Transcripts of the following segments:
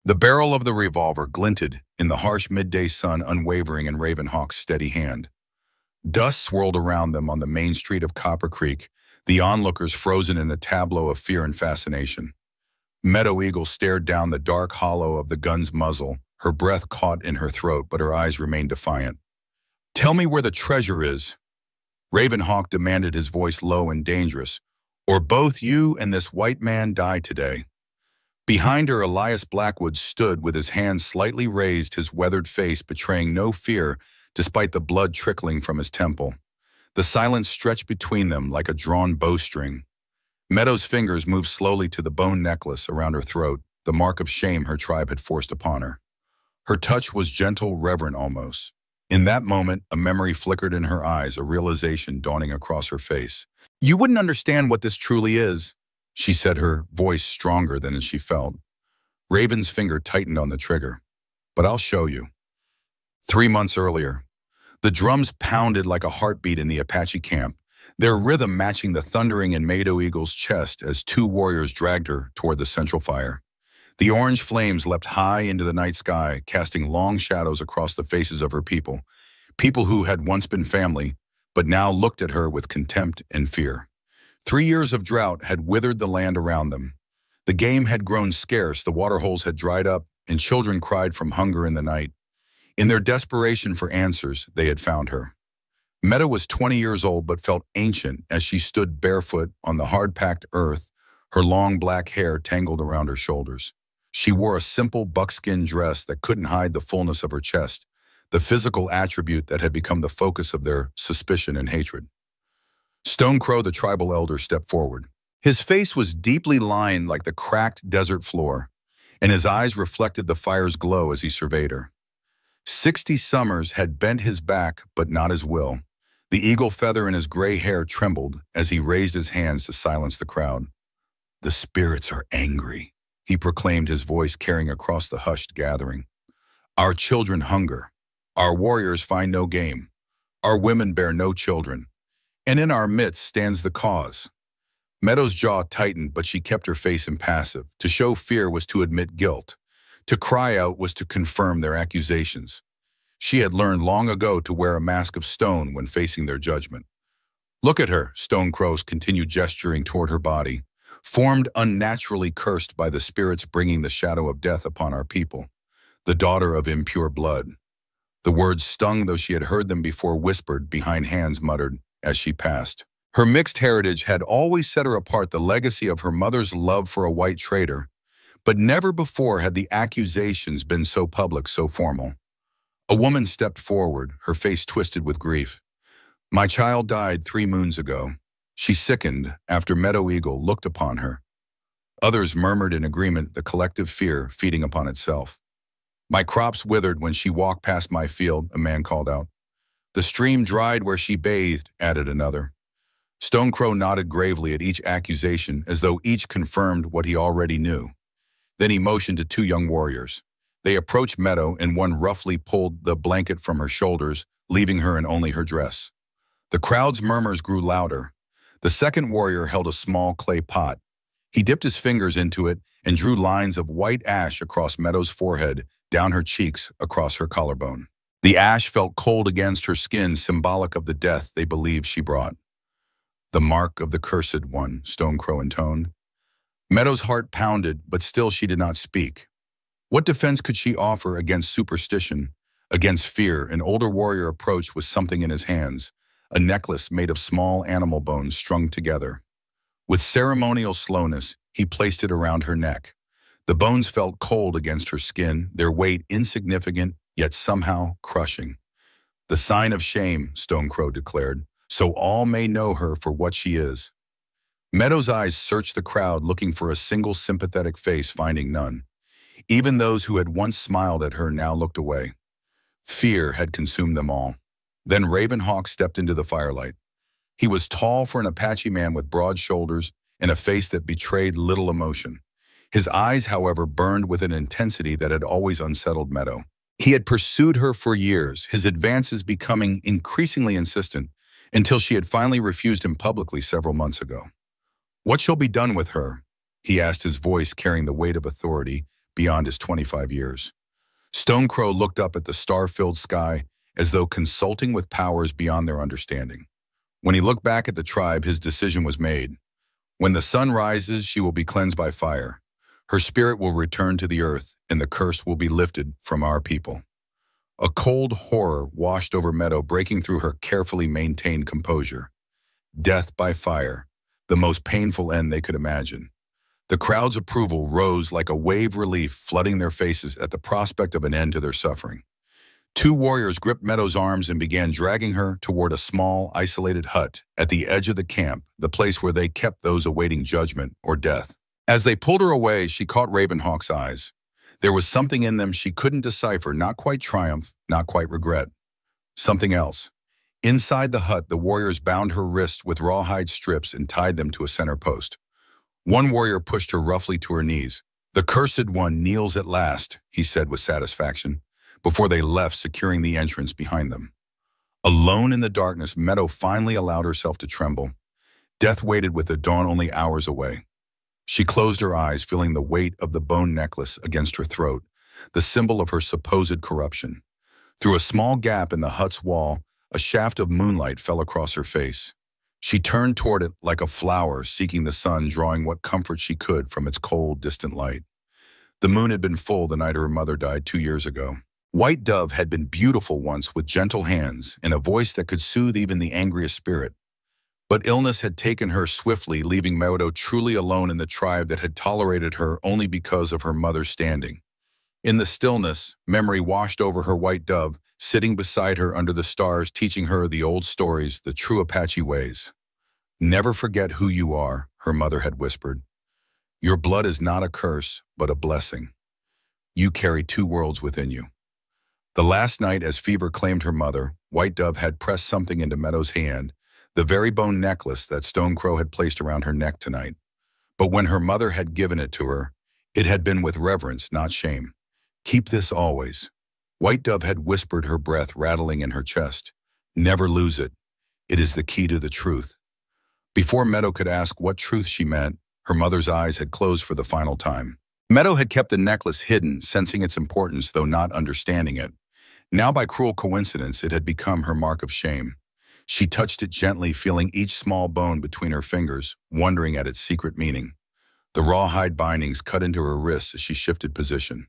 The barrel of the revolver glinted in the harsh midday sun, unwavering in Ravenhawk's steady hand. Dust swirled around them on the main street of Copper Creek, the onlookers frozen in a tableau of fear and fascination. Meadow Eagle stared down the dark hollow of the gun's muzzle, her breath caught in her throat, but her eyes remained defiant. "Tell me where the treasure is," Ravenhawk demanded, his voice low and dangerous, "or both you and this white man die today." Behind her, Elias Blackwood stood with his hands slightly raised, his weathered face betraying no fear despite the blood trickling from his temple. The silence stretched between them like a drawn bowstring. Meadow's fingers moved slowly to the bone necklace around her throat, the mark of shame her tribe had forced upon her. Her touch was gentle, reverent almost. In that moment, a memory flickered in her eyes, a realization dawning across her face. "You wouldn't understand what this truly is," she said, her voice stronger than she felt. Raven's finger tightened on the trigger. "But I'll show you." 3 months earlier, the drums pounded like a heartbeat in the Apache camp, their rhythm matching the thundering in Meadow Eagle's chest as two warriors dragged her toward the central fire. The orange flames leapt high into the night sky, casting long shadows across the faces of her people, people who had once been family, but now looked at her with contempt and fear. 3 years of drought had withered the land around them. The game had grown scarce, the waterholes had dried up, and children cried from hunger in the night. In their desperation for answers, they had found her. Meadow was 20 years old but felt ancient as she stood barefoot on the hard-packed earth, her long black hair tangled around her shoulders. She wore a simple buckskin dress that couldn't hide the fullness of her chest, the physical attribute that had become the focus of their suspicion and hatred. Stone Crow, the tribal elder, stepped forward. His face was deeply lined like the cracked desert floor, and his eyes reflected the fire's glow as he surveyed her. 60 summers had bent his back, but not his will. The eagle feather in his gray hair trembled as he raised his hands to silence the crowd. "The spirits are angry," he proclaimed, his voice carrying across the hushed gathering. "Our children hunger. Our warriors find no game. Our women bear no children. And in our midst stands the cause." Meadow's jaw tightened, but she kept her face impassive. To show fear was to admit guilt. To cry out was to confirm their accusations. She had learned long ago to wear a mask of stone when facing their judgment. "Look at her," Stone Crow continued, gesturing toward her body, "formed unnaturally cursed by the spirits bringing the shadow of death upon our people. The daughter of impure blood." The words stung, though she had heard them before, whispered behind hands muttered as she passed. Her mixed heritage had always set her apart, the legacy of her mother's love for a white trader, but never before had the accusations been so public, so formal. A woman stepped forward, her face twisted with grief. "My child died 3 moons ago." She sickened after Meadow Eagle looked upon her. Others murmured in agreement, the collective fear feeding upon itself. "My crops withered when she walked past my field," a man called out. "The stream dried where she bathed," added another. Stone Crow nodded gravely at each accusation, as though each confirmed what he already knew. Then he motioned to 2 young warriors. They approached Meadow, and one roughly pulled the blanket from her shoulders, leaving her in only her dress. The crowd's murmurs grew louder. The second warrior held a small clay pot. He dipped his fingers into it and drew lines of white ash across Meadow's forehead, down her cheeks, across her collarbone. The ash felt cold against her skin, symbolic of the death they believed she brought. "The mark of the cursed one," Stone Crow intoned. Meadow's heart pounded, but still she did not speak. What defense could she offer against superstition, against fear? An older warrior approached with something in his hands, a necklace made of small animal bones strung together. With ceremonial slowness, he placed it around her neck. The bones felt cold against her skin, their weight insignificant, yet somehow crushing. "The sign of shame," Stone Crow declared, "so all may know her for what she is." Meadow's eyes searched the crowd, looking for a single sympathetic face, finding none. Even those who had once smiled at her now looked away. Fear had consumed them all. Then Ravenhawk stepped into the firelight. He was tall for an Apache man, with broad shoulders and a face that betrayed little emotion. His eyes, however, burned with an intensity that had always unsettled Meadow. He had pursued her for years, his advances becoming increasingly insistent, until she had finally refused him publicly several months ago. "What shall be done with her?" he asked, his voice carrying the weight of authority, beyond his 25 years. Stone Crow looked up at the star-filled sky as though consulting with powers beyond their understanding. When he looked back at the tribe, his decision was made. When the sun rises, she will be cleansed by fire. Her spirit will return to the earth, and the curse will be lifted from our people. A cold horror washed over Meadow, breaking through her carefully maintained composure. Death by fire, the most painful end they could imagine. The crowd's approval rose like a wave relief, flooding their faces at the prospect of an end to their suffering. Two warriors gripped Meadow's arms and began dragging her toward a small, isolated hut at the edge of the camp, the place where they kept those awaiting judgment or death. As they pulled her away, she caught Ravenhawk's eyes. There was something in them she couldn't decipher, not quite triumph, not quite regret. Something else. Inside the hut, the warriors bound her wrists with rawhide strips and tied them to a center post. One warrior pushed her roughly to her knees. "The cursed one kneels at last," he said with satisfaction, before they left, securing the entrance behind them. Alone in the darkness, Meadow finally allowed herself to tremble. Death waited with the dawn only hours away. She closed her eyes, feeling the weight of the bone necklace against her throat, the symbol of her supposed corruption. Through a small gap in the hut's wall, a shaft of moonlight fell across her face. She turned toward it like a flower seeking the sun, drawing what comfort she could from its cold, distant light. The moon had been full the night her mother died 2 years ago. White Dove had been beautiful once, with gentle hands and a voice that could soothe even the angriest spirit. But illness had taken her swiftly, leaving Meadow truly alone in the tribe that had tolerated her only because of her mother's standing. In the stillness, memory washed over her White Dove, sitting beside her under the stars, teaching her the old stories, the true Apache ways. "Never forget who you are," her mother had whispered. "Your blood is not a curse, but a blessing. You carry 2 worlds within you." The last night, as fever claimed her mother, White Dove had pressed something into Meadow's hand, the very bone necklace that Stone Crow had placed around her neck tonight. But when her mother had given it to her, it had been with reverence, not shame. "Keep this always." White Dove had whispered, her breath rattling in her chest. "Never lose it. It is the key to the truth." Before Meadow could ask what truth she meant, her mother's eyes had closed for the final time. Meadow had kept the necklace hidden, sensing its importance though not understanding it. Now, by cruel coincidence, it had become her mark of shame. She touched it gently, feeling each small bone between her fingers, wondering at its secret meaning. The rawhide bindings cut into her wrists as she shifted position.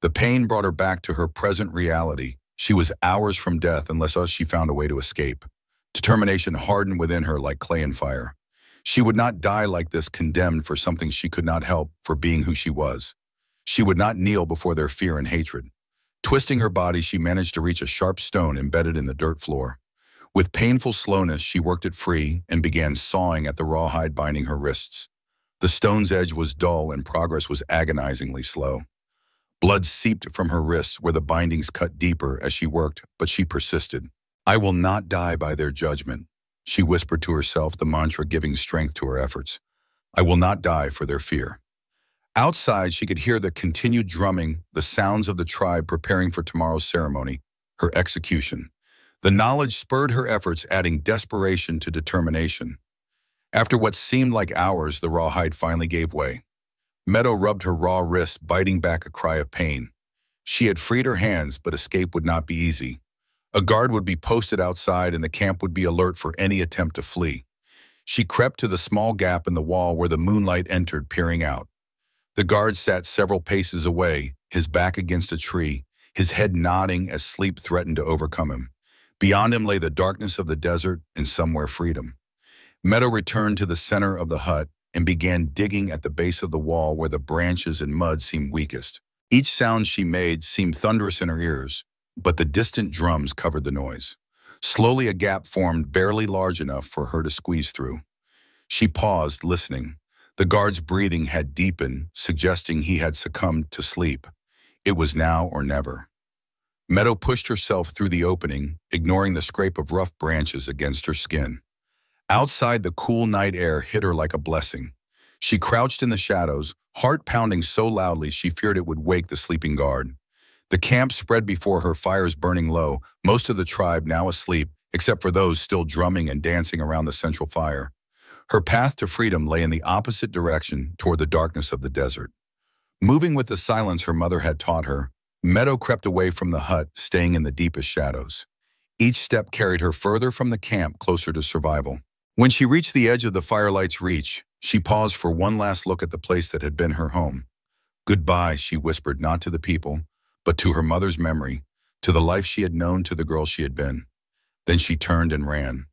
The pain brought her back to her present reality. She was hours from death unless she found a way to escape. Determination hardened within her like clay and fire. She would not die like this, condemned for something she could not help, for being who she was. She would not kneel before their fear and hatred. Twisting her body, she managed to reach a sharp stone embedded in the dirt floor. With painful slowness, she worked it free and began sawing at the rawhide binding her wrists. The stone's edge was dull and progress was agonizingly slow. Blood seeped from her wrists where the bindings cut deeper as she worked, but she persisted. "I will not die by their judgment," she whispered to herself, the mantra giving strength to her efforts. "I will not die for their fear." Outside, she could hear the continued drumming, the sounds of the tribe preparing for tomorrow's ceremony, her execution. The knowledge spurred her efforts, adding desperation to determination. After what seemed like hours, the rawhide finally gave way. Meadow rubbed her raw wrists, biting back a cry of pain. She had freed her hands, but escape would not be easy. A guard would be posted outside, and the camp would be alert for any attempt to flee. She crept to the small gap in the wall where the moonlight entered, peering out. The guard sat several paces away, his back against a tree, his head nodding as sleep threatened to overcome him. Beyond him lay the darkness of the desert and somewhere freedom. Meadow returned to the center of the hut and began digging at the base of the wall where the branches and mud seemed weakest. Each sound she made seemed thunderous in her ears, but the distant drums covered the noise. Slowly a gap formed, barely large enough for her to squeeze through. She paused, listening. The guard's breathing had deepened, suggesting he had succumbed to sleep. It was now or never. Meadow pushed herself through the opening, ignoring the scrape of rough branches against her skin. Outside, the cool night air hit her like a blessing. She crouched in the shadows, heart pounding so loudly she feared it would wake the sleeping guard. The camp spread before her, fires burning low, most of the tribe now asleep, except for those still drumming and dancing around the central fire. Her path to freedom lay in the opposite direction, toward the darkness of the desert. Moving with the silence her mother had taught her, Meadow crept away from the hut, staying in the deepest shadows. Each step carried her further from the camp, closer to survival. When she reached the edge of the firelight's reach, she paused for one last look at the place that had been her home. Goodbye, she whispered, not to the people, but to her mother's memory, to the life she had known, to the girl she had been. Then she turned and ran.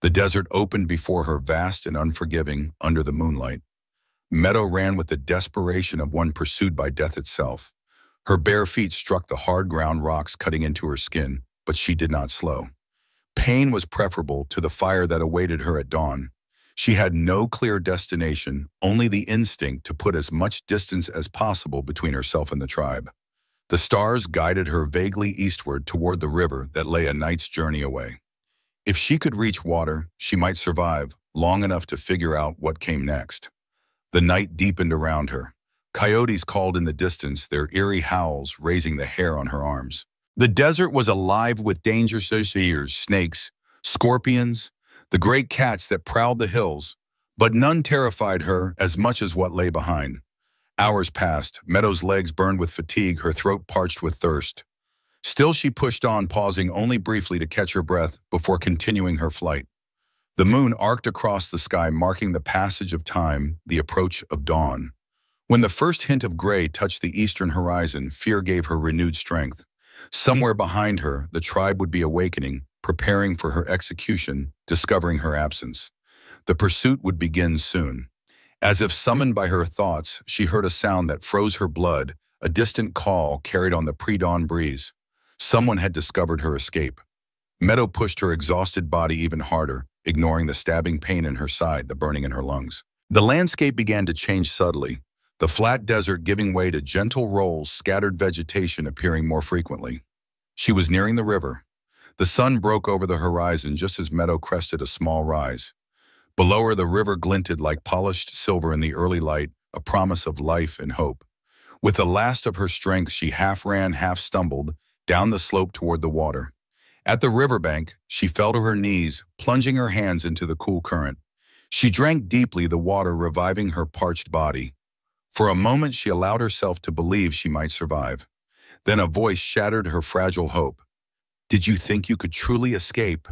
The desert opened before her, vast and unforgiving, under the moonlight. Meadow ran with the desperation of one pursued by death itself. Her bare feet struck the hard ground, rocks cutting into her skin, but she did not slow. Pain was preferable to the fire that awaited her at dawn. She had no clear destination, only the instinct to put as much distance as possible between herself and the tribe. The stars guided her vaguely eastward toward the river that lay a night's journey away. If she could reach water, she might survive long enough to figure out what came next. The night deepened around her. Coyotes called in the distance, their eerie howls raising the hair on her arms. The desert was alive with dangerous ears, snakes, scorpions, the great cats that prowled the hills, but none terrified her as much as what lay behind. Hours passed, Meadow's legs burned with fatigue, her throat parched with thirst. Still she pushed on, pausing only briefly to catch her breath before continuing her flight. The moon arced across the sky, marking the passage of time, the approach of dawn. When the first hint of gray touched the eastern horizon, fear gave her renewed strength. Somewhere behind her, the tribe would be awakening, preparing for her execution, discovering her absence. The pursuit would begin soon. As if summoned by her thoughts, she heard a sound that froze her blood, a distant call carried on the pre-dawn breeze. Someone had discovered her escape. Meadow pushed her exhausted body even harder, ignoring the stabbing pain in her side, the burning in her lungs. The landscape began to change subtly, the flat desert giving way to gentle rolls, scattered vegetation appearing more frequently. She was nearing the river. The sun broke over the horizon just as Meadow crested a small rise. Below her, the river glinted like polished silver in the early light, a promise of life and hope. With the last of her strength, she half ran, half stumbled, down the slope toward the water. At the riverbank, she fell to her knees, plunging her hands into the cool current. She drank deeply, the water reviving her parched body. For a moment, she allowed herself to believe she might survive. Then a voice shattered her fragile hope. "Did you think you could truly escape?"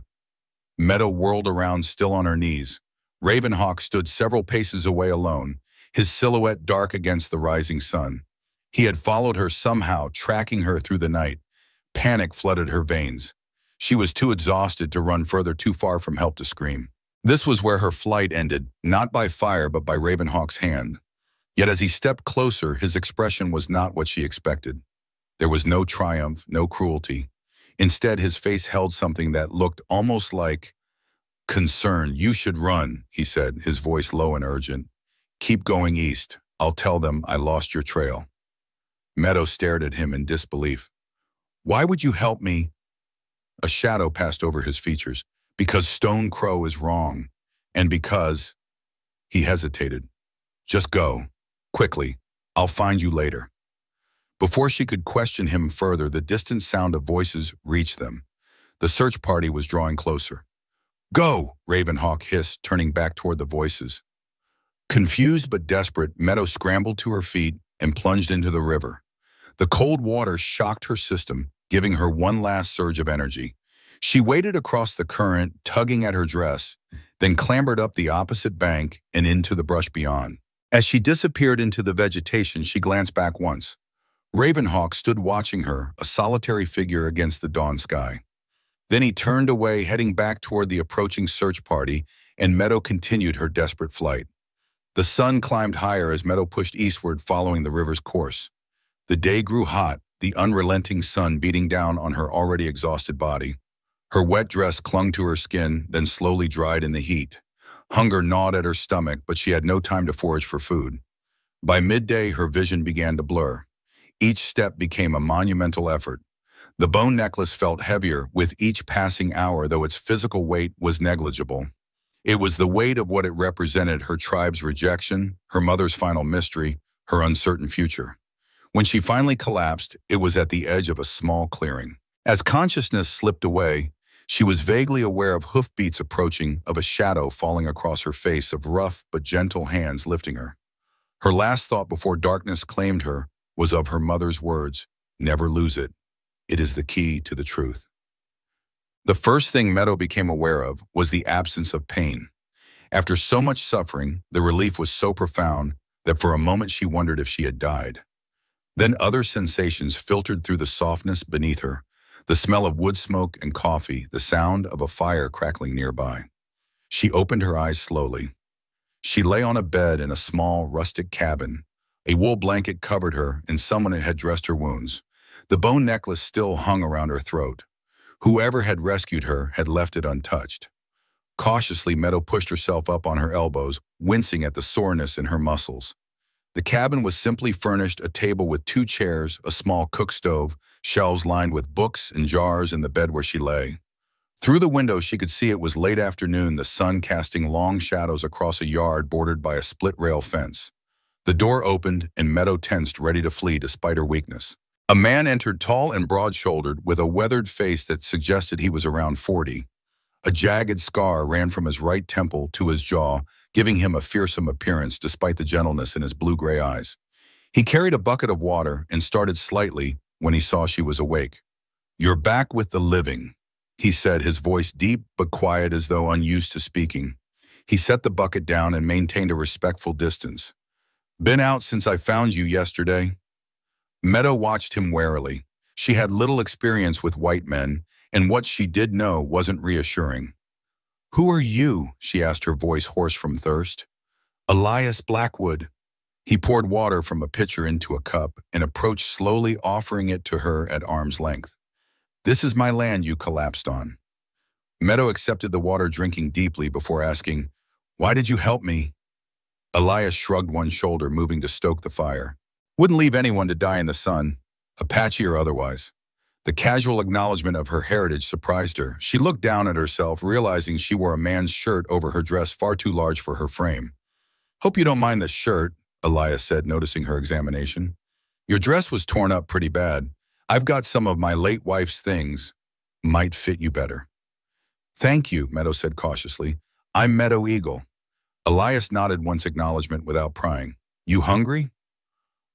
Meadow whirled around, still on her knees. Ravenhawk stood several paces away alone, his silhouette dark against the rising sun. He had followed her somehow, tracking her through the night. Panic flooded her veins. She was too exhausted to run further, too far from help to scream. This was where her flight ended, not by fire but by Ravenhawk's hand. Yet as he stepped closer, his expression was not what she expected. There was no triumph, no cruelty. Instead, his face held something that looked almost like concern. "You should run," he said, his voice low and urgent. "Keep going east. I'll tell them I lost your trail." Meadow stared at him in disbelief. "Why would you help me?" A shadow passed over his features. "Because Stone Crow is wrong. And because—" He hesitated. "Just go. Quickly. I'll find you later." Before she could question him further, the distant sound of voices reached them. The search party was drawing closer. "Go!" Ravenhawk hissed, turning back toward the voices. Confused but desperate, Meadow scrambled to her feet and plunged into the river. The cold water shocked her system, giving her one last surge of energy. She waded across the current, tugging at her dress, then clambered up the opposite bank and into the brush beyond. As she disappeared into the vegetation, she glanced back once. Ravenhawk stood watching her, a solitary figure against the dawn sky. Then he turned away, heading back toward the approaching search party, and Meadow continued her desperate flight. The sun climbed higher as Meadow pushed eastward, following the river's course. The day grew hot, the unrelenting sun beating down on her already exhausted body. Her wet dress clung to her skin, then slowly dried in the heat. Hunger gnawed at her stomach, but she had no time to forage for food. By midday, her vision began to blur. Each step became a monumental effort. The bone necklace felt heavier with each passing hour, though its physical weight was negligible. It was the weight of what it represented: her tribe's rejection, her mother's final mystery, her uncertain future. When she finally collapsed, it was at the edge of a small clearing. As consciousness slipped away, she was vaguely aware of hoofbeats approaching, of a shadow falling across her face, of rough but gentle hands lifting her. Her last thought before darkness claimed her was of her mother's words, "Never lose it. It is the key to the truth." The first thing Meadow became aware of was the absence of pain. After so much suffering, the relief was so profound that for a moment she wondered if she had died. Then other sensations filtered through the softness beneath her, the smell of wood smoke and coffee, the sound of a fire crackling nearby. She opened her eyes slowly. She lay on a bed in a small, rustic cabin. A wool blanket covered her, and someone had dressed her wounds. The bone necklace still hung around her throat. Whoever had rescued her had left it untouched. Cautiously, Meadow pushed herself up on her elbows, wincing at the soreness in her muscles. The cabin was simply furnished: a table with 2 chairs, a small cook stove, shelves lined with books and jars in the bed where she lay. Through the window she could see it was late afternoon, the sun casting long shadows across a yard bordered by a split-rail fence. The door opened, and Meadow tensed, ready to flee despite her weakness. A man entered, tall and broad-shouldered, with a weathered face that suggested he was around 40. A jagged scar ran from his right temple to his jaw, giving him a fearsome appearance despite the gentleness in his blue-gray eyes. He carried a bucket of water and started slightly when he saw she was awake. "You're back with the living," he said, his voice deep but quiet as though unused to speaking. He set the bucket down and maintained a respectful distance. "Been out since I found you yesterday?" Meadow watched him warily. She had little experience with white men, and what she did know wasn't reassuring. "Who are you?" she asked, her voice hoarse from thirst. "Elias Blackwood." He poured water from a pitcher into a cup and approached slowly, offering it to her at arm's length. "This is my land you collapsed on." Meadow accepted the water, drinking deeply before asking, "Why did you help me?" Elias shrugged one shoulder, moving to stoke the fire. "Wouldn't leave anyone to die in the sun, Apache or otherwise." The casual acknowledgement of her heritage surprised her. She looked down at herself, realizing she wore a man's shirt over her dress far too large for her frame. "Hope you don't mind the shirt," Elias said, noticing her examination. "Your dress was torn up pretty bad. I've got some of my late wife's things. Might fit you better." "Thank you," Meadow said cautiously. "I'm Meadow Eagle." Elias nodded once acknowledgement without prying. "You hungry?"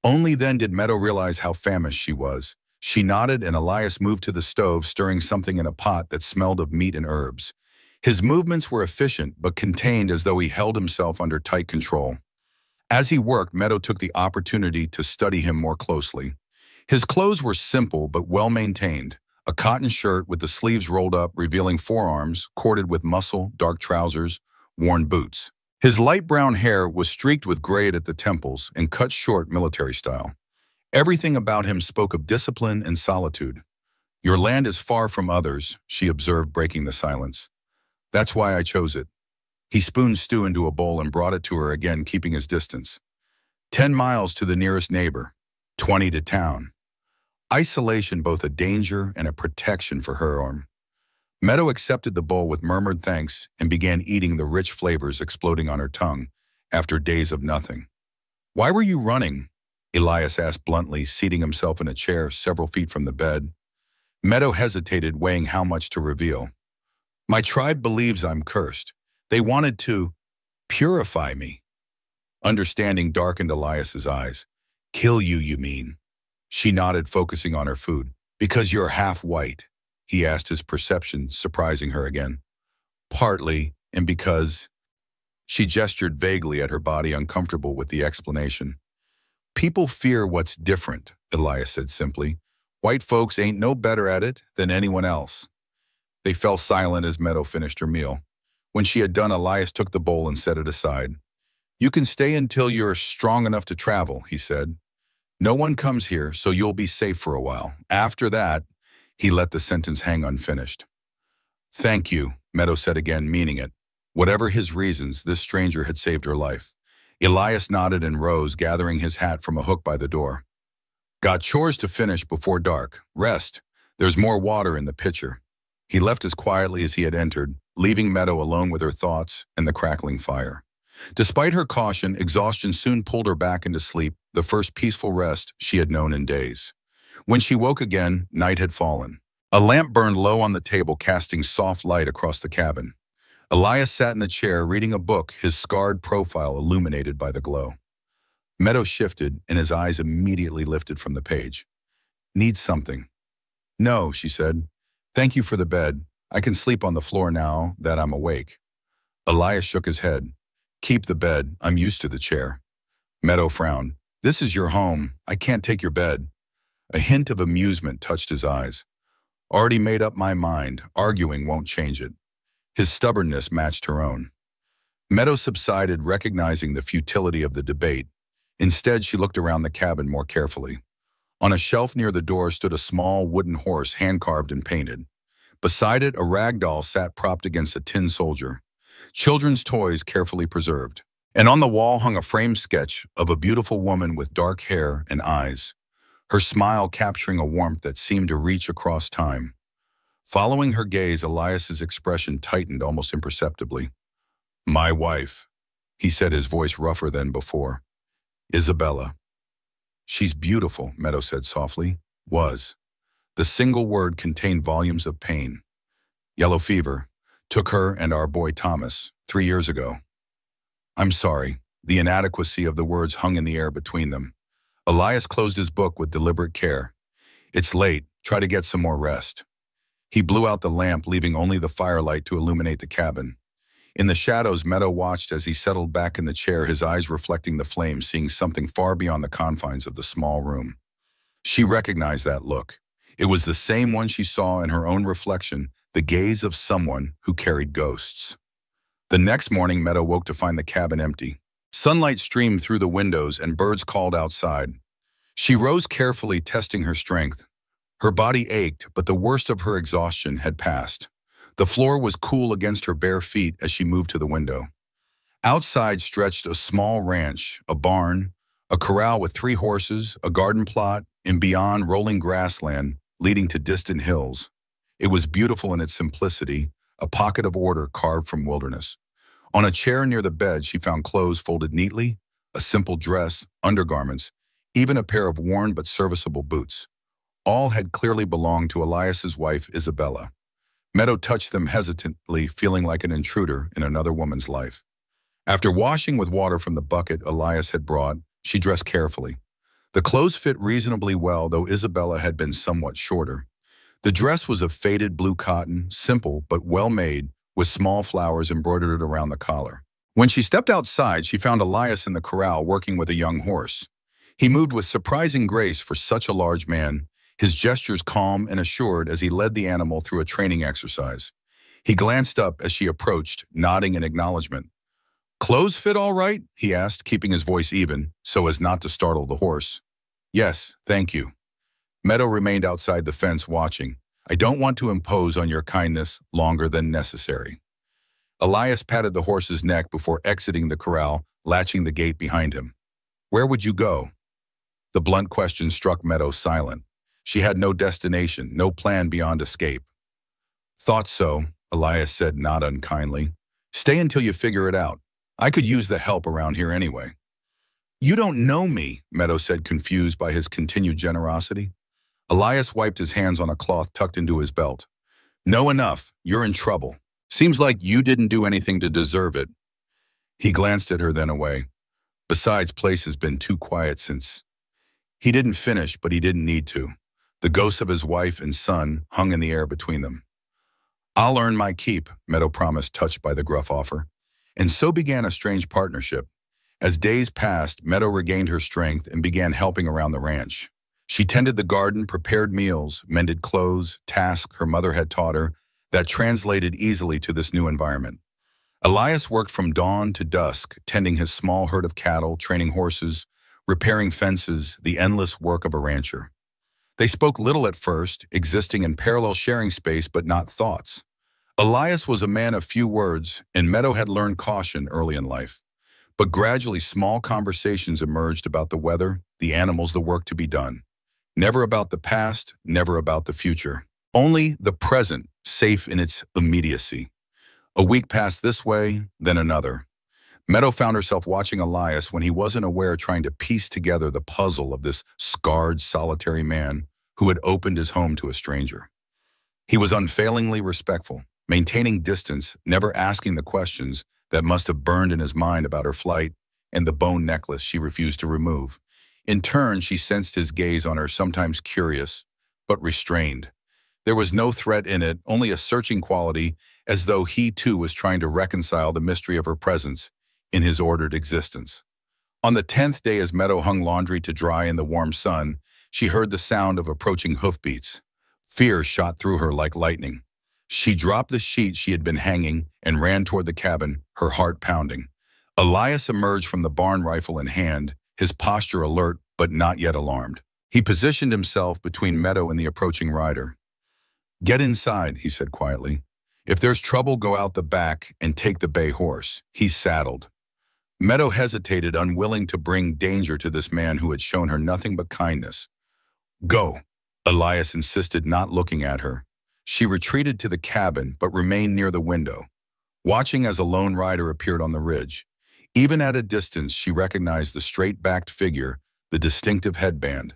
Only then did Meadow realize how famished she was. She nodded, and Elias moved to the stove, stirring something in a pot that smelled of meat and herbs. His movements were efficient, but contained, as though he held himself under tight control. As he worked, Meadow took the opportunity to study him more closely. His clothes were simple but well-maintained. A cotton shirt with the sleeves rolled up, revealing forearms, corded with muscle, dark trousers, worn boots. His light brown hair was streaked with gray at the temples and cut short military style. Everything about him spoke of discipline and solitude. "Your land is far from others," she observed, breaking the silence. "That's why I chose it." He spooned stew into a bowl and brought it to her, again keeping his distance. 10 miles to the nearest neighbor, 20 to town. Isolation, both a danger and a protection for her arm. Meadow accepted the bowl with murmured thanks and began eating, the rich flavors exploding on her tongue after days of nothing. "Why were you running?" Elias asked bluntly, seating himself in a chair several feet from the bed. Meadow hesitated, weighing how much to reveal. "My tribe believes I'm cursed. They wanted to purify me." Understanding darkened Elias's eyes. "Kill you, you mean?" She nodded, focusing on her food. "Because you're half white?" he asked, his perception surprising her again. "Partly, and because—" She gestured vaguely at her body, uncomfortable with the explanation. "People fear what's different," Elias said simply. "White folks ain't no better at it than anyone else." They fell silent as Meadow finished her meal. When she had done, Elias took the bowl and set it aside. "You can stay until you're strong enough to travel," he said. "No one comes here, so you'll be safe for a while. After that—" He let the sentence hang unfinished. "Thank you," Meadow said again, meaning it. Whatever his reasons, this stranger had saved her life. Elias nodded and rose, gathering his hat from a hook by the door. "Got chores to finish before dark. Rest. There's more water in the pitcher." He left as quietly as he had entered, leaving Meadow alone with her thoughts and the crackling fire. Despite her caution, exhaustion soon pulled her back into sleep, the first peaceful rest she had known in days. When she woke again, night had fallen. A lamp burned low on the table, casting soft light across the cabin. Elias sat in the chair, reading a book, his scarred profile illuminated by the glow. Meadow shifted, and his eyes immediately lifted from the page. Need something? No, she said. Thank you for the bed. I can sleep on the floor now that I'm awake. Elias shook his head. Keep the bed. I'm used to the chair. Meadow frowned. This is your home. I can't take your bed. A hint of amusement touched his eyes. Already made up my mind. Arguing won't change it. His stubbornness matched her own. Meadow subsided, recognizing the futility of the debate. Instead, she looked around the cabin more carefully. On a shelf near the door stood a small wooden horse, hand-carved and painted. Beside it, a rag doll sat propped against a tin soldier. Children's toys carefully preserved. And on the wall hung a framed sketch of a beautiful woman with dark hair and eyes, her smile capturing a warmth that seemed to reach across time. Following her gaze, Elias's expression tightened almost imperceptibly. My wife, he said, his voice rougher than before. Isabella. She's beautiful, Meadow said softly. Was. The single word contained volumes of pain. Yellow fever. Took her and our boy Thomas 3 years ago. I'm sorry. The inadequacy of the words hung in the air between them. Elias closed his book with deliberate care. It's late. Try to get some more rest. He blew out the lamp, leaving only the firelight to illuminate the cabin. In the shadows, Meadow watched as he settled back in the chair, his eyes reflecting the flames, seeing something far beyond the confines of the small room. She recognized that look. It was the same one she saw in her own reflection, the gaze of someone who carried ghosts. The next morning, Meadow woke to find the cabin empty. Sunlight streamed through the windows and birds called outside. She rose carefully, testing her strength. Her body ached, but the worst of her exhaustion had passed. The floor was cool against her bare feet as she moved to the window. Outside stretched a small ranch, a barn, a corral with 3 horses, a garden plot, and beyond rolling grassland leading to distant hills. It was beautiful in its simplicity, a pocket of order carved from wilderness. On a chair near the bed, she found clothes folded neatly, a simple dress, undergarments, even a pair of worn but serviceable boots. All had clearly belonged to Elias's wife, Isabella. Meadow touched them hesitantly, feeling like an intruder in another woman's life. After washing with water from the bucket Elias had brought, she dressed carefully. The clothes fit reasonably well, though Isabella had been somewhat shorter. The dress was of faded blue cotton, simple but well-made, with small flowers embroidered around the collar. When she stepped outside, she found Elias in the corral working with a young horse. He moved with surprising grace for such a large man, his gestures calm and assured as he led the animal through a training exercise. He glanced up as she approached, nodding in acknowledgement. Clothes fit all right? He asked, keeping his voice even, so as not to startle the horse. Yes, thank you. Meadow remained outside the fence watching. I don't want to impose on your kindness longer than necessary. Elias patted the horse's neck before exiting the corral, latching the gate behind him. Where would you go? The blunt question struck Meadow silent. She had no destination, no plan beyond escape. Thought so, Elias said not unkindly. Stay until you figure it out. I could use the help around here anyway. You don't know me, Meadow said, confused by his continued generosity. Elias wiped his hands on a cloth tucked into his belt. Know enough. You're in trouble. Seems like you didn't do anything to deserve it. He glanced at her, then away. Besides, place has been too quiet since. He didn't finish, but he didn't need to. The ghosts of his wife and son hung in the air between them. I'll earn my keep, Meadow promised, touched by the gruff offer. And so began a strange partnership. As days passed, Meadow regained her strength and began helping around the ranch. She tended the garden, prepared meals, mended clothes, tasks her mother had taught her that translated easily to this new environment. Elias worked from dawn to dusk, tending his small herd of cattle, training horses, repairing fences, the endless work of a rancher. They spoke little at first, existing in parallel sharing space but not thoughts. Elias was a man of few words, and Meadow had learned caution early in life. But gradually small conversations emerged about the weather, the animals, the work to be done. Never about the past, never about the future. Only the present, safe in its immediacy. A week passed this way, then another. Meadow found herself watching Elias when he wasn't aware, trying to piece together the puzzle of this scarred, solitary man who had opened his home to a stranger. He was unfailingly respectful, maintaining distance, never asking the questions that must have burned in his mind about her flight, and the bone necklace she refused to remove. In turn, she sensed his gaze on her, sometimes curious, but restrained. There was no threat in it, only a searching quality, as though he too was trying to reconcile the mystery of her presence in his ordered existence. On the 10th day, as Meadow hung laundry to dry in the warm sun, she heard the sound of approaching hoofbeats. Fear shot through her like lightning. She dropped the sheet she had been hanging and ran toward the cabin, her heart pounding. Elias emerged from the barn, rifle in hand, his posture alert but not yet alarmed. He positioned himself between Meadow and the approaching rider. "Get inside," he said quietly. "If there's trouble, go out the back and take the bay horse. He's saddled." Meadow hesitated, unwilling to bring danger to this man who had shown her nothing but kindness. "Go," Elias insisted, not looking at her. She retreated to the cabin but remained near the window, watching as a lone rider appeared on the ridge. Even at a distance, she recognized the straight-backed figure, the distinctive headband.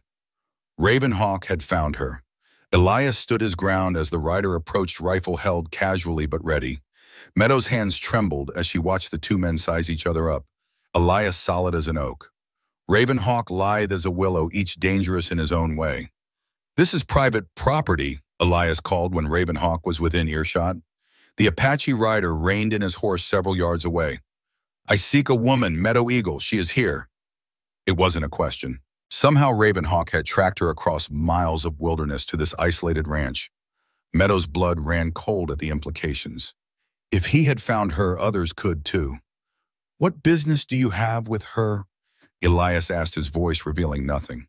Raven Hawk had found her. Elias stood his ground as the rider approached, rifle held casually but ready. Meadow's hands trembled as she watched the two men size each other up, Elias solid as an oak. Raven Hawk lithe as a willow, each dangerous in his own way. "This is private property," Elias called when Raven Hawk was within earshot. The Apache rider reined in his horse several yards away. "I seek a woman, Meadow Eagle. She is here." It wasn't a question. Somehow Raven Hawk had tracked her across miles of wilderness to this isolated ranch. Meadow's blood ran cold at the implications. If he had found her, others could too. "What business do you have with her?" Elias asked, his voice revealing nothing.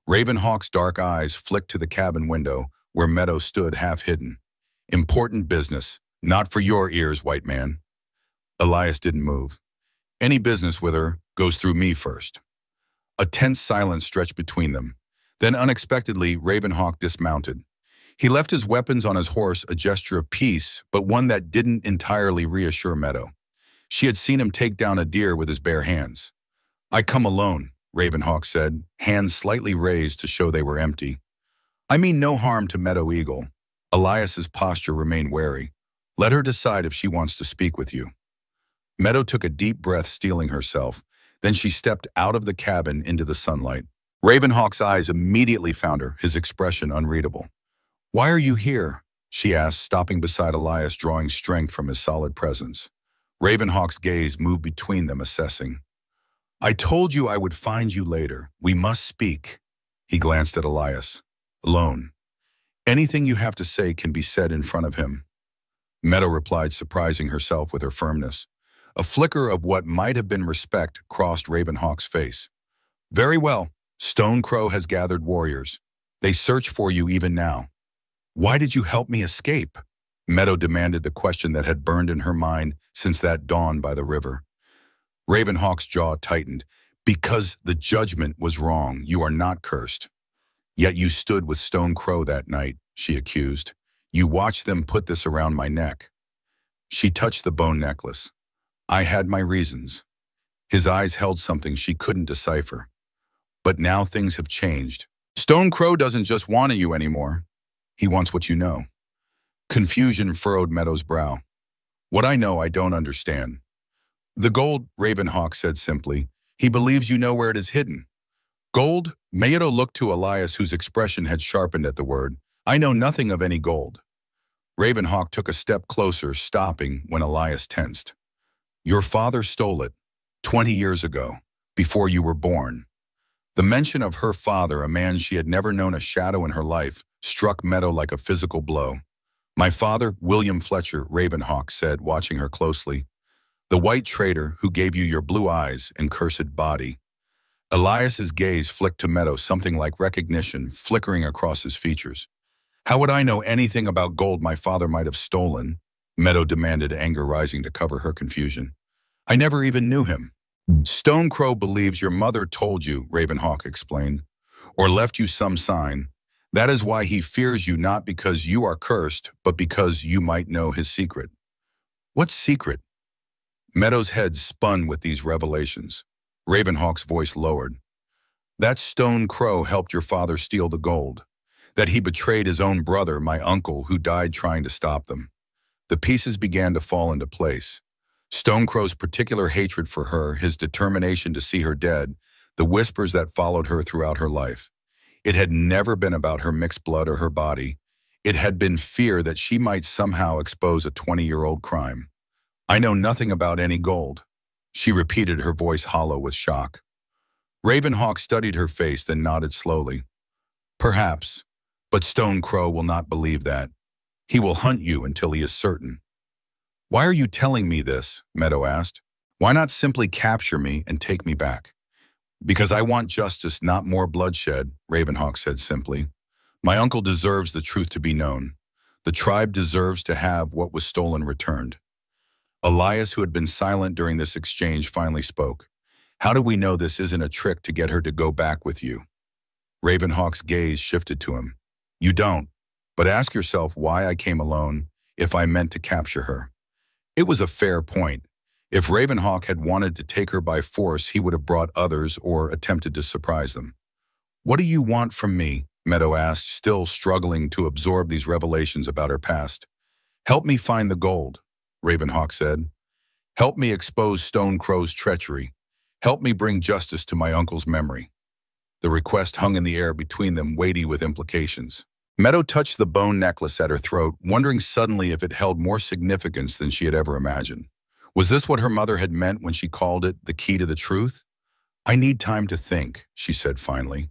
Raven Hawk's dark eyes flicked to the cabin window where Meadow stood half hidden. "Important business. Not for your ears, white man." Elias didn't move. "Any business with her goes through me first." A tense silence stretched between them. Then unexpectedly, Raven Hawk dismounted. He left his weapons on his horse, a gesture of peace, but one that didn't entirely reassure Meadow. She had seen him take down a deer with his bare hands. "I come alone," Raven Hawk said, hands slightly raised to show they were empty. "I mean no harm to Meadow Eagle." Elias's posture remained wary. "Let her decide if she wants to speak with you." Meadow took a deep breath, steeling herself. Then she stepped out of the cabin into the sunlight. Raven Hawk's eyes immediately found her, his expression unreadable. "Why are you here?" she asked, stopping beside Elias, drawing strength from his solid presence. Raven Hawk's gaze moved between them, assessing. "I told you I would find you later. We must speak." He glanced at Elias. "Alone. Anything you have to say can be said in front of him." Meadow replied, surprising herself with her firmness. A flicker of what might have been respect crossed Raven Hawk's face. "Very well. Stone Crow has gathered warriors. They search for you even now." "Why did you help me escape?" Meadow demanded, the question that had burned in her mind since that dawn by the river. Raven Hawk's jaw tightened. "Because the judgment was wrong. You are not cursed." "Yet you stood with Stone Crow that night," she accused. "You watched them put this around my neck." She touched the bone necklace. "I had my reasons." His eyes held something she couldn't decipher. "But now things have changed. Stone Crow doesn't just want you anymore. He wants what you know." Confusion furrowed Meadow's brow. "What I know, I don't understand." "The gold," Raven Hawk said simply. "He believes you know where it is hidden." "Gold?" Meadow looked to Elias, whose expression had sharpened at the word. "I know nothing of any gold." Raven Hawk took a step closer, stopping when Elias tensed. "Your father stole it 20 years ago, before you were born." The mention of her father, a man she had never known a shadow in her life, struck Meadow like a physical blow. "My father, William Fletcher," Raven Hawk said, watching her closely. "The white traitor who gave you your blue eyes and cursed body." Elias's gaze flicked to Meadow, something like recognition flickering across his features. "How would I know anything about gold my father might have stolen?" Meadow demanded, anger rising to cover her confusion. "I never even knew him." "Stone Crow believes your mother told you," Raven Hawk explained, "or left you some sign. That is why he fears you, not because you are cursed, but because you might know his secret." "What secret?" Meadow's head spun with these revelations. Raven Hawk's voice lowered. "That Stone Crow helped your father steal the gold. That he betrayed his own brother, my uncle, who died trying to stop them." The pieces began to fall into place. Stonecrow's particular hatred for her, his determination to see her dead, the whispers that followed her throughout her life. It had never been about her mixed blood or her body. It had been fear that she might somehow expose a 20-year-old crime. I know nothing about any gold, she repeated, her voice hollow with shock. Ravenhawk studied her face, then nodded slowly. Perhaps, but Stone Crow will not believe that. He will hunt you until he is certain. Why are you telling me this? Meadow asked. Why not simply capture me and take me back? Because I want justice, not more bloodshed, Ravenhawk said simply. My uncle deserves the truth to be known. The tribe deserves to have what was stolen returned. Elias, who had been silent during this exchange, finally spoke. How do we know this isn't a trick to get her to go back with you? Ravenhawk's gaze shifted to him. You don't, but ask yourself why I came alone if I meant to capture her. It was a fair point. If Ravenhawk had wanted to take her by force, he would have brought others or attempted to surprise them. What do you want from me? Meadow asked, still struggling to absorb these revelations about her past. Help me find the gold, Ravenhawk said. Help me expose Stone Crow's treachery. Help me bring justice to my uncle's memory. The request hung in the air between them, weighty with implications. Meadow touched the bone necklace at her throat, wondering suddenly if it held more significance than she had ever imagined. Was this what her mother had meant when she called it the key to the truth? I need time to think, she said finally.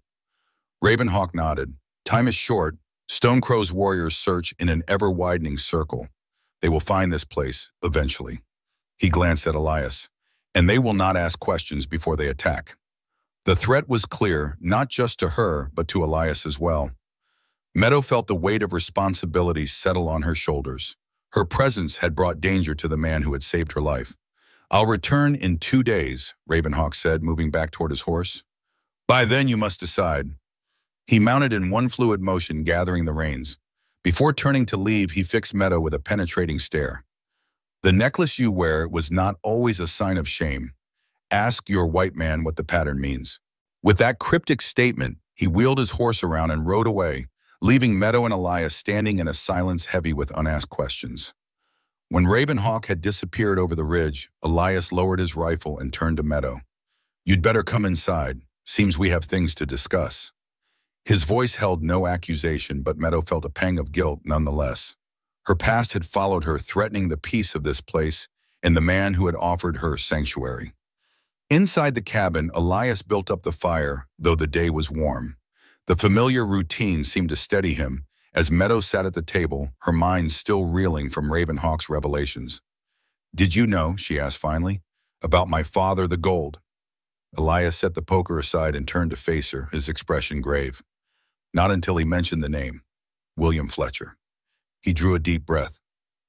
Ravenhawk nodded. Time is short. Stone Crow's warriors search in an ever-widening circle. They will find this place, eventually. He glanced at Elias. And they will not ask questions before they attack. The threat was clear, not just to her, but to Elias as well. Meadow felt the weight of responsibility settle on her shoulders. Her presence had brought danger to the man who had saved her life. I'll return in 2 days, Ravenhawk said, moving back toward his horse. By then you must decide. He mounted in one fluid motion, gathering the reins. Before turning to leave, he fixed Meadow with a penetrating stare. The necklace you wear was not always a sign of shame. Ask your white man what the pattern means. With that cryptic statement, he wheeled his horse around and rode away, leaving Meadow and Elias standing in a silence heavy with unasked questions. When Ravenhawk had disappeared over the ridge, Elias lowered his rifle and turned to Meadow. You'd better come inside. Seems we have things to discuss. His voice held no accusation, but Meadow felt a pang of guilt nonetheless. Her past had followed her, threatening the peace of this place and the man who had offered her sanctuary. Inside the cabin, Elias built up the fire, though the day was warm. The familiar routine seemed to steady him as Meadow sat at the table, her mind still reeling from Ravenhawk's revelations. Did you know, she asked finally, about my father, the gold? Elias set the poker aside and turned to face her, his expression grave. Not until he mentioned the name, William Fletcher. He drew a deep breath.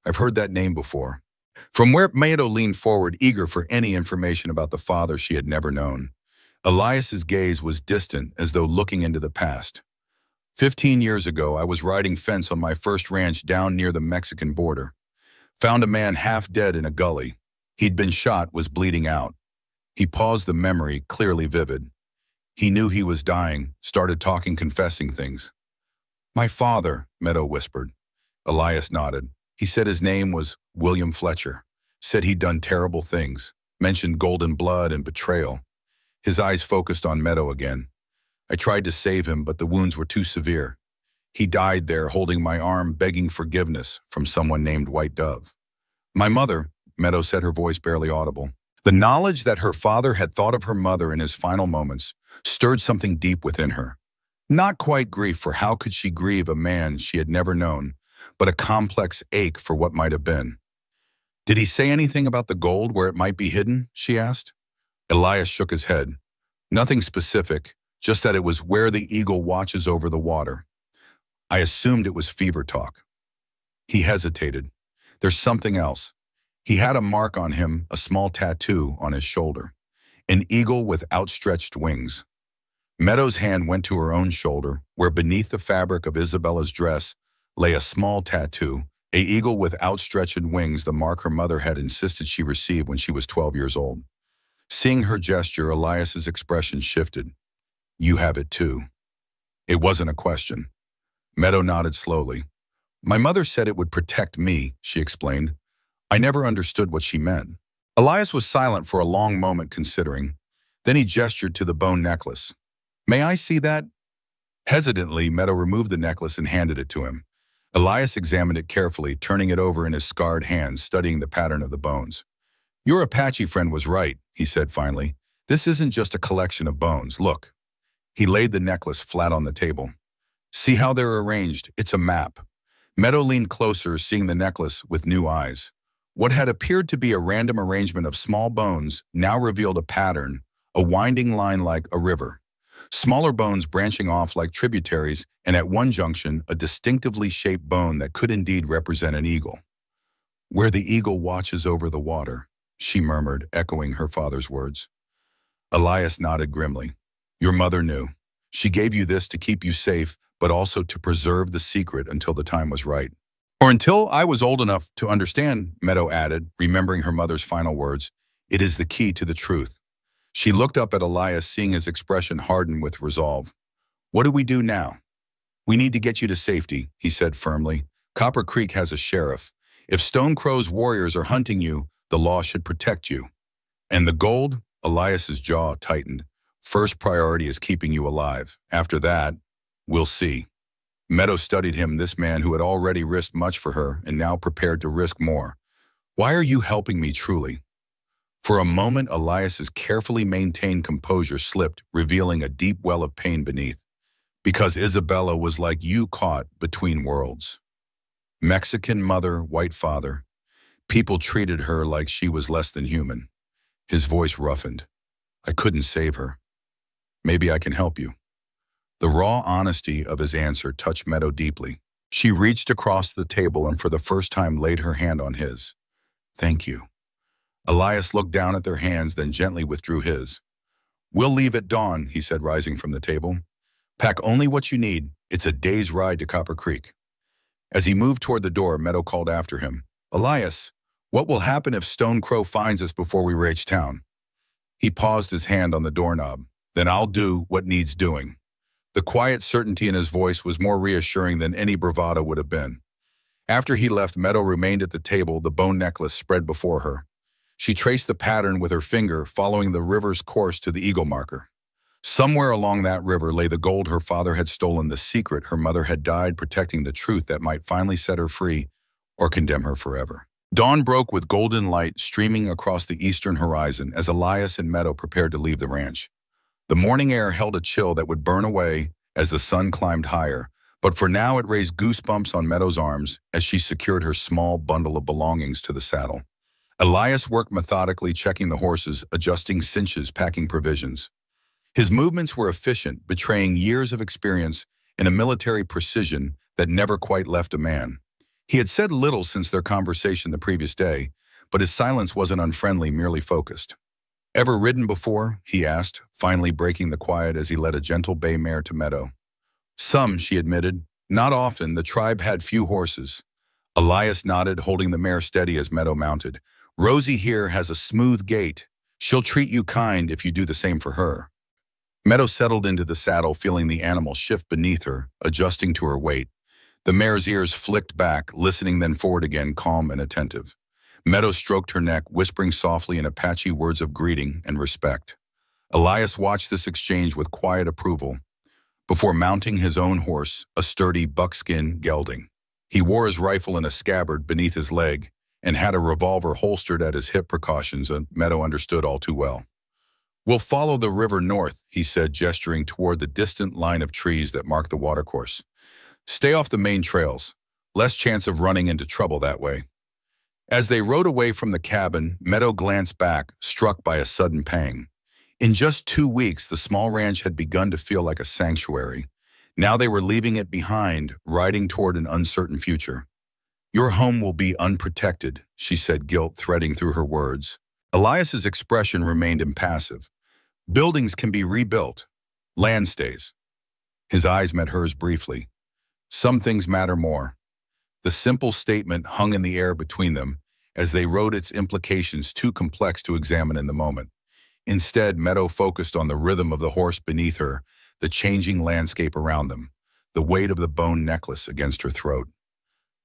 I've heard that name before. From where Meadow leaned forward, eager for any information about the father she had never known. Elias's gaze was distant, as though looking into the past. 15 years ago, I was riding fence on my first ranch down near the Mexican border. Found a man half dead in a gully. He'd been shot, was bleeding out. He paused, the memory clearly vivid. He knew he was dying, started talking, confessing things. My father, Meadow whispered. Elias nodded. He said his name was William Fletcher. Said he'd done terrible things. Mentioned golden blood and betrayal. His eyes focused on Meadow again. I tried to save him, but the wounds were too severe. He died there, holding my arm, begging forgiveness from someone named White Dove. My mother, Meadow said, her voice barely audible. The knowledge that her father had thought of her mother in his final moments stirred something deep within her. Not quite grief, for how could she grieve a man she had never known, but a complex ache for what might have been. Did he say anything about the gold, where it might be hidden? She asked. Elias shook his head. Nothing specific, just that it was where the eagle watches over the water. I assumed it was fever talk. He hesitated. There's something else. He had a mark on him, a small tattoo on his shoulder. An eagle with outstretched wings. Meadow's hand went to her own shoulder, where beneath the fabric of Isabella's dress lay a small tattoo, an eagle with outstretched wings, the mark her mother had insisted she receive when she was 12 years old. Seeing her gesture, Elias's expression shifted. You have it too. It wasn't a question. Meadow nodded slowly. My mother said it would protect me, she explained. I never understood what she meant. Elias was silent for a long moment considering. Then he gestured to the bone necklace. May I see that? Hesitantly, Meadow removed the necklace and handed it to him. Elias examined it carefully, turning it over in his scarred hands, studying the pattern of the bones. Your Apache friend was right, he said finally. This isn't just a collection of bones. Look. He laid the necklace flat on the table. See how they're arranged? It's a map. Meadow leaned closer, seeing the necklace with new eyes. What had appeared to be a random arrangement of small bones now revealed a pattern, a winding line like a river. Smaller bones branching off like tributaries, and at one junction, a distinctively shaped bone that could indeed represent an eagle. Where the eagle watches over the water, she murmured, echoing her father's words. Elias nodded grimly. Your mother knew. She gave you this to keep you safe, but also to preserve the secret until the time was right. Or until I was old enough to understand, Meadow added, remembering her mother's final words. It is the key to the truth. She looked up at Elias, seeing his expression harden with resolve. What do we do now? We need to get you to safety, he said firmly. Copper Creek has a sheriff. If Stone Crow's warriors are hunting you, the law should protect you. And the gold? Elias's jaw tightened. First priority is keeping you alive. After that, we'll see. Meadow studied him, this man who had already risked much for her and now prepared to risk more. Why are you helping me truly? For a moment, Elias's carefully maintained composure slipped, revealing a deep well of pain beneath. Because Isabella was like you, caught between worlds. Mexican mother, white father. People treated her like she was less than human. His voice roughened. I couldn't save her. Maybe I can help you. The raw honesty of his answer touched Meadow deeply. She reached across the table and for the first time laid her hand on his. Thank you. Elias looked down at their hands, then gently withdrew his. We'll leave at dawn, he said, rising from the table. Pack only what you need. It's a day's ride to Copper Creek. As he moved toward the door, Meadow called after him. Elias, what will happen if Stone Crow finds us before we reach town? He paused, his hand on the doorknob. Then I'll do what needs doing. The quiet certainty in his voice was more reassuring than any bravado would have been. After he left, Meadow remained at the table, the bone necklace spread before her. She traced the pattern with her finger, following the river's course to the eagle marker. Somewhere along that river lay the gold her father had stolen, the secret her mother had died protecting, the truth that might finally set her free or condemn her forever. Dawn broke with golden light streaming across the eastern horizon as Elias and Meadow prepared to leave the ranch. The morning air held a chill that would burn away as the sun climbed higher, but for now it raised goosebumps on Meadow's arms as she secured her small bundle of belongings to the saddle. Elias worked methodically, checking the horses, adjusting cinches, packing provisions. His movements were efficient, betraying years of experience and a military precision that never quite left a man. He had said little since their conversation the previous day, but his silence wasn't unfriendly, merely focused. Ever ridden before? He asked, finally breaking the quiet as he led a gentle bay mare to Meadow. Some, she admitted. Not often, the tribe had few horses. Elias nodded, holding the mare steady as Meadow mounted. Rosie here has a smooth gait. She'll treat you kind if you do the same for her. Meadow settled into the saddle, feeling the animal shift beneath her, adjusting to her weight. The mare's ears flicked back, listening then forward again, calm and attentive. Meadow stroked her neck, whispering softly in Apache words of greeting and respect. Elias watched this exchange with quiet approval before mounting his own horse, a sturdy buckskin gelding. He wore his rifle in a scabbard beneath his leg and had a revolver holstered at his hip, precautions that Meadow understood all too well. We'll follow the river north, he said, gesturing toward the distant line of trees that marked the watercourse. Stay off the main trails. Less chance of running into trouble that way. As they rode away from the cabin, Meadow glanced back, struck by a sudden pang. In just 2 weeks, the small ranch had begun to feel like a sanctuary. Now they were leaving it behind, riding toward an uncertain future. Your home will be unprotected, she said, guilt threading through her words. Elias's expression remained impassive. Buildings can be rebuilt. Land stays. His eyes met hers briefly. Some things matter more. The simple statement hung in the air between them as they rode, its implications too complex to examine in the moment. Instead, Meadow focused on the rhythm of the horse beneath her, the changing landscape around them, the weight of the bone necklace against her throat.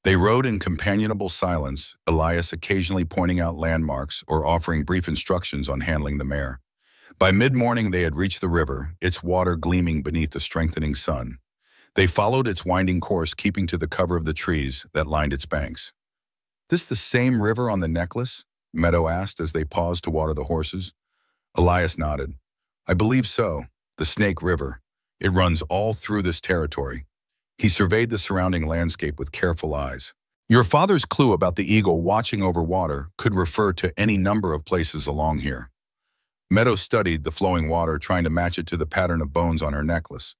They rode in companionable silence, Elias occasionally pointing out landmarks or offering brief instructions on handling the mare. By mid-morning they had reached the river, its water gleaming beneath the strengthening sun. They followed its winding course, keeping to the cover of the trees that lined its banks. "This the same river on the necklace?" Meadow asked as they paused to water the horses. Elias nodded. "I believe so. The Snake River. It runs all through this territory." He surveyed the surrounding landscape with careful eyes. "Your father's clue about the eagle watching over water could refer to any number of places along here." Meadow studied the flowing water, trying to match it to the pattern of bones on her necklace.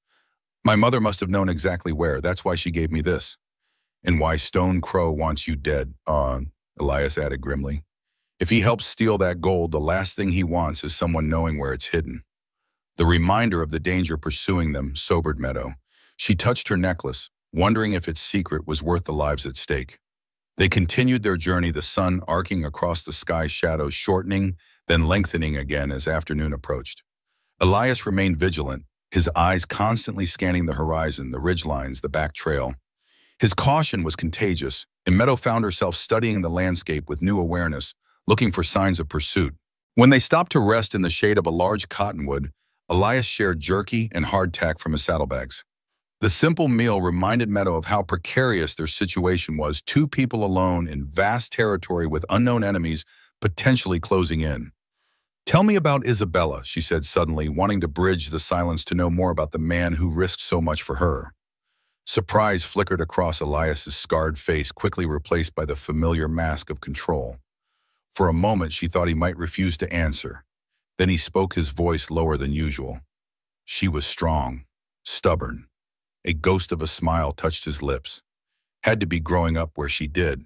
"My mother must have known exactly where. That's why she gave me this." "And why Stone Crow wants you dead," Elias added grimly. "If he helps steal that gold, the last thing he wants is someone knowing where it's hidden." The reminder of the danger pursuing them sobered Meadow. She touched her necklace, wondering if its secret was worth the lives at stake. They continued their journey, the sun arcing across the sky's shadows, shortening, then lengthening again as afternoon approached. Elias remained vigilant, his eyes constantly scanning the horizon, the ridgelines, the back trail. His caution was contagious, and Meadow found herself studying the landscape with new awareness, looking for signs of pursuit. When they stopped to rest in the shade of a large cottonwood, Elias shared jerky and hardtack from his saddlebags. The simple meal reminded Meadow of how precarious their situation was, two people alone in vast territory with unknown enemies potentially closing in. "Tell me about Isabella," she said suddenly, wanting to bridge the silence to know more about the man who risked so much for her. Surprise flickered across Elias's scarred face, quickly replaced by the familiar mask of control. For a moment she thought he might refuse to answer. Then he spoke, his voice lower than usual. "She was strong, stubborn." A ghost of a smile touched his lips. "Had to be growing up where she did.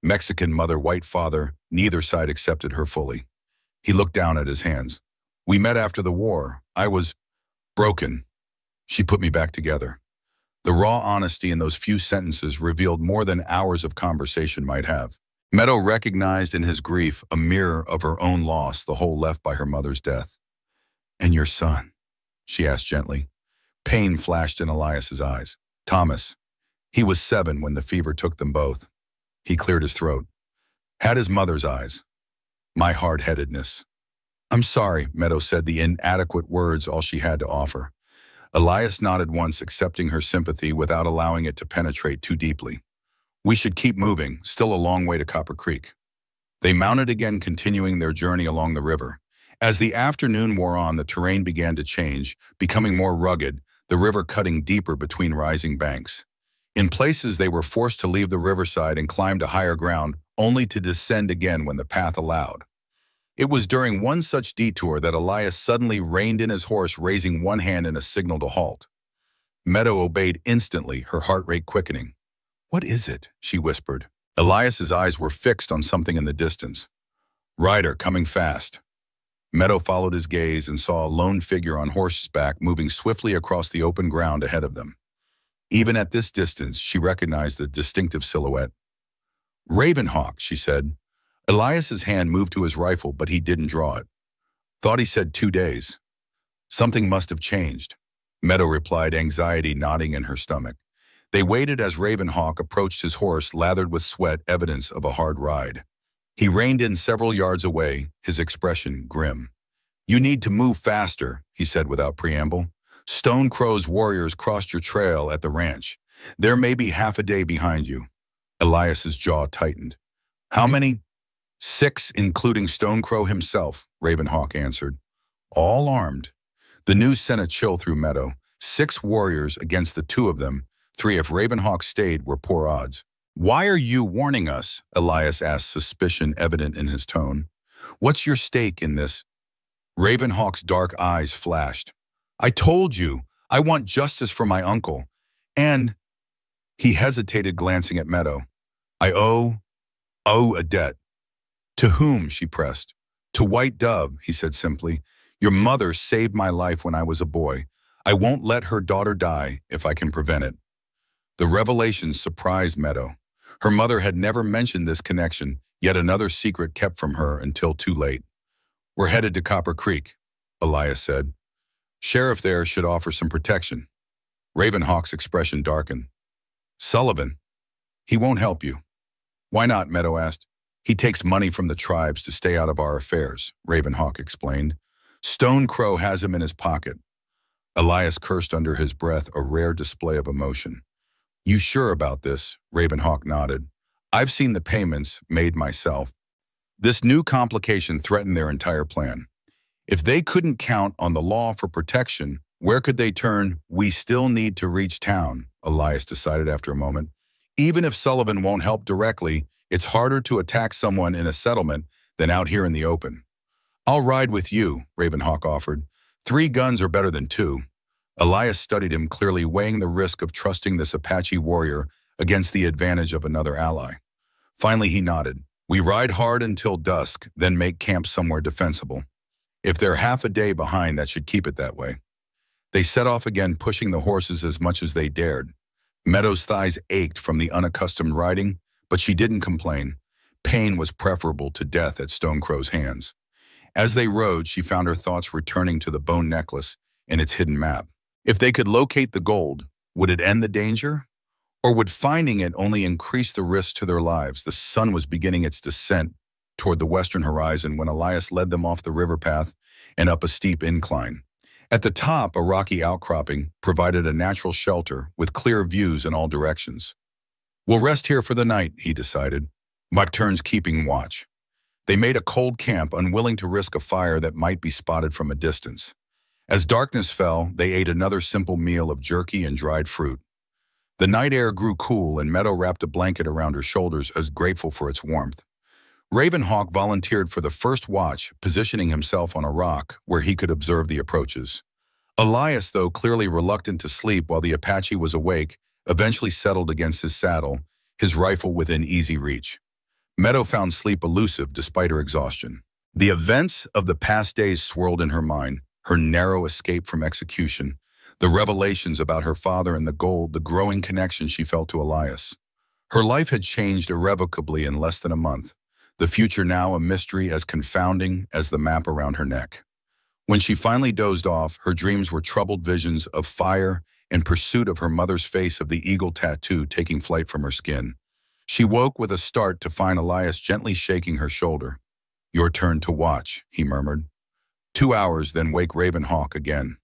Mexican mother, white father, neither side accepted her fully." He looked down at his hands. "We met after the war. I was broken. She put me back together." The raw honesty in those few sentences revealed more than hours of conversation might have. Meadow recognized in his grief a mirror of her own loss, the hole left by her mother's death. "And your son?" she asked gently. Pain flashed in Elias's eyes. "Thomas. He was 7 when the fever took them both." He cleared his throat. "Had his mother's eyes. My hard-headedness." "I'm sorry," Meadow said, the inadequate words all she had to offer. Elias nodded once, accepting her sympathy without allowing it to penetrate too deeply. "We should keep moving, still a long way to Copper Creek." They mounted again, continuing their journey along the river. As the afternoon wore on, the terrain began to change, becoming more rugged, the river cutting deeper between rising banks. In places they were forced to leave the riverside and climb to higher ground, only to descend again when the path allowed. It was during one such detour that Elias suddenly reined in his horse, raising one hand in a signal to halt. Meadow obeyed instantly, her heart rate quickening. "What is it?" she whispered. Elias's eyes were fixed on something in the distance. "Rider coming fast." Meadow followed his gaze and saw a lone figure on horseback moving swiftly across the open ground ahead of them. Even at this distance, she recognized the distinctive silhouette. "Ravenhawk," she said. Elias's hand moved to his rifle, but he didn't draw it. "Thought he said 2 days." "Something must have changed," Meadow replied, anxiety knotting in her stomach. They waited as Ravenhawk approached his horse, lathered with sweat, evidence of a hard ride. He reined in several yards away, his expression grim. "You need to move faster," he said without preamble. "Stone Crow's warriors crossed your trail at the ranch. They're maybe half a day behind you." Elias's jaw tightened. "How many?" "6, including Stone Crow himself," Ravenhawk answered. "All armed." The news sent a chill through Meadow. 6 warriors against the 2 of them. 3 if Ravenhawk stayed were poor odds. "Why are you warning us?" Elias asked, suspicion evident in his tone. "What's your stake in this?" Ravenhawk's dark eyes flashed. "I told you, I want justice for my uncle. And—" He hesitated, glancing at Meadow. "I owe a debt." "To whom?" she pressed. "To White Dove," he said simply. "Your mother saved my life when I was a boy. I won't let her daughter die if I can prevent it." The revelation surprised Meadow. Her mother had never mentioned this connection, yet another secret kept from her until too late. "We're headed to Copper Creek," Elias said. "Sheriff there should offer some protection." Ravenhawk's expression darkened. "Sullivan." He won't help you. Why not? Meadow asked. He takes money from the tribes to stay out of our affairs, Ravenhawk explained. Stone Crow has him in his pocket. Elias cursed under his breath, a rare display of emotion. You sure about this? Ravenhawk nodded. I've seen the payments made myself. This new complication threatened their entire plan. If they couldn't count on the law for protection, where could they turn? We still need to reach town, Elias decided after a moment. Even if Sullivan won't help directly, it's harder to attack someone in a settlement than out here in the open. I'll ride with you, Ravenhawk offered. 3 guns are better than 2. Elias studied him, clearly weighing the risk of trusting this Apache warrior against the advantage of another ally. Finally, he nodded. We ride hard until dusk, then make camp somewhere defensible. If they're half a day behind, that should keep it that way. They set off again, pushing the horses as much as they dared. Meadow's thighs ached from the unaccustomed riding, but she didn't complain. Pain was preferable to death at Stone Crow's hands. As they rode, she found her thoughts returning to the bone necklace and its hidden map. If they could locate the gold, would it end the danger? Or would finding it only increase the risk to their lives? The sun was beginning its descent toward the western horizon when Elias led them off the river path and up a steep incline. At the top, a rocky outcropping provided a natural shelter with clear views in all directions. We'll rest here for the night, he decided. Mike turns keeping watch. They made a cold camp, unwilling to risk a fire that might be spotted from a distance. As darkness fell, they ate another simple meal of jerky and dried fruit. The night air grew cool, and Meadow wrapped a blanket around her shoulders as grateful for its warmth. Ravenhawk volunteered for the first watch, positioning himself on a rock where he could observe the approaches. Elias, though clearly reluctant to sleep while the Apache was awake, eventually settled against his saddle, his rifle within easy reach. Meadow found sleep elusive despite her exhaustion. The events of the past days swirled in her mind, her narrow escape from execution, the revelations about her father and the gold, the growing connection she felt to Elias. Her life had changed irrevocably in less than a month, the future now a mystery as confounding as the map around her neck. When she finally dozed off, her dreams were troubled visions of fire and pursuit of her mother's face, of the eagle tattoo taking flight from her skin. She woke with a start to find Elias gently shaking her shoulder. Your turn to watch, he murmured. 2 hours, then wake Ravenhawk again.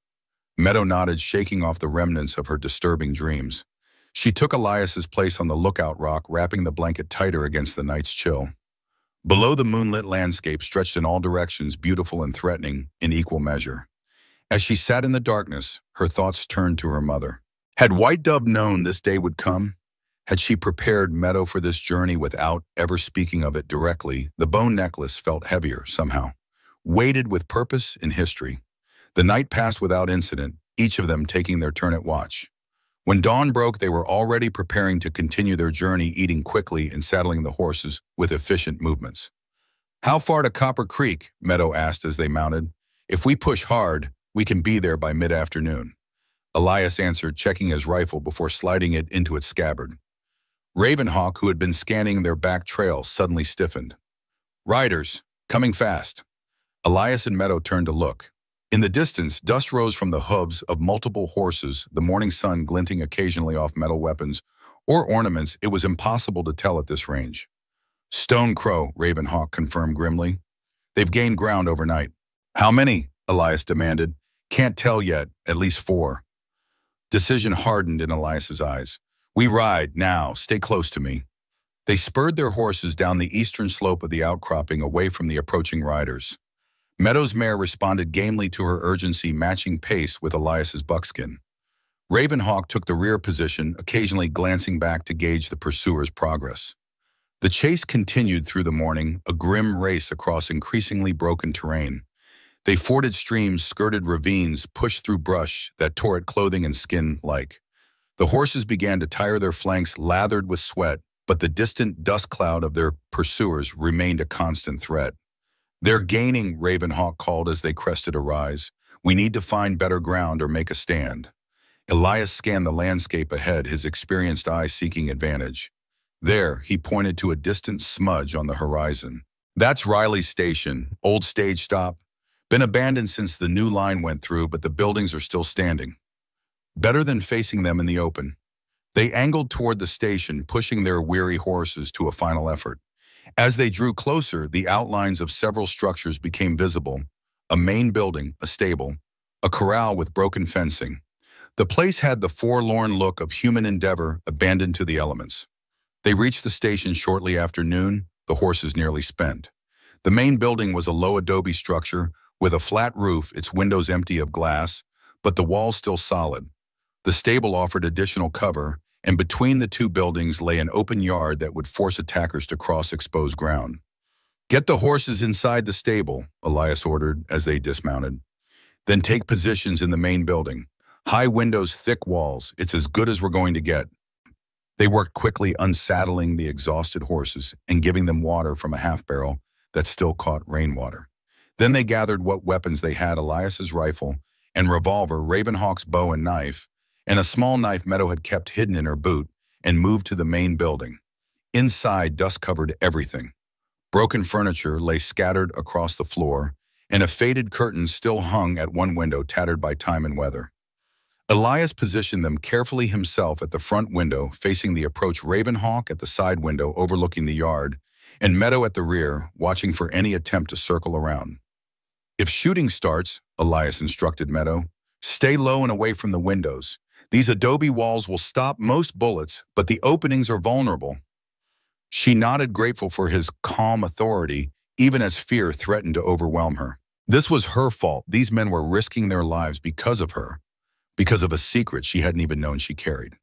Meadow nodded, shaking off the remnants of her disturbing dreams. She took Elias's place on the lookout rock, wrapping the blanket tighter against the night's chill. Below, the moonlit landscape stretched in all directions, beautiful and threatening in equal measure. As she sat in the darkness, her thoughts turned to her mother. Had White Dove known this day would come? Had she prepared Meadow for this journey without ever speaking of it directly? The bone necklace felt heavier somehow, weighted with purpose and history. The night passed without incident, each of them taking their turn at watch. When dawn broke, they were already preparing to continue their journey, eating quickly and saddling the horses with efficient movements. How far to Copper Creek? Meadow asked as they mounted. If we push hard, we can be there by mid-afternoon. Elias answered, checking his rifle before sliding it into its scabbard. Ravenhawk, who had been scanning their back trail, suddenly stiffened. Riders, coming fast. Elias and Meadow turned to look. In the distance, dust rose from the hooves of multiple horses, the morning sun glinting occasionally off metal weapons or ornaments. It was impossible to tell at this range. Stone Crow, Ravenhawk confirmed grimly. They've gained ground overnight. How many? Elias demanded. Can't tell yet, at least 4. Decision hardened in Elias's eyes. We ride, now, stay close to me. They spurred their horses down the eastern slope of the outcropping, away from the approaching riders. Meadow's mare responded gamely to her urgency, matching pace with Elias's buckskin. Ravenhawk took the rear position, occasionally glancing back to gauge the pursuers' progress. The chase continued through the morning, a grim race across increasingly broken terrain. They forded streams, skirted ravines, pushed through brush that tore at clothing and skin alike. The horses began to tire, their flanks lathered with sweat, but the distant dust cloud of their pursuers remained a constant threat. They're gaining, Ravenhawk called as they crested a rise. We need to find better ground or make a stand. Elias scanned the landscape ahead, his experienced eye seeking advantage. There, he pointed to a distant smudge on the horizon. That's Riley's station, old stage stop. Been abandoned since the new line went through, but the buildings are still standing. Better than facing them in the open. They angled toward the station, pushing their weary horses to a final effort. As they drew closer, the outlines of several structures became visible. A main building, a stable, a corral with broken fencing. The place had the forlorn look of human endeavor abandoned to the elements. They reached the station shortly after noon, the horses nearly spent. The main building was a low adobe structure with a flat roof, its windows empty of glass, but the walls still solid. The stable offered additional cover, and between the two buildings lay an open yard that would force attackers to cross exposed ground. "Get the horses inside the stable," Elias ordered as they dismounted. "Then take positions in the main building. High windows, thick walls. It's as good as we're going to get." They worked quickly, unsaddling the exhausted horses and giving them water from a half-barrel that still caught rainwater. Then they gathered what weapons they had: Elias's rifle and revolver, Ravenhawk's bow and knife, and a small knife Meadow had kept hidden in her boot, and moved to the main building. Inside, dust covered everything. Broken furniture lay scattered across the floor, and a faded curtain still hung at one window, tattered by time and weather. Elias positioned them carefully himself at the front window, facing the approach, Ravenhawk at the side window overlooking the yard, and Meadow at the rear, watching for any attempt to circle around. "If shooting starts," Elias instructed Meadow, "stay low and away from the windows. These adobe walls will stop most bullets, but the openings are vulnerable." She nodded, grateful for his calm authority, even as fear threatened to overwhelm her. This was her fault. These men were risking their lives because of her, because of a secret she hadn't even known she carried.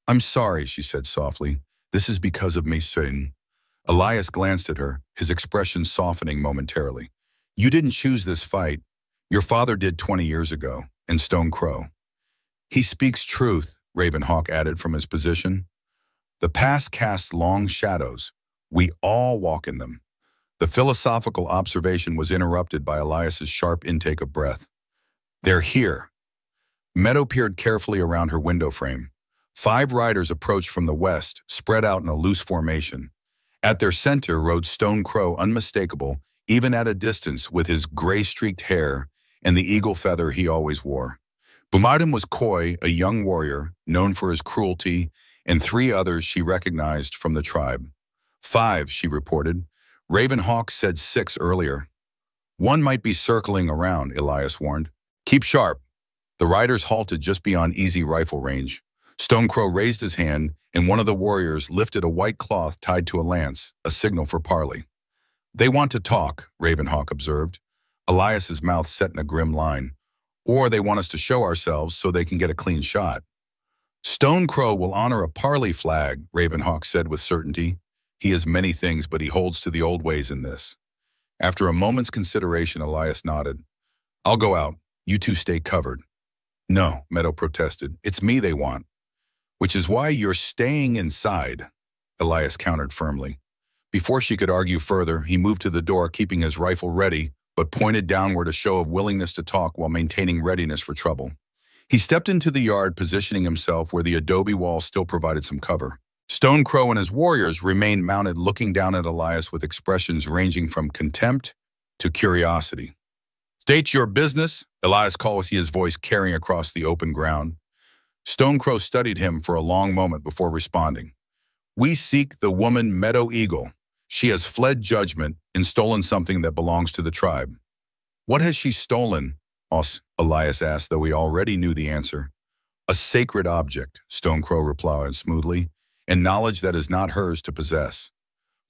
"I'm sorry," she said softly. "This is because of me, soon." Elias glanced at her, his expression softening momentarily. "You didn't choose this fight. Your father did 20 years ago, and Stone Crow." "He speaks truth," Ravenhawk added from his position. "The past casts long shadows. We all walk in them." The philosophical observation was interrupted by Elias's sharp intake of breath. "They're here." Meadow peered carefully around her window frame. 5 riders approached from the west, spread out in a loose formation. At their center rode Stone Crow, unmistakable, even at a distance, with his gray-streaked hair and the eagle feather he always wore. Beside him was Coy, a young warrior, known for his cruelty, and 3 others she recognized from the tribe. 5, she reported. Ravenhawk said 6 earlier. "One might be circling around," Elias warned. "Keep sharp." The riders halted just beyond easy rifle range. Stone Crow raised his hand, and one of the warriors lifted a white cloth tied to a lance, a signal for parley. "They want to talk," Ravenhawk observed. Elias's mouth set in a grim line. "Or they want us to show ourselves so they can get a clean shot." "Stone Crow will honor a parley flag," Ravenhawk said with certainty. "He is many things, but he holds to the old ways in this." After a moment's consideration, Elias nodded. "I'll go out. You two stay covered." "No," Meadow protested. "It's me they want." "Which is why you're staying inside," Elias countered firmly. Before she could argue further, he moved to the door, keeping his rifle ready, but pointed downward, a show of willingness to talk while maintaining readiness for trouble. He stepped into the yard, positioning himself where the adobe wall still provided some cover. Stone Crow and his warriors remained mounted, looking down at Elias with expressions ranging from contempt to curiosity. "State your business," Elias called, his voice carrying across the open ground. Stone Crow studied him for a long moment before responding. "We seek the woman Meadow Eagle. She has fled judgment and stolen something that belongs to the tribe." "What has she stolen?" Elias asked, though he already knew the answer. "A sacred object," Stone Crow replied smoothly, "and knowledge that is not hers to possess."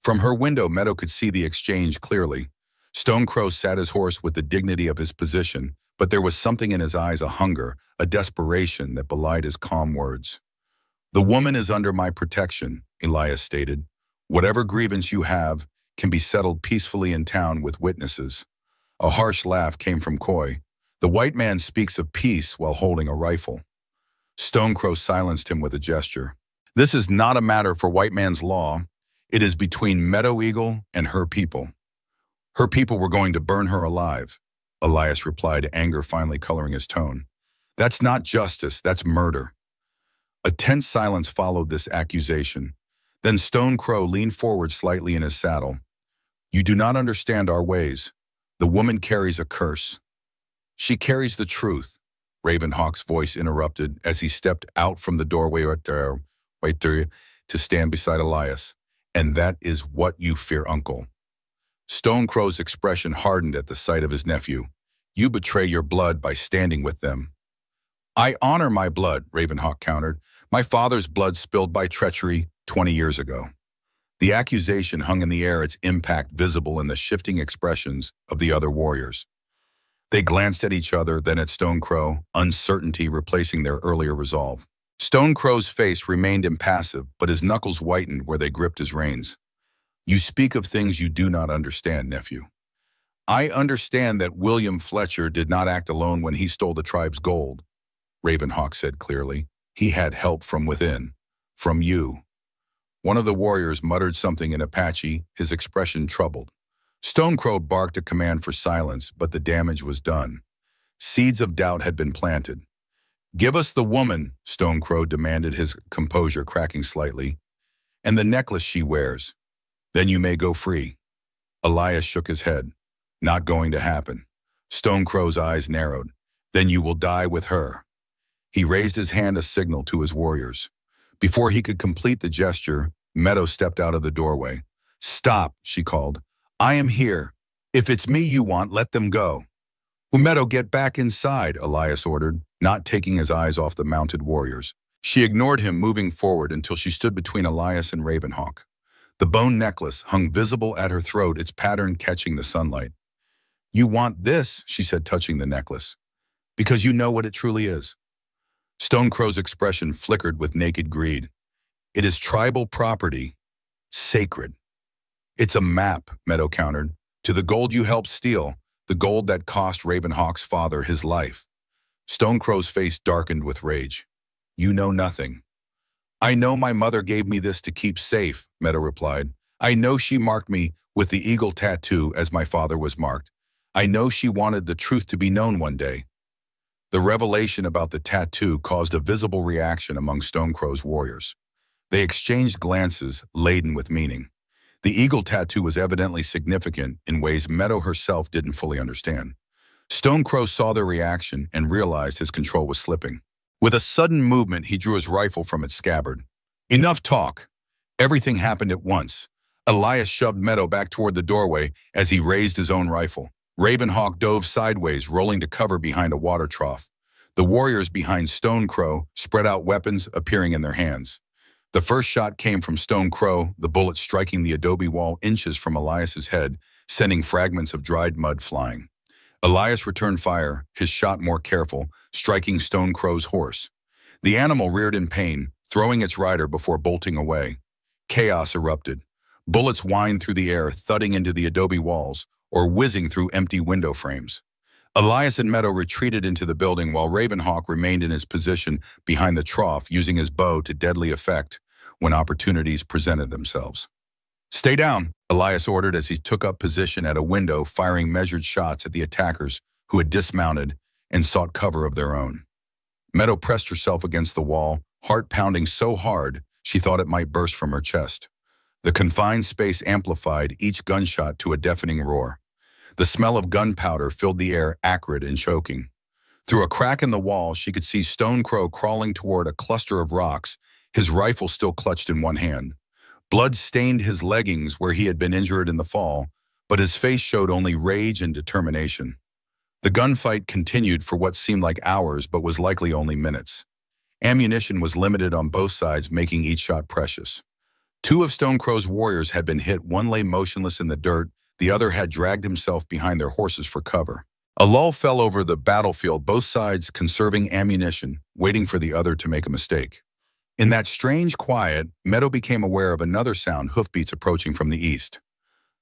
From her window, Meadow could see the exchange clearly. Stone Crow sat his horse with the dignity of his position, but there was something in his eyes, a hunger, a desperation that belied his calm words. "The woman is under my protection," Elias stated. "Whatever grievance you have can be settled peacefully in town with witnesses." A harsh laugh came from Coy. "The white man speaks of peace while holding a rifle." Stone Crow silenced him with a gesture. "This is not a matter for white man's law. It is between Meadow Eagle and her people." "Her people were going to burn her alive," Elias replied, anger finally coloring his tone. "That's not justice, that's murder." A tense silence followed this accusation. Then Stone Crow leaned forward slightly in his saddle. "You do not understand our ways. The woman carries a curse. She carries the truth. Ravenhawk's voice interrupted as he stepped out from the doorway right there to stand beside Elias. And that is what you fear, Uncle. Stonecrow's expression hardened at the sight of his nephew. You betray your blood by standing with them. I honor my blood, Ravenhawk countered. My father's blood spilled by treachery 20 years ago. The accusation hung in the air, its impact visible in the shifting expressions of the other warriors. They glanced at each other, then at Stonecrow, uncertainty replacing their earlier resolve. Stonecrow's face remained impassive, but his knuckles whitened where they gripped his reins. You speak of things you do not understand, nephew. I understand that William Fletcher did not act alone when he stole the tribe's gold, Ravenhawk said clearly. He had help from within, from you. One of the warriors muttered something in Apache, his expression troubled. Stonecrow barked a command for silence, but the damage was done. Seeds of doubt had been planted. Give us the woman, Stonecrow demanded, his composure cracking slightly, and the necklace she wears. Then you may go free. Elias shook his head. Not going to happen. Stonecrow's eyes narrowed. Then you will die with her. He raised his hand, a signal to his warriors. Before he could complete the gesture, Meadow stepped out of the doorway. Stop, she called. I am here. If it's me you want, let them go. Meadow, get back inside, Elias ordered, not taking his eyes off the mounted warriors. She ignored him, moving forward until she stood between Elias and Ravenhawk. The bone necklace hung visible at her throat, its pattern catching the sunlight. You want this, she said, touching the necklace, because you know what it truly is. Stonecrow's expression flickered with naked greed. It is tribal property, sacred. It's a map, Meadow countered, to the gold you helped steal, the gold that cost Ravenhawk's father his life. Stonecrow's face darkened with rage. You know nothing. I know my mother gave me this to keep safe, Meadow replied. I know she marked me with the eagle tattoo as my father was marked. I know she wanted the truth to be known one day. The revelation about the tattoo caused a visible reaction among Stonecrow's warriors. They exchanged glances laden with meaning. The eagle tattoo was evidently significant in ways Meadow herself didn't fully understand. Stonecrow saw their reaction and realized his control was slipping. With a sudden movement, he drew his rifle from its scabbard. Enough talk. Everything happened at once. Elias shoved Meadow back toward the doorway as he raised his own rifle. Ravenhawk dove sideways, rolling to cover behind a water trough. The warriors behind Stonecrow spread out weapons, appearing in their hands. The first shot came from Stonecrow, the bullet striking the adobe wall inches from Elias's head, sending fragments of dried mud flying. Elias returned fire, his shot more careful, striking Stonecrow's horse. The animal reared in pain, throwing its rider before bolting away. Chaos erupted. Bullets whined through the air, thudding into the adobe walls, or whizzing through empty window frames. Elias and Meadow retreated into the building while Ravenhawk remained in his position behind the trough, using his bow to deadly effect when opportunities presented themselves. Stay down, Elias ordered as he took up position at a window, firing measured shots at the attackers who had dismounted and sought cover of their own. Meadow pressed herself against the wall, heart pounding so hard she thought it might burst from her chest. The confined space amplified each gunshot to a deafening roar. The smell of gunpowder filled the air, acrid and choking. Through a crack in the wall, she could see Stonecrow crawling toward a cluster of rocks, his rifle still clutched in one hand. Blood stained his leggings where he had been injured in the fall, but his face showed only rage and determination. The gunfight continued for what seemed like hours, but was likely only minutes. Ammunition was limited on both sides, making each shot precious. Two of Stonecrow's warriors had been hit, one lay motionless in the dirt, the other had dragged himself behind their horses for cover. A lull fell over the battlefield, both sides conserving ammunition, waiting for the other to make a mistake. In that strange quiet, Meadow became aware of another sound, hoofbeats approaching from the east.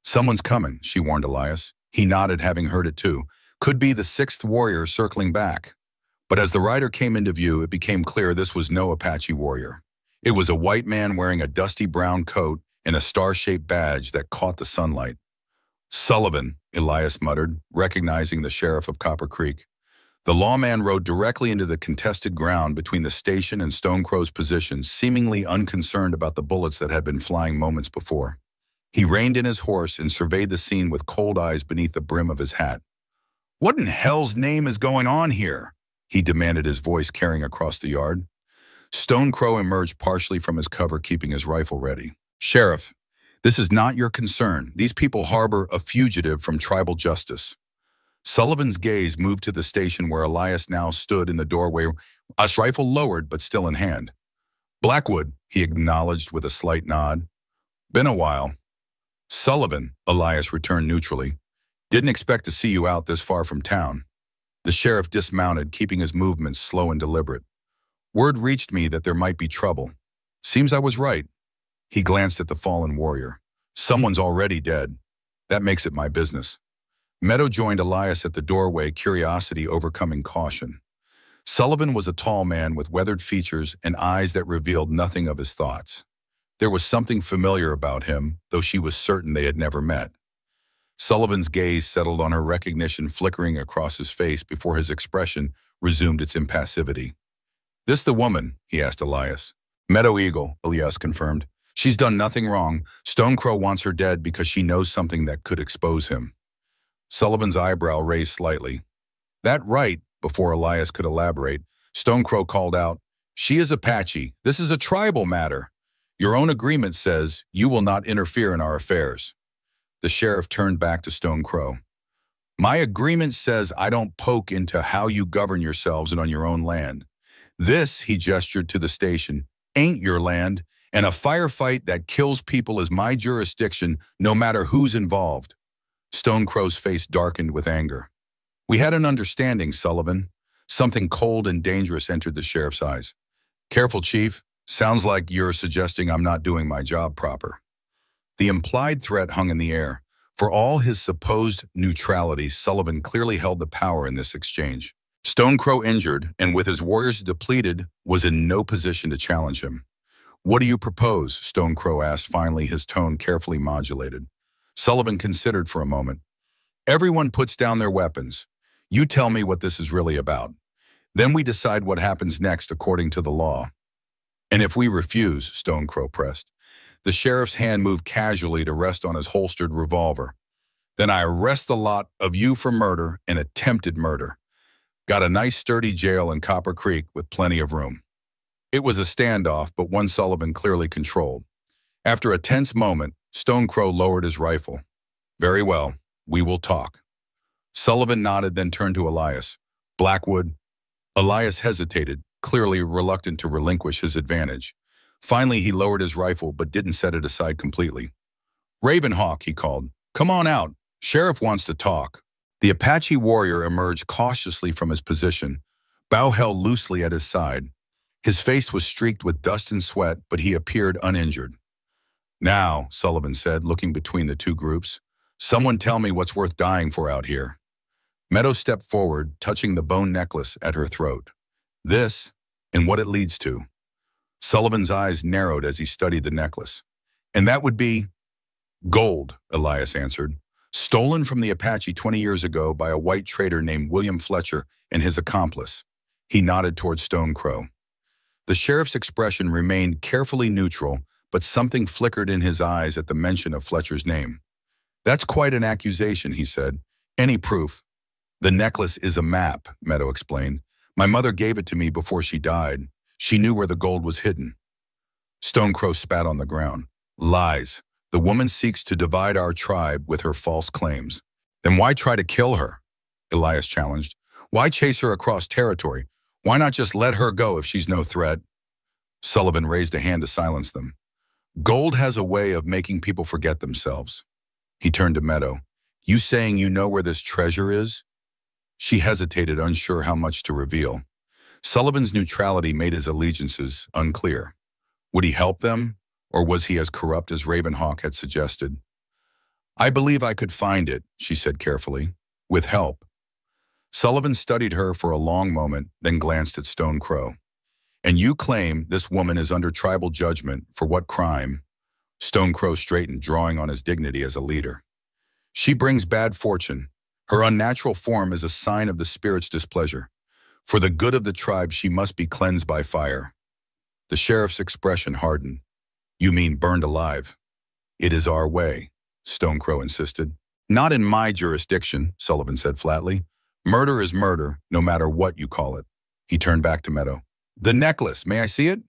Someone's coming, she warned Elias. He nodded, having heard it too. Could be the sixth warrior circling back. But as the rider came into view, it became clear this was no Apache warrior. It was a white man wearing a dusty brown coat and a star-shaped badge that caught the sunlight. Sullivan, Elias muttered, recognizing the sheriff of Copper Creek. The lawman rode directly into the contested ground between the station and Stonecrow's position, seemingly unconcerned about the bullets that had been flying moments before. He reined in his horse and surveyed the scene with cold eyes beneath the brim of his hat. What in hell's name is going on here? he demanded, his voice carrying across the yard. Stone Crow emerged partially from his cover, keeping his rifle ready. Sheriff, this is not your concern. These people harbor a fugitive from tribal justice. Sullivan's gaze moved to the station where Elias now stood in the doorway, his rifle lowered but still in hand. Blackwood, he acknowledged with a slight nod. Been a while. Sullivan, Elias returned neutrally. Didn't expect to see you out this far from town. The sheriff dismounted, keeping his movements slow and deliberate. Word reached me that there might be trouble. Seems I was right. He glanced at the fallen warrior. Someone's already dead. That makes it my business. Meadow joined Elias at the doorway, curiosity overcoming caution. Sullivan was a tall man with weathered features and eyes that revealed nothing of his thoughts. There was something familiar about him, though she was certain they had never met. Sullivan's gaze settled on her, recognition flickering across his face before his expression resumed its impassivity. This the woman? He asked Elias. Meadow Eagle, Elias confirmed. She's done nothing wrong. Stone Crow wants her dead because she knows something that could expose him. Sullivan's eyebrow raised slightly. That right, before Elias could elaborate, Stone Crow called out, She is Apache. This is a tribal matter. Your own agreement says you will not interfere in our affairs. The sheriff turned back to Stone Crow. My agreement says I don't poke into how you govern yourselves and on your own land. This, he gestured to the station, ain't your land, and a firefight that kills people is my jurisdiction no matter who's involved. Stone Crow's face darkened with anger. We had an understanding, Sullivan. Something cold and dangerous entered the sheriff's eyes. Careful, Chief. Sounds like you're suggesting I'm not doing my job proper. The implied threat hung in the air. For all his supposed neutrality, Sullivan clearly held the power in this exchange. Stone Crow, injured and with his warriors depleted, was in no position to challenge him. What do you propose? Stone Crow asked, finally, his tone carefully modulated. Sullivan considered for a moment. Everyone puts down their weapons. You tell me what this is really about. Then we decide what happens next according to the law. And if we refuse, Stone Crow pressed. The sheriff's hand moved casually to rest on his holstered revolver. Then I arrest the lot of you for murder and attempted murder. Got a nice sturdy jail in Copper Creek with plenty of room. It was a standoff, but one Sullivan clearly controlled. After a tense moment, Stone Crow lowered his rifle. Very well, we will talk. Sullivan nodded, then turned to Elias. Blackwood. Elias hesitated, clearly reluctant to relinquish his advantage. Finally, he lowered his rifle, but didn't set it aside completely. Ravenhawk, he called. Come on out. Sheriff wants to talk. The Apache warrior emerged cautiously from his position, bow held loosely at his side. His face was streaked with dust and sweat, but he appeared uninjured. Now, Sullivan said, looking between the two groups, someone tell me what's worth dying for out here. Meadow stepped forward, touching the bone necklace at her throat. This, and what it leads to. Sullivan's eyes narrowed as he studied the necklace. And that would be gold, Elias answered. Stolen from the Apache 20 years ago by a white trader named William Fletcher and his accomplice. He nodded toward Stone Crow. The sheriff's expression remained carefully neutral, but something flickered in his eyes at the mention of Fletcher's name. That's quite an accusation, he said. Any proof? The necklace is a map, Meadow explained. My mother gave it to me before she died. She knew where the gold was hidden. Stone Crow spat on the ground. Lies. The woman seeks to divide our tribe with her false claims. Then why try to kill her? Elias challenged. Why chase her across territory? Why not just let her go if she's no threat? Sullivan raised a hand to silence them. Gold has a way of making people forget themselves. He turned to Meadow. You saying you know where this treasure is? She hesitated, unsure how much to reveal. Sullivan's neutrality made his allegiances unclear. Would he help them, or was he as corrupt as Ravenhawk had suggested? I believe I could find it, she said carefully, with help. Sullivan studied her for a long moment, then glanced at Stone Crow. And you claim this woman is under tribal judgment for what crime? Stone Crow straightened, drawing on his dignity as a leader. She brings bad fortune. Her unnatural form is a sign of the spirit's displeasure. For the good of the tribe, she must be cleansed by fire. The sheriff's expression hardened. You mean burned alive? It is our way, Stone Crow insisted. Not in my jurisdiction, Sullivan said flatly. Murder is murder, no matter what you call it. He turned back to Meadow. The necklace, may I see it?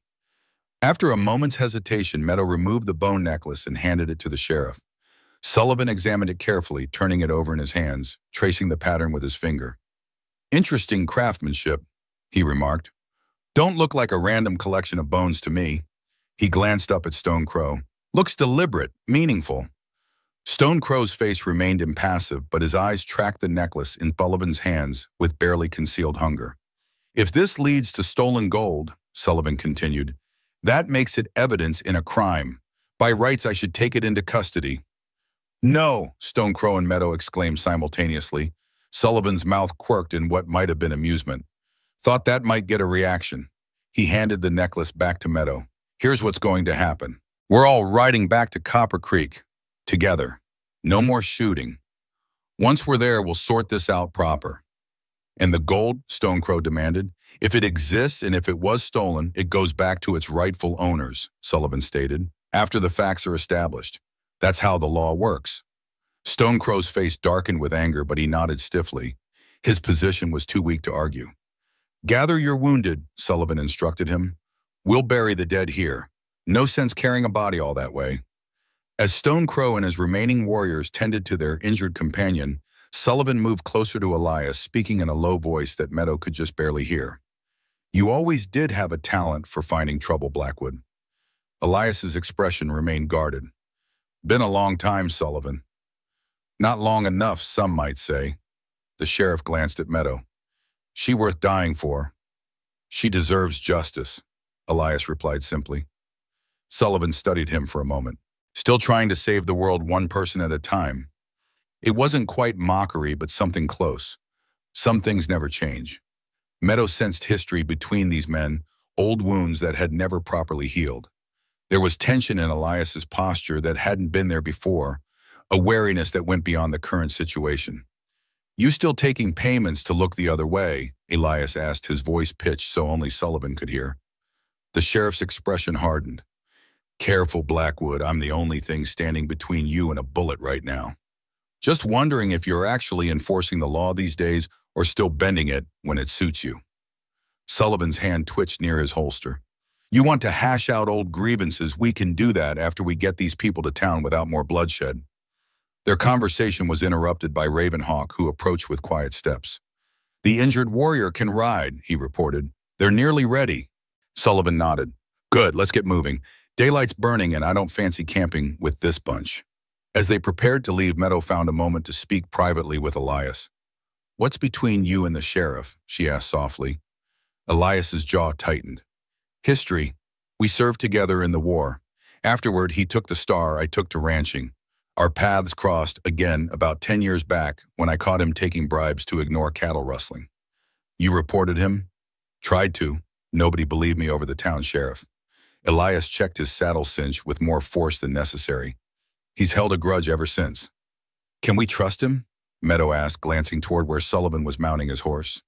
After a moment's hesitation, Meadow removed the bone necklace and handed it to the sheriff. Sullivan examined it carefully, turning it over in his hands, tracing the pattern with his finger. Interesting craftsmanship, he remarked. Don't look like a random collection of bones to me. He glanced up at Stone Crow. Looks deliberate, meaningful. Stone Crow's face remained impassive, but his eyes tracked the necklace in Sullivan's hands with barely concealed hunger. If this leads to stolen gold, Sullivan continued, that makes it evidence in a crime. By rights, I should take it into custody. No, Stone Crow and Meadow exclaimed simultaneously. Sullivan's mouth quirked in what might have been amusement. Thought that might get a reaction. He handed the necklace back to Meadow. Here's what's going to happen. We're all riding back to Copper Creek. Together. No more shooting. Once we're there, we'll sort this out proper. And the gold, Stone Crow demanded. If it exists and if it was stolen, it goes back to its rightful owners, Sullivan stated, after the facts are established. That's how the law works. Stone Crow's face darkened with anger, but he nodded stiffly. His position was too weak to argue. Gather your wounded, Sullivan instructed him. We'll bury the dead here. No sense carrying a body all that way. As Stone Crow and his remaining warriors tended to their injured companion, Sullivan moved closer to Elias, speaking in a low voice that Meadow could just barely hear. You always did have a talent for finding trouble, Blackwood. Elias's expression remained guarded. Been a long time, Sullivan. Not long enough, some might say. The sheriff glanced at Meadow. She worth dying for. She deserves justice, Elias replied simply. Sullivan studied him for a moment, still trying to save the world one person at a time. It wasn't quite mockery, but something close. Some things never change. Meadow sensed history between these men, old wounds that had never properly healed. There was tension in Elias's posture that hadn't been there before, a wariness that went beyond the current situation. You still taking payments to look the other way? Elias asked, his voice pitched so only Sullivan could hear. The sheriff's expression hardened. Careful, Blackwood, I'm the only thing standing between you and a bullet right now. Just wondering if you're actually enforcing the law these days or still bending it when it suits you. Sullivan's hand twitched near his holster. You want to hash out old grievances? We can do that after we get these people to town without more bloodshed. Their conversation was interrupted by Ravenhawk, who approached with quiet steps. The injured warrior can ride, he reported. They're nearly ready. Sullivan nodded. Good, let's get moving. Daylight's burning and I don't fancy camping with this bunch. As they prepared to leave, Meadow found a moment to speak privately with Elias. What's between you and the sheriff? She asked softly. Elias's jaw tightened. History. We served together in the war. Afterward, he took the star, I took to ranching. Our paths crossed again about 10 years back when I caught him taking bribes to ignore cattle rustling. You reported him? Tried to. Nobody believed me over the town sheriff. Elias checked his saddle cinch with more force than necessary. He's held a grudge ever since. Can we trust him? Meadow asked, glancing toward where Sullivan was mounting his horse.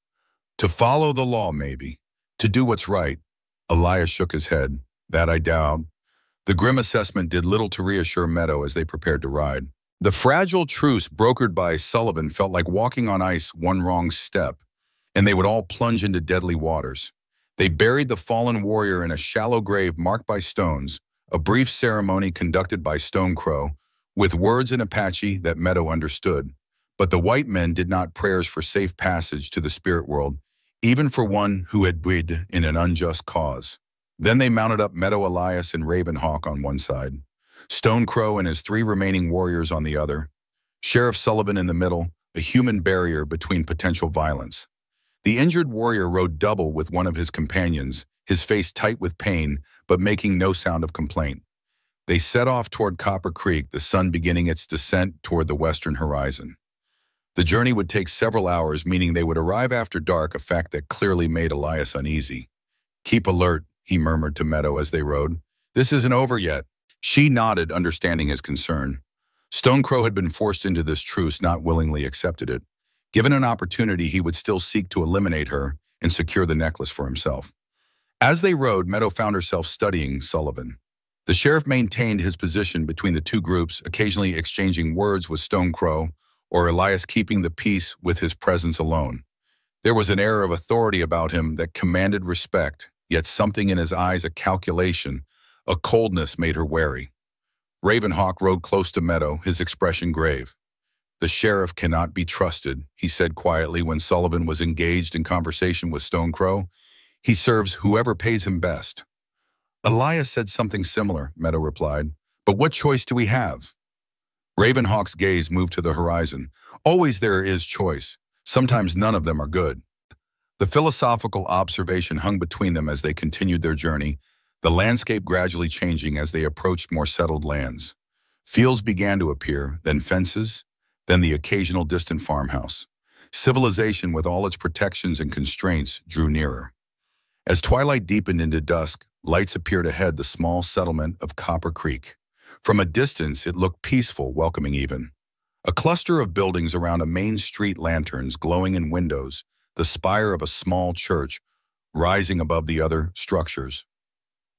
To follow the law, maybe. To do what's right. Elias shook his head. That I doubt. The grim assessment did little to reassure Meadow as they prepared to ride. The fragile truce brokered by Sullivan felt like walking on ice one wrong step, and they would all plunge into deadly waters. They buried the fallen warrior in a shallow grave marked by stones, a brief ceremony conducted by Stone Crow, with words in Apache that Meadow understood. But the white men did not prayers for safe passage to the spirit world, even for one who had died in an unjust cause. Then they mounted up Meadow, Elias, and Ravenhawk on one side, Stone Crow and his 3 remaining warriors on the other, Sheriff Sullivan in the middle, a human barrier between potential violence. The injured warrior rode double with one of his companions, his face tight with pain, but making no sound of complaint. They set off toward Copper Creek, the sun beginning its descent toward the western horizon. The journey would take several hours, meaning they would arrive after dark, a fact that clearly made Elias uneasy. Keep alert, he murmured to Meadow as they rode. This isn't over yet. She nodded, understanding his concern. Stone Crow had been forced into this truce, not willingly accepted it. Given an opportunity, he would still seek to eliminate her and secure the necklace for himself. As they rode, Meadow found herself studying Sullivan. The sheriff maintained his position between the two groups, occasionally exchanging words with Stone Crow, or Elias keeping the peace with his presence alone. There was an air of authority about him that commanded respect, yet something in his eyes, a calculation, a coldness made her wary. Ravenhawk rode close to Meadow, his expression grave. "The sheriff cannot be trusted," he said quietly when Sullivan was engaged in conversation with Stone Crow. "He serves whoever pays him best." "Elias said something similar," Meadow replied. "But what choice do we have?" Ravenhawk's gaze moved to the horizon. "Always there is choice. Sometimes none of them are good." The philosophical observation hung between them as they continued their journey, the landscape gradually changing as they approached more settled lands. Fields began to appear, then fences, then the occasional distant farmhouse. Civilization, with all its protections and constraints, drew nearer. As twilight deepened into dusk, lights appeared ahead, the small settlement of Copper Creek. From a distance, it looked peaceful, welcoming even. A cluster of buildings around a main street, lanterns glowing in windows, the spire of a small church rising above the other structures.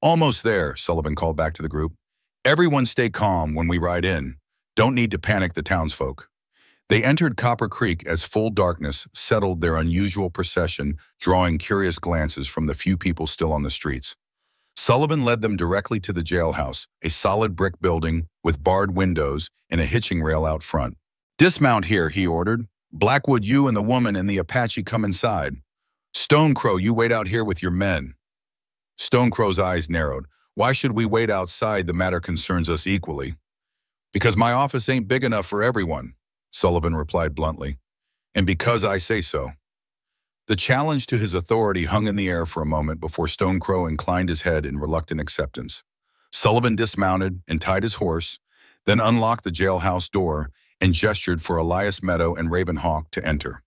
"Almost there," Sullivan called back to the group. "Everyone stay calm when we ride in. Don't need to panic the townsfolk." They entered Copper Creek as full darkness settled their unusual procession, drawing curious glances from the few people still on the streets. Sullivan led them directly to the jailhouse, a solid brick building with barred windows and a hitching rail out front. "Dismount here," he ordered. "Blackwood, you and the woman and the Apache come inside. Stone Crow, you wait out here with your men." Stone Crow's eyes narrowed. "Why should we wait outside? The matter concerns us equally." "Because my office ain't big enough for everyone," Sullivan replied bluntly. "And because I say so." The challenge to his authority hung in the air for a moment before Stone Crow inclined his head in reluctant acceptance. Sullivan dismounted and tied his horse, then unlocked the jailhouse door and gestured for Elias, Meadow, and Ravenhawk to enter.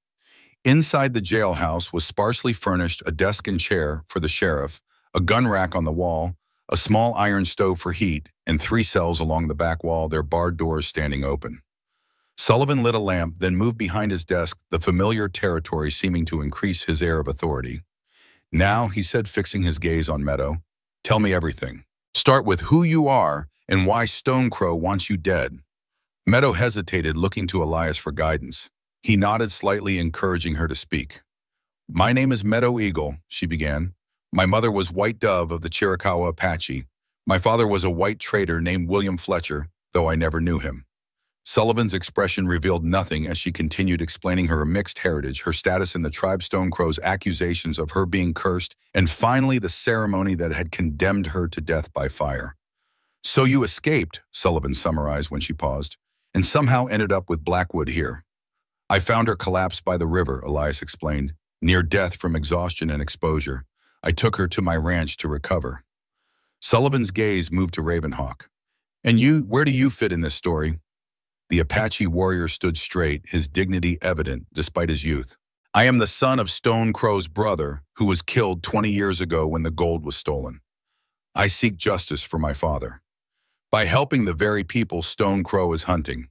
Inside the jailhouse was sparsely furnished a desk and chair for the sheriff, a gun rack on the wall, a small iron stove for heat, and 3 cells along the back wall, their barred doors standing open. Sullivan lit a lamp, then moved behind his desk, the familiar territory seeming to increase his air of authority. "Now," he said, fixing his gaze on Meadow, "tell me everything. Start with who you are and why Stone Crow wants you dead." Meadow hesitated, looking to Elias for guidance. He nodded slightly, encouraging her to speak. "My name is Meadow Eagle," she began. "My mother was White Dove of the Chiricahua Apache. My father was a white trader named William Fletcher, though I never knew him." Sullivan's expression revealed nothing as she continued explaining her mixed heritage, her status in the tribe, Stone Crow's accusations of her being cursed, and finally the ceremony that had condemned her to death by fire. "So you escaped," Sullivan summarized when she paused, "and somehow ended up with Blackwood here." "I found her collapsed by the river," Elias explained, "near death from exhaustion and exposure. I took her to my ranch to recover." Sullivan's gaze moved to Ravenhawk. "And you, where do you fit in this story?" The Apache warrior stood straight, his dignity evident despite his youth. "I am the son of Stone Crow's brother, who was killed 20 years ago when the gold was stolen. I seek justice for my father, by helping the very people Stone Crow is hunting."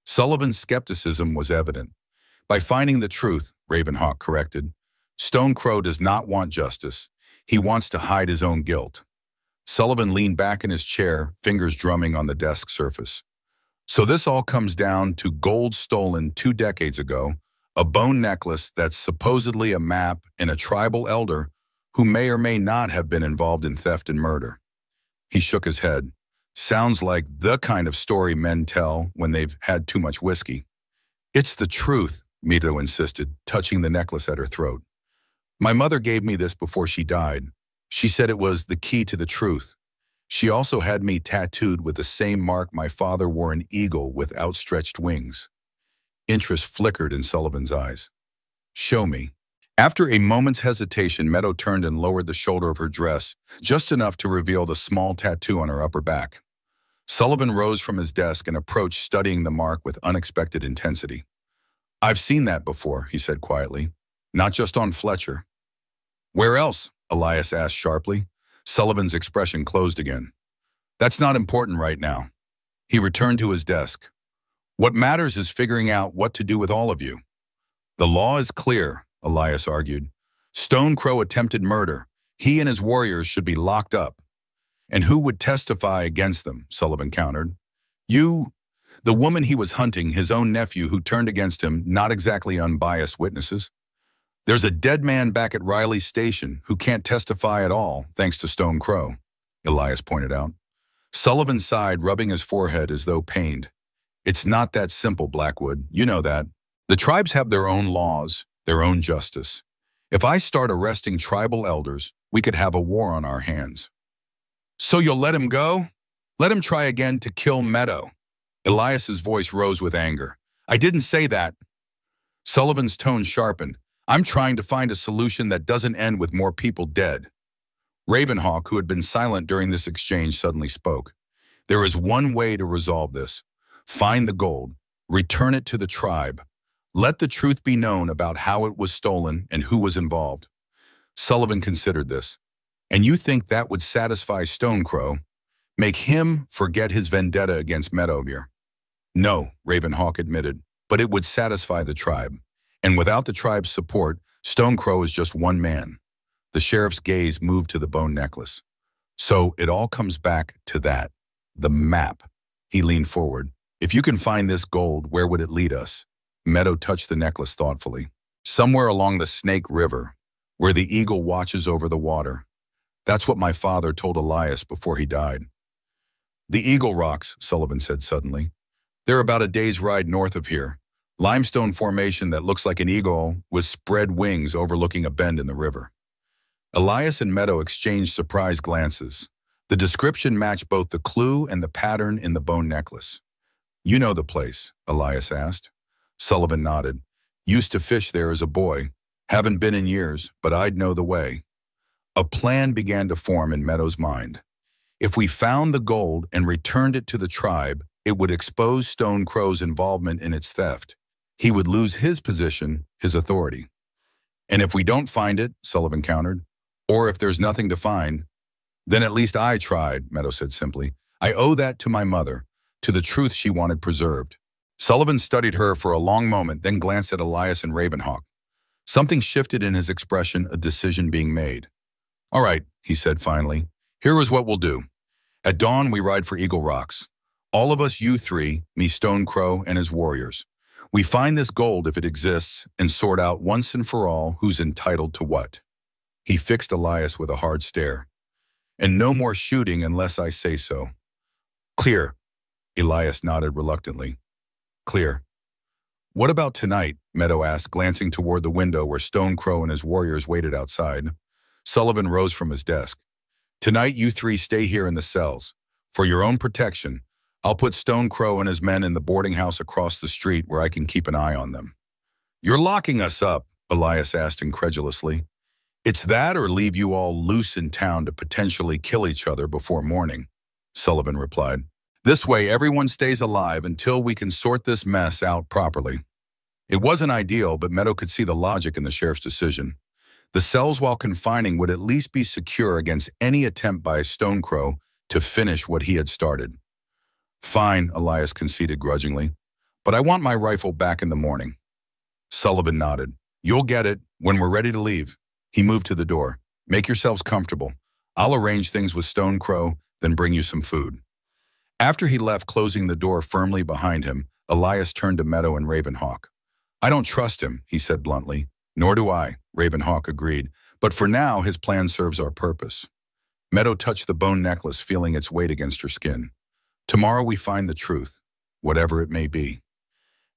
Sullivan's skepticism was evident. "By finding the truth," Ravenhawk corrected. "Stone Crow does not want justice. He wants to hide his own guilt." Sullivan leaned back in his chair, fingers drumming on the desk surface. "So this all comes down to gold stolen 2 decades ago, a bone necklace that's supposedly a map, and a tribal elder who may or may not have been involved in theft and murder." He shook his head. "Sounds like the kind of story men tell when they've had too much whiskey." "It's the truth," Meadow insisted, touching the necklace at her throat. "My mother gave me this before she died. She said it was the key to the truth. She also had me tattooed with the same mark my father wore, an eagle with outstretched wings." Interest flickered in Sullivan's eyes. "Show me." After a moment's hesitation, Meadow turned and lowered the shoulder of her dress, just enough to reveal the small tattoo on her upper back. Sullivan rose from his desk and approached, studying the mark with unexpected intensity. "I've seen that before," he said quietly. "Not just on Fletcher." "Where else?" Elias asked sharply. Sullivan's expression closed again. "That's not important right now." He returned to his desk. "What matters is figuring out what to do with all of you." "The law is clear," Elias argued. "Stone Crow attempted murder. He and his warriors should be locked up." "And who would testify against them?" Sullivan countered. "You, the woman he was hunting, his own nephew who turned against him, not exactly unbiased witnesses." There's a dead man back at Riley's station who can't testify at all, thanks to Stone Crow, Elias pointed out. Sullivan sighed, rubbing his forehead as though pained. It's not that simple, Blackwood. You know that. The tribes have their own laws, their own justice. If I start arresting tribal elders, we could have a war on our hands. So you'll let him go? Let him try again to kill Meadow. Elias's voice rose with anger. I didn't say that. Sullivan's tone sharpened. I'm trying to find a solution that doesn't end with more people dead. Ravenhawk, who had been silent during this exchange, suddenly spoke. There is one way to resolve this. Find the gold. Return it to the tribe. Let the truth be known about how it was stolen and who was involved. Sullivan considered this. And you think that would satisfy Stonecrow? Make him forget his vendetta against Meadowmere? No, Ravenhawk admitted, but it would satisfy the tribe. And without the tribe's support, Stonecrow is just one man. The sheriff's gaze moved to the bone necklace. So it all comes back to that. The map. He leaned forward. If you can find this gold, where would it lead us? Meadow touched the necklace thoughtfully. Somewhere along the Snake River, where the eagle watches over the water. That's what my father told Elias before he died. The Eagle Rocks, Sullivan said suddenly. They're about a day's ride north of here. Limestone formation that looks like an eagle with spread wings overlooking a bend in the river. Elias and Meadow exchanged surprised glances. The description matched both the clue and the pattern in the bone necklace. You know the place, Elias asked. Sullivan nodded. Used to fish there as a boy. Haven't been in years, but I'd know the way. A plan began to form in Meadow's mind. If we found the gold and returned it to the tribe, it would expose Stone Crow's involvement in its theft. He would lose his position, his authority. And if we don't find it, Sullivan countered, or if there's nothing to find, then at least I tried, Meadow said simply. I owe that to my mother, to the truth she wanted preserved. Sullivan studied her for a long moment, then glanced at Elias and Ravenhawk. Something shifted in his expression, a decision being made. All right, he said finally. Here is what we'll do. At dawn, we ride for Eagle Rocks. All of us, you three, me Stone Crow and his warriors. We find this gold if it exists and sort out once and for all who's entitled to what. He fixed Elias with a hard stare. And no more shooting unless I say so. Clear. Elias nodded reluctantly. Clear. What about tonight? Meadow asked, glancing toward the window where Stone Crow and his warriors waited outside. Sullivan rose from his desk. Tonight you three stay here in the cells. For your own protection, I'll put Stone Crow and his men in the boarding house across the street where I can keep an eye on them. You're locking us up, Elias asked incredulously. It's that or leave you all loose in town to potentially kill each other before morning, Sullivan replied. This way everyone stays alive until we can sort this mess out properly. It wasn't ideal, but Meadow could see the logic in the sheriff's decision. The cells, while confining, would at least be secure against any attempt by Stone Crow to finish what he had started. Fine, Elias conceded grudgingly, but I want my rifle back in the morning. Sullivan nodded. You'll get it when we're ready to leave. He moved to the door. Make yourselves comfortable. I'll arrange things with Stone Crow, then bring you some food. After he left, closing the door firmly behind him, Elias turned to Meadow and Ravenhawk. I don't trust him, he said bluntly. Nor do I, Ravenhawk agreed, but for now his plan serves our purpose. Meadow touched the bone necklace, feeling its weight against her skin. Tomorrow we find the truth, whatever it may be.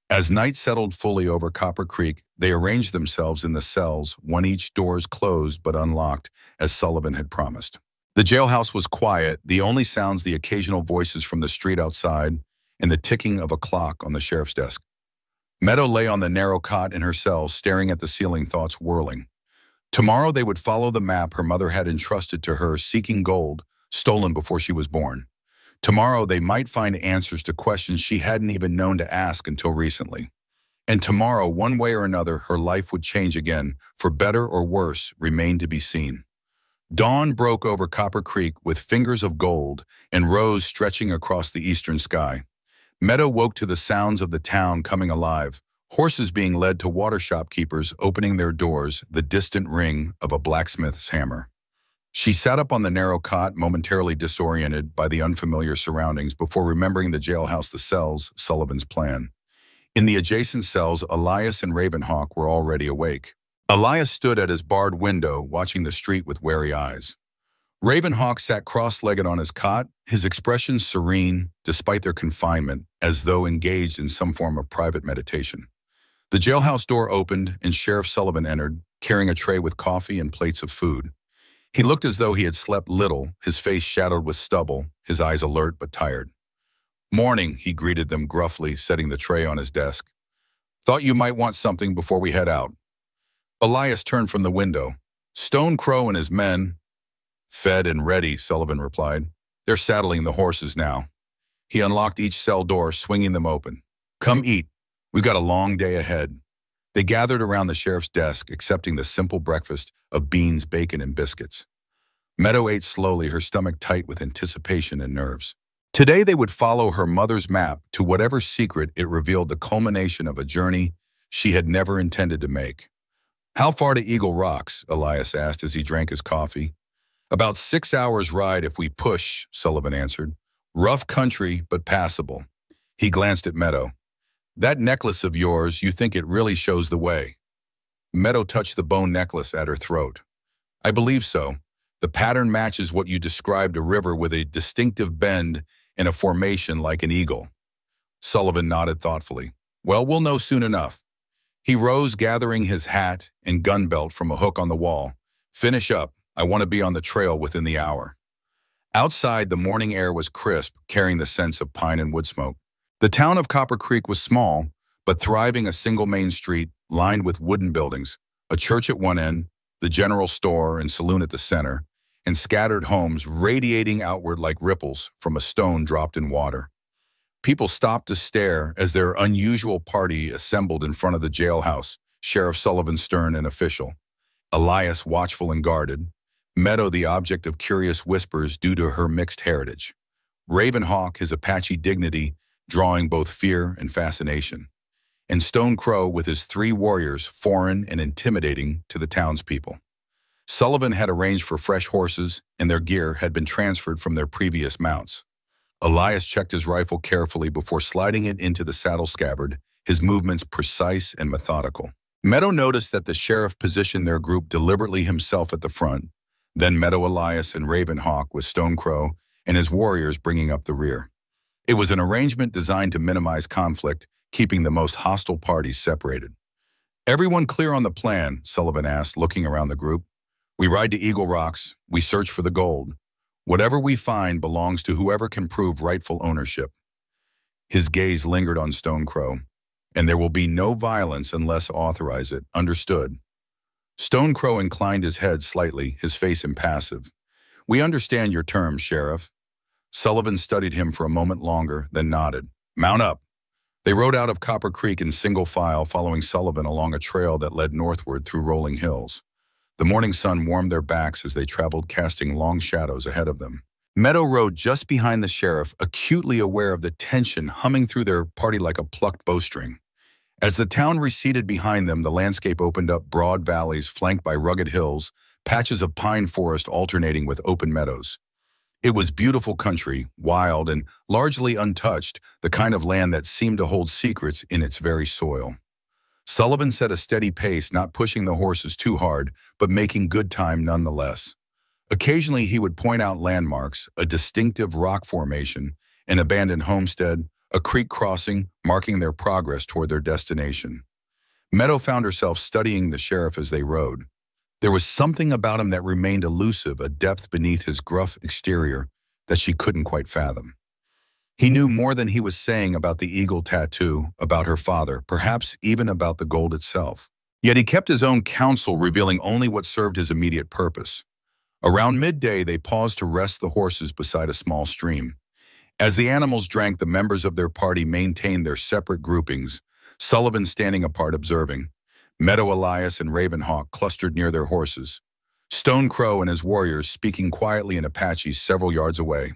As night settled fully over Copper Creek, they arranged themselves in the cells, one each, doors closed but unlocked, as Sullivan had promised. The jailhouse was quiet, the only sounds the occasional voices from the street outside and the ticking of a clock on the sheriff's desk. Meadow lay on the narrow cot in her cell, staring at the ceiling, thoughts whirling. Tomorrow they would follow the map her mother had entrusted to her, seeking gold, stolen before she was born. Tomorrow they might find answers to questions she hadn't even known to ask until recently. And tomorrow, one way or another, her life would change again, for better or worse, remained to be seen. Dawn broke over Copper Creek with fingers of gold and rose stretching across the eastern sky. Meadow woke to the sounds of the town coming alive, horses being led to water shopkeepers opening their doors, the distant ring of a blacksmith's hammer. She sat up on the narrow cot, momentarily disoriented by the unfamiliar surroundings before remembering the jailhouse, the cells, Sullivan's plan. In the adjacent cells, Elias and Ravenhawk were already awake. Elias stood at his barred window, watching the street with wary eyes. Ravenhawk sat cross-legged on his cot, his expression serene, despite their confinement, as though engaged in some form of private meditation. The jailhouse door opened, and Sheriff Sullivan entered, carrying a tray with coffee and plates of food. He looked as though he had slept little, his face shadowed with stubble, his eyes alert but tired. "Morning," he greeted them gruffly, setting the tray on his desk. "Thought you might want something before we head out." Elias turned from the window. "Stone Crow and his men—" "Fed and ready," Sullivan replied. "They're saddling the horses now." He unlocked each cell door, swinging them open. "Come eat. We've got a long day ahead." They gathered around the sheriff's desk, accepting the simple breakfast of beans, bacon, and biscuits. Meadow ate slowly, her stomach tight with anticipation and nerves. Today they would follow her mother's map to whatever secret it revealed, the culmination of a journey she had never intended to make. "How far to Eagle Rocks?" Elias asked as he drank his coffee. "About 6 hours' ride if we push," Sullivan answered. "Rough country, but passable." He glanced at Meadow. "That necklace of yours, you think it really shows the way?" Meadow touched the bone necklace at her throat. "I believe so. The pattern matches what you described, a river with a distinctive bend and a formation like an eagle." Sullivan nodded thoughtfully. "Well, we'll know soon enough." He rose, gathering his hat and gun belt from a hook on the wall. "Finish up. I want to be on the trail within the hour." Outside, the morning air was crisp, carrying the scents of pine and wood smoke. The town of Copper Creek was small, but thriving, a single main street lined with wooden buildings, a church at one end, the general store and saloon at the center, and scattered homes radiating outward like ripples from a stone dropped in water. People stopped to stare as their unusual party assembled in front of the jailhouse, Sheriff Sullivan stern and official, Elias watchful and guarded, Meadow the object of curious whispers due to her mixed heritage, Ravenhawk his Apache dignity drawing both fear and fascination, and Stone Crow with his 3 warriors foreign and intimidating to the townspeople. Sullivan had arranged for fresh horses, and their gear had been transferred from their previous mounts. Elias checked his rifle carefully before sliding it into the saddle scabbard, his movements precise and methodical. Meadow noticed that the sheriff positioned their group deliberately himself at the front, then Meadow, Elias, and Ravenhawk with Stone Crow and his warriors bringing up the rear. It was an arrangement designed to minimize conflict, keeping the most hostile parties separated. "Everyone clear on the plan?" Sullivan asked, looking around the group. "We ride to Eagle Rocks. We search for the gold. Whatever we find belongs to whoever can prove rightful ownership." His gaze lingered on Stone Crow. "And there will be no violence unless authorize it. Understood?" Stone Crow inclined his head slightly, his face impassive. "We understand your terms, Sheriff." Sullivan studied him for a moment longer, then nodded. "Mount up." They rode out of Copper Creek in single file, following Sullivan along a trail that led northward through rolling hills. The morning sun warmed their backs as they traveled, casting long shadows ahead of them. Meadow rode just behind the sheriff, acutely aware of the tension humming through their party like a plucked bowstring. As the town receded behind them, the landscape opened up, broad valleys flanked by rugged hills, patches of pine forest alternating with open meadows. It was beautiful country, wild and largely untouched, the kind of land that seemed to hold secrets in its very soil. Sullivan set a steady pace, not pushing the horses too hard, but making good time nonetheless. Occasionally he would point out landmarks, a distinctive rock formation, an abandoned homestead, a creek crossing, marking their progress toward their destination. Meadow found herself studying the sheriff as they rode. There was something about him that remained elusive, a depth beneath his gruff exterior that she couldn't quite fathom. He knew more than he was saying about the eagle tattoo, about her father, perhaps even about the gold itself. Yet he kept his own counsel, revealing only what served his immediate purpose. Around midday, they paused to rest the horses beside a small stream. As the animals drank, the members of their party maintained their separate groupings, Sullivan standing apart observing. Meadow, Elias, and Ravenhawk clustered near their horses. Stone Crow and his warriors speaking quietly in Apache several yards away.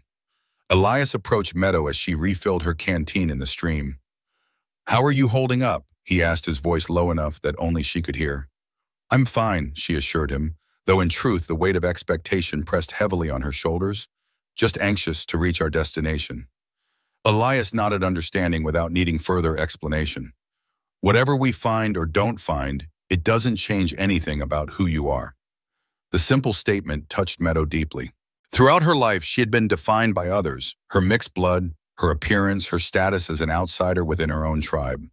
Elias approached Meadow as she refilled her canteen in the stream. "How are you holding up?" he asked, his voice low enough that only she could hear. "I'm fine," she assured him, though in truth the weight of expectation pressed heavily on her shoulders. "Just anxious to reach our destination." Elias nodded understanding without needing further explanation. "Whatever we find or don't find, It doesn't change anything about who you are. The simple statement touched Meadow deeply. Throughout her life, she had been defined by others, her mixed blood, her appearance, her status as an outsider within her own tribe.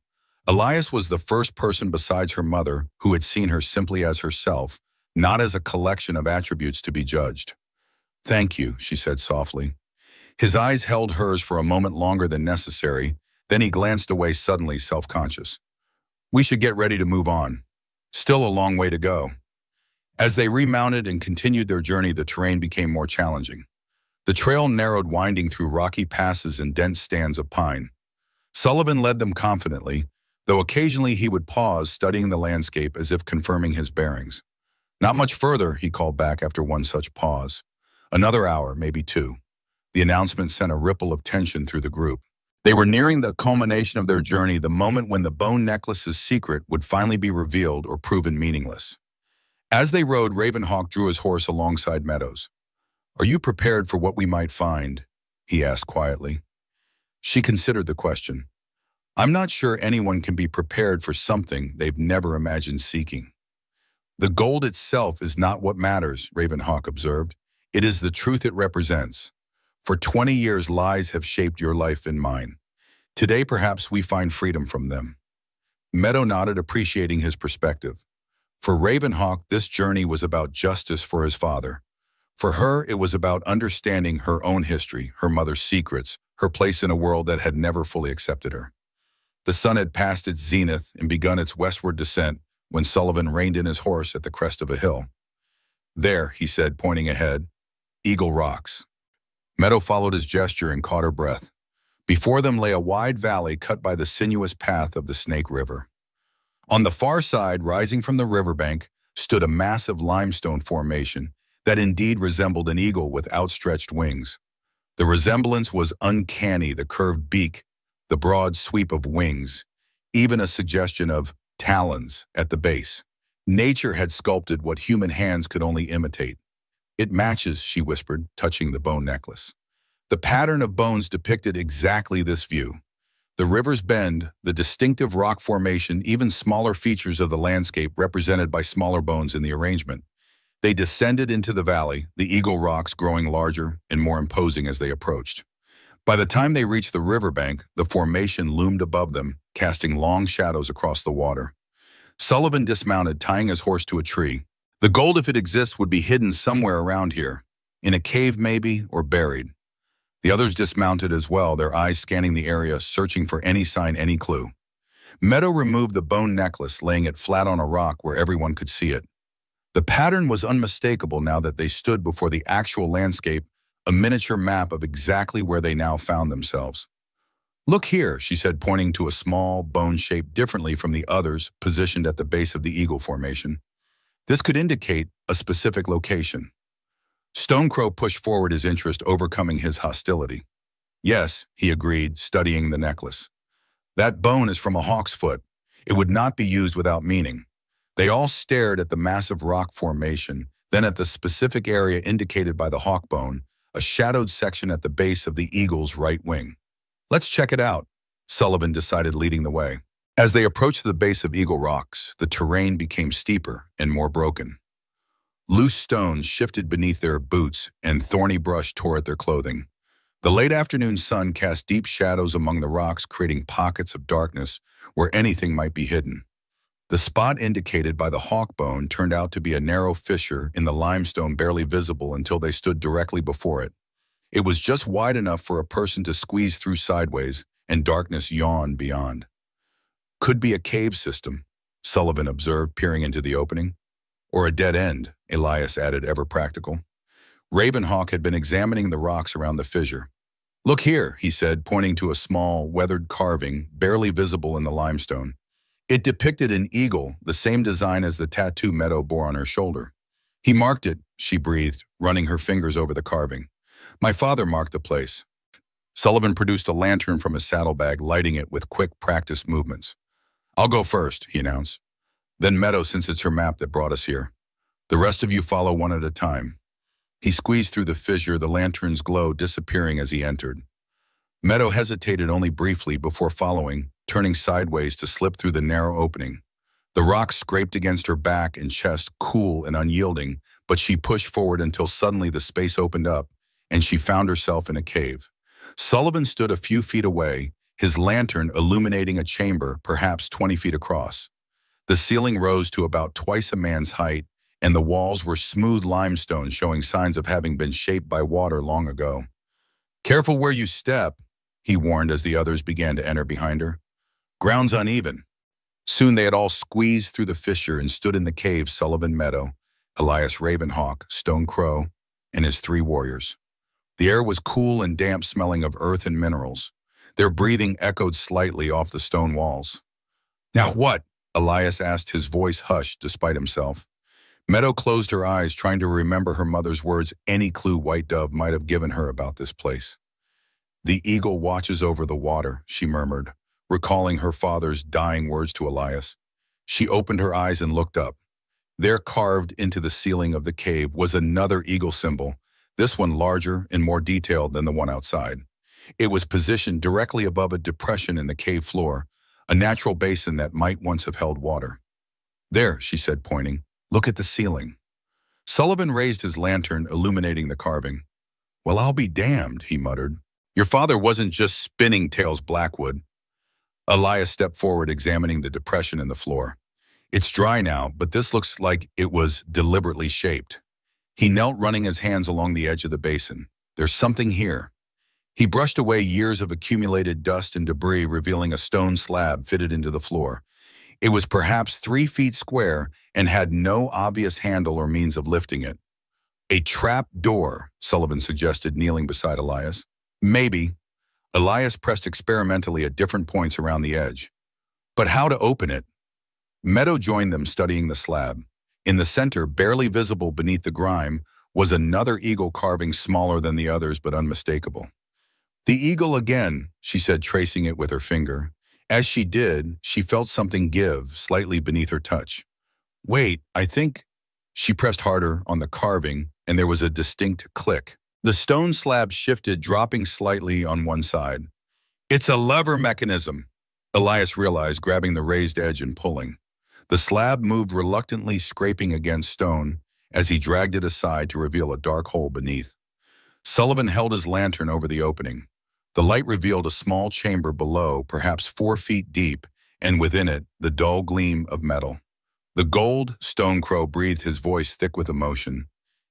Elias was the first person besides her mother who had seen her simply as herself, not as a collection of attributes to be judged. "Thank you," she said softly. His eyes held hers for a moment longer than necessary, then he glanced away suddenly self-conscious. "We should get ready to move on. Still a long way to go." As they remounted and continued their journey, the terrain became more challenging. The trail narrowed, winding through rocky passes and dense stands of pine. Sullivan led them confidently, though occasionally he would pause, studying the landscape as if confirming his bearings. "Not much further," he called back after one such pause. "Another hour, maybe two." The announcement sent a ripple of tension through the group. They were nearing the culmination of their journey, the moment when the bone necklace's secret would finally be revealed or proven meaningless. As they rode, Ravenhawk drew his horse alongside Meadows. "Are you prepared for what we might find?" he asked quietly. She considered the question. "I'm not sure anyone can be prepared for something they've never imagined seeking." "The gold itself is not what matters," Ravenhawk observed. "It is the truth it represents. For 20 years, lies have shaped your life and mine. Today, perhaps we find freedom from them." Meadow nodded, appreciating his perspective. For Ravenhawk, this journey was about justice for his father. For her, it was about understanding her own history, her mother's secrets, her place in a world that had never fully accepted her. The sun had passed its zenith and begun its westward descent when Sullivan reined in his horse at the crest of a hill. "There," he said, pointing ahead, "Eagle Rocks." Meadow followed his gesture and caught her breath. Before them lay a wide valley cut by the sinuous path of the Snake River. On the far side, rising from the riverbank, stood a massive limestone formation that indeed resembled an eagle with outstretched wings. The resemblance was uncanny, the curved beak, the broad sweep of wings, even a suggestion of talons at the base. Nature had sculpted what human hands could only imitate. "It matches," she whispered, touching the bone necklace. The pattern of bones depicted exactly this view. The river's bend, the distinctive rock formation, even smaller features of the landscape represented by smaller bones in the arrangement. They descended into the valley, the Eagle Rocks growing larger and more imposing as they approached. By the time they reached the riverbank, the formation loomed above them, casting long shadows across the water. Sullivan dismounted, tying his horse to a tree. The gold, if it exists, would be hidden somewhere around here, in a cave maybe, or buried. The others dismounted as well, their eyes scanning the area, searching for any sign, any clue. Meadow removed the bone necklace, laying it flat on a rock where everyone could see it. The pattern was unmistakable now that they stood before the actual landscape, a miniature map of exactly where they now found themselves. "Look here," she said, pointing to a small bone shaped differently from the others, positioned at the base of the eagle formation. "This could indicate a specific location." Stonecrow pushed forward, his interest overcoming his hostility. "Yes," he agreed, studying the necklace. "That bone is from a hawk's foot. It would not be used without meaning." They all stared at the massive rock formation, then at the specific area indicated by the hawk bone, a shadowed section at the base of the eagle's right wing. "Let's check it out," Sullivan decided, leading the way. As they approached the base of Eagle Rocks, the terrain became steeper and more broken. Loose stones shifted beneath their boots, and thorny brush tore at their clothing. The late afternoon sun cast deep shadows among the rocks, creating pockets of darkness where anything might be hidden. The spot indicated by the hawk bone turned out to be a narrow fissure in the limestone, barely visible until they stood directly before it. It was just wide enough for a person to squeeze through sideways, and darkness yawned beyond. "Could be a cave system," Sullivan observed, peering into the opening. "Or a dead end," Elias added, ever practical. Ravenhawk had been examining the rocks around the fissure. "Look here," he said, pointing to a small, weathered carving, barely visible in the limestone. It depicted an eagle, the same design as the tattoo Meadow bore on her shoulder. "He marked it," she breathed, running her fingers over the carving. "My father marked the place." Sullivan produced a lantern from his saddlebag, lighting it with quick, practiced movements. "I'll go first," he announced. "Then Meadow, since it's her map that brought us here. The rest of you follow one at a time." He squeezed through the fissure, the lantern's glow disappearing as he entered. Meadow hesitated only briefly before following, turning sideways to slip through the narrow opening. The rocks scraped against her back and chest, cool and unyielding, but she pushed forward until suddenly the space opened up, and she found herself in a cave. Sullivan stood a few feet away, his lantern illuminating a chamber perhaps 20 feet across. The ceiling rose to about twice a man's height, and the walls were smooth limestone showing signs of having been shaped by water long ago. "Careful where you step," he warned as the others began to enter behind her. "Ground's uneven." Soon they had all squeezed through the fissure and stood in the cave Sullivan Meadow, Elias Ravenhawk, Stone Crow, and his 3 warriors. The air was cool and damp, smelling of earth and minerals. Their breathing echoed slightly off the stone walls. "Now what?" Elias asked, his voice hushed despite himself. Meadow closed her eyes, trying to remember her mother's words, any clue White Dove might have given her about this place. "The eagle watches over the water," she murmured, recalling her father's dying words to Elias. She opened her eyes and looked up. There, carved into the ceiling of the cave, was another eagle symbol, this one larger and more detailed than the one outside. It was positioned directly above a depression in the cave floor, a natural basin that might once have held water. "There," she said, pointing. "Look at the ceiling." Sullivan raised his lantern, illuminating the carving. "Well, I'll be damned," he muttered. "Your father wasn't just spinning Tails Blackwood." Elias stepped forward, examining the depression in the floor. "It's dry now, but this looks like it was deliberately shaped." He knelt, running his hands along the edge of the basin. "There's something here." He brushed away years of accumulated dust and debris, revealing a stone slab fitted into the floor. It was perhaps 3 feet square and had no obvious handle or means of lifting it. "A trap door," Sullivan suggested, kneeling beside Elias. "Maybe." Elias pressed experimentally at different points around the edge. "But how to open it?" Meadow joined them, studying the slab. In the center, barely visible beneath the grime, was another eagle carving, smaller than the others but unmistakable. "The eagle again," she said, tracing it with her finger. As she did, she felt something give slightly beneath her touch. "Wait, I think—" She pressed harder on the carving, and there was a distinct click. The stone slab shifted, dropping slightly on one side. "It's a lever mechanism," Elias realized, grabbing the raised edge and pulling. The slab moved reluctantly, scraping against stone as he dragged it aside to reveal a dark hole beneath. Sullivan held his lantern over the opening. The light revealed a small chamber below, perhaps 4 feet deep, and within it, the dull gleam of metal. "The gold," Stone Crow breathed, his voice thick with emotion.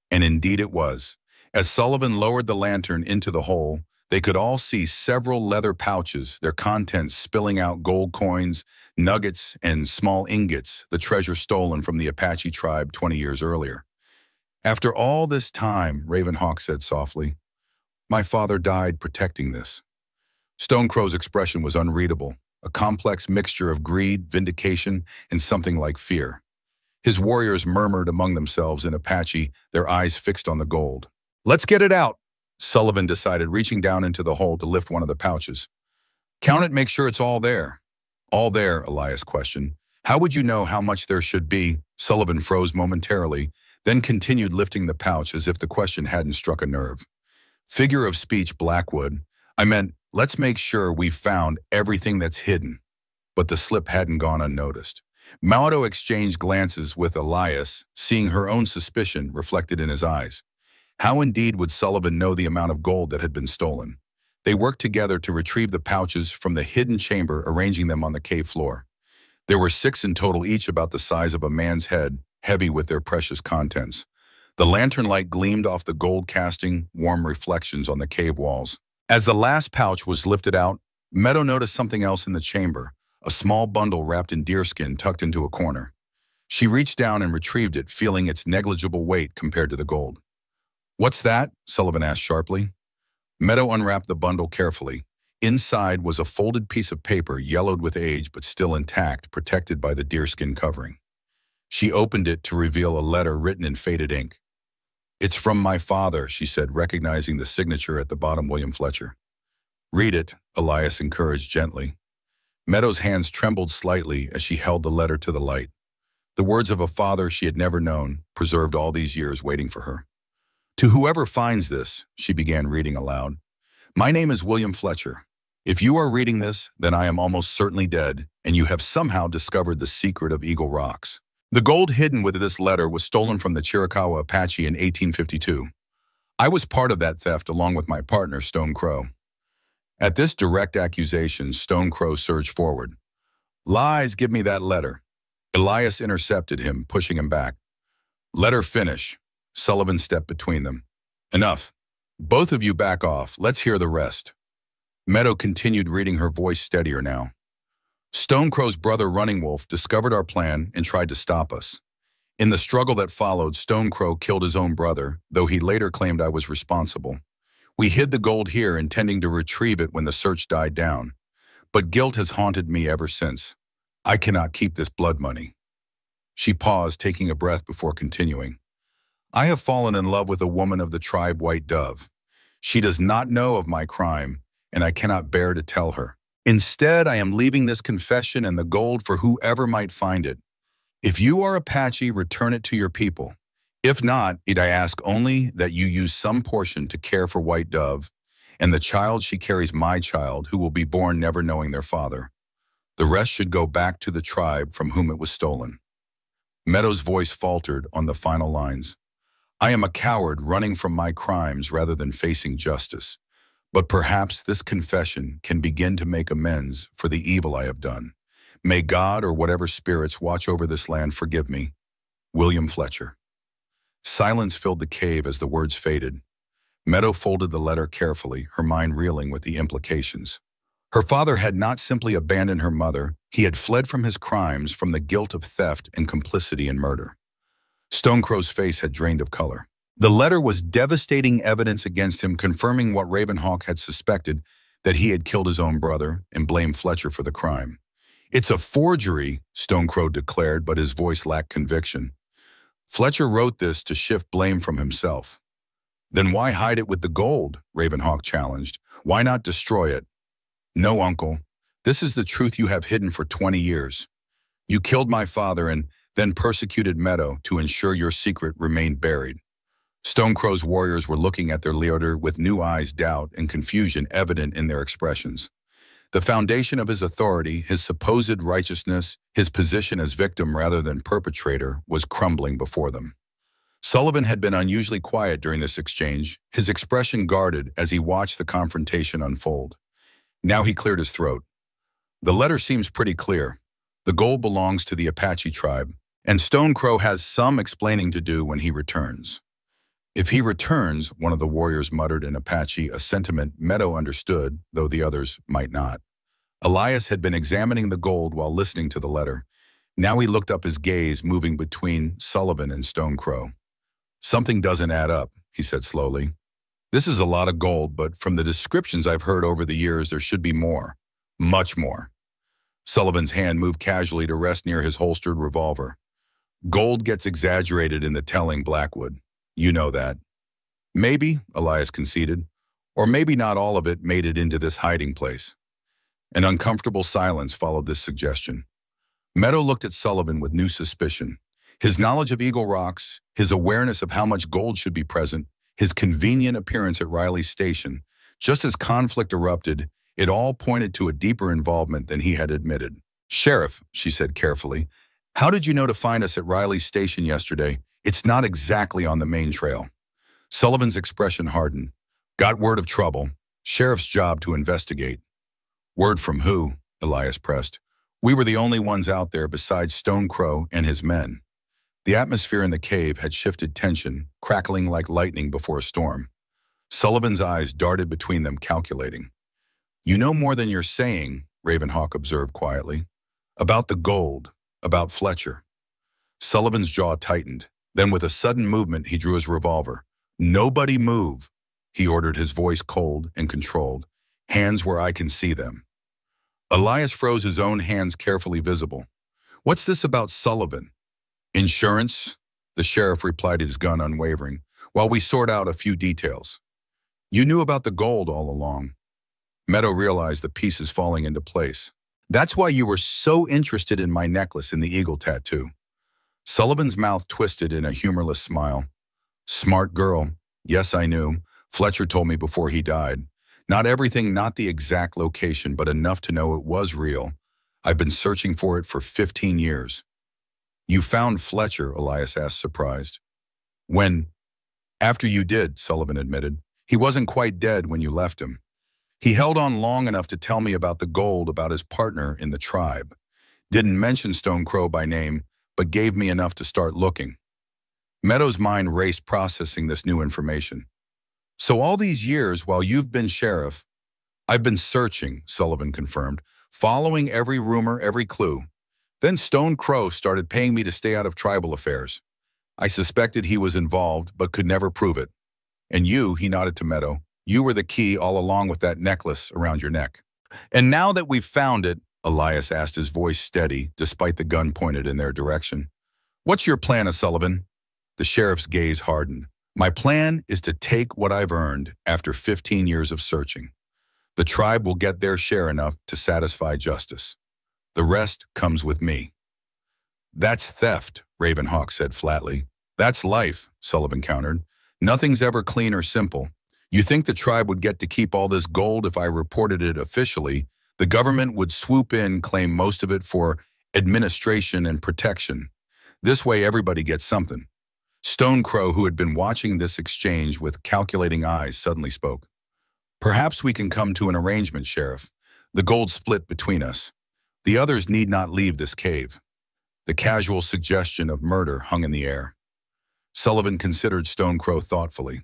And indeed it was. As Sullivan lowered the lantern into the hole, they could all see several leather pouches, their contents spilling out gold coins, nuggets, and small ingots, the treasure stolen from the Apache tribe 20 years earlier. "After all this time," Ravenhawk said softly, "my father died protecting this." Stone Crow's expression was unreadable, a complex mixture of greed, vindication, and something like fear. His warriors murmured among themselves in Apache, their eyes fixed on the gold. "Let's get it out," Sullivan decided, reaching down into the hole to lift one of the pouches. "Count it, make sure it's all there." "All there?" Elias questioned. "How would you know how much there should be?" Sullivan froze momentarily, then continued lifting the pouch as if the question hadn't struck a nerve. "Figure of speech, Blackwood. I meant, let's make sure we've found everything that's hidden." But the slip hadn't gone unnoticed. Meadow exchanged glances with Elias, seeing her own suspicion reflected in his eyes. How indeed would Sullivan know the amount of gold that had been stolen? They worked together to retrieve the pouches from the hidden chamber, arranging them on the cave floor. There were 6 in total, each about the size of a man's head, heavy with their precious contents. The lantern light gleamed off the gold, casting warm reflections on the cave walls. As the last pouch was lifted out, Meadow noticed something else in the chamber, a small bundle wrapped in deerskin tucked into a corner. She reached down and retrieved it, feeling its negligible weight compared to the gold. "What's that?" Sullivan asked sharply. Meadow unwrapped the bundle carefully. Inside was a folded piece of paper, yellowed with age but still intact, protected by the deerskin covering. She opened it to reveal a letter written in faded ink. "It's from my father," she said, recognizing the signature at the bottom, William Fletcher. "Read it," Elias encouraged gently. Meadow's hands trembled slightly as she held the letter to the light. The words of a father she had never known, preserved all these years, waiting for her. "To whoever finds this," she began reading aloud, "my name is William Fletcher. If you are reading this, then I am almost certainly dead, and you have somehow discovered the secret of Eagle Rocks. The gold hidden with this letter was stolen from the Chiricahua Apache in 1852. I was part of that theft along with my partner, Stone Crow. At this direct accusation, Stone Crow surged forward. Lies, give me that letter. Elias intercepted him, pushing him back. Let her finish. Sullivan stepped between them. Enough. Both of you back off. Let's hear the rest. Meadow continued reading, her voice steadier now. Stone Crow's brother Running Wolf discovered our plan and tried to stop us. In the struggle that followed, Stone Crow killed his own brother, though he later claimed I was responsible. We hid the gold here, intending to retrieve it when the search died down. But guilt has haunted me ever since. I cannot keep this blood money. She paused, taking a breath before continuing. I have fallen in love with a woman of the tribe White Dove. She does not know of my crime, and I cannot bear to tell her. Instead, I am leaving this confession and the gold for whoever might find it. If you are Apache, return it to your people. If not, I ask only that you use some portion to care for White Dove, and the child she carries, my child, who will be born never knowing their father. The rest should go back to the tribe from whom it was stolen. Meadow's voice faltered on the final lines. I am a coward running from my crimes rather than facing justice. But perhaps this confession can begin to make amends for the evil I have done. May God or whatever spirits watch over this land forgive me. William Fletcher. Silence filled the cave as the words faded. Meadow folded the letter carefully, her mind reeling with the implications. Her father had not simply abandoned her mother, he had fled from his crimes, from the guilt of theft and complicity in murder. Stone Crow's face had drained of color. The letter was devastating evidence against him, confirming what Ravenhawk had suspected, that he had killed his own brother and blamed Fletcher for the crime. It's a forgery, Stone Crow declared, but his voice lacked conviction. Fletcher wrote this to shift blame from himself. Then why hide it with the gold? Ravenhawk challenged. Why not destroy it? No, uncle. This is the truth you have hidden for 20 years. You killed my father and then persecuted Meadow to ensure your secret remained buried. Stone Crow's warriors were looking at their leader with new eyes, doubt and confusion evident in their expressions. The foundation of his authority, his supposed righteousness, his position as victim rather than perpetrator, was crumbling before them. Sullivan had been unusually quiet during this exchange, his expression guarded as he watched the confrontation unfold. Now he cleared his throat. The letter seems pretty clear. The gold belongs to the Apache tribe, and Stone Crow has some explaining to do when he returns. If he returns, one of the warriors muttered in Apache, a sentiment Meadow understood, though the others might not. Elias had been examining the gold while listening to the letter. Now he looked up, his gaze moving between Sullivan and Stone Crow. Something doesn't add up, he said slowly. This is a lot of gold, but from the descriptions I've heard over the years, there should be more. Much more. Sullivan's hand moved casually to rest near his holstered revolver. Gold gets exaggerated in the telling, Blackwood. You know that. Maybe, Elias conceded, or maybe not all of it made it into this hiding place. An uncomfortable silence followed this suggestion. Meadow looked at Sullivan with new suspicion. His knowledge of Eagle Rocks, his awareness of how much gold should be present, his convenient appearance at Riley's station, just as conflict erupted, it all pointed to a deeper involvement than he had admitted. Sheriff, she said carefully, how did you know to find us at Riley's station yesterday? It's not exactly on the main trail. Sullivan's expression hardened. Got word of trouble. Sheriff's job to investigate. Word from who? Elias pressed. We were the only ones out there besides Stone Crow and his men. The atmosphere in the cave had shifted tension, crackling like lightning before a storm. Sullivan's eyes darted between them, calculating. You know more than you're saying, Ravenhawk observed quietly. About the gold, about Fletcher. Sullivan's jaw tightened. Then with a sudden movement, he drew his revolver. Nobody move, he ordered, his voice cold and controlled. Hands where I can see them. Elias froze, his own hands carefully visible. What's this about Sullivan? Insurance, the sheriff replied, his gun unwavering, while we sort out a few details. You knew about the gold all along. Meadow realized the pieces falling into place. That's why you were so interested in my necklace and the eagle tattoo. Sullivan's mouth twisted in a humorless smile. Smart girl. Yes, I knew. Fletcher told me before he died. Not everything, not the exact location, but enough to know it was real. I've been searching for it for 15 years. You found Fletcher, Elias asked, surprised. When? After you did, Sullivan admitted. He wasn't quite dead when you left him. He held on long enough to tell me about the gold, about his partner in the tribe. Didn't mention Stone Crow by name, but gave me enough to start looking. Meadow's mind raced processing this new information. So all these years, while you've been sheriff, I've been searching, Sullivan confirmed, following every rumor, every clue. Then Stone Crow started paying me to stay out of tribal affairs. I suspected he was involved, but could never prove it. And you, he nodded to Meadow, you were the key all along with that necklace around your neck. And now that we've found it, Elias asked, his voice steady, despite the gun pointed in their direction. What's your plan, Sullivan? The sheriff's gaze hardened. My plan is to take what I've earned after 15 years of searching. The tribe will get their share enough to satisfy justice. The rest comes with me. That's theft, Ravenhawk said flatly. That's life, Sullivan countered. Nothing's ever clean or simple. You think the tribe would get to keep all this gold if I reported it officially? The government would swoop in, claim most of it for administration and protection. This way everybody gets something. Stone Crow, who had been watching this exchange with calculating eyes, suddenly spoke. Perhaps we can come to an arrangement, Sheriff. The gold split between us. The others need not leave this cave. The casual suggestion of murder hung in the air. Sullivan considered Stone Crow thoughtfully.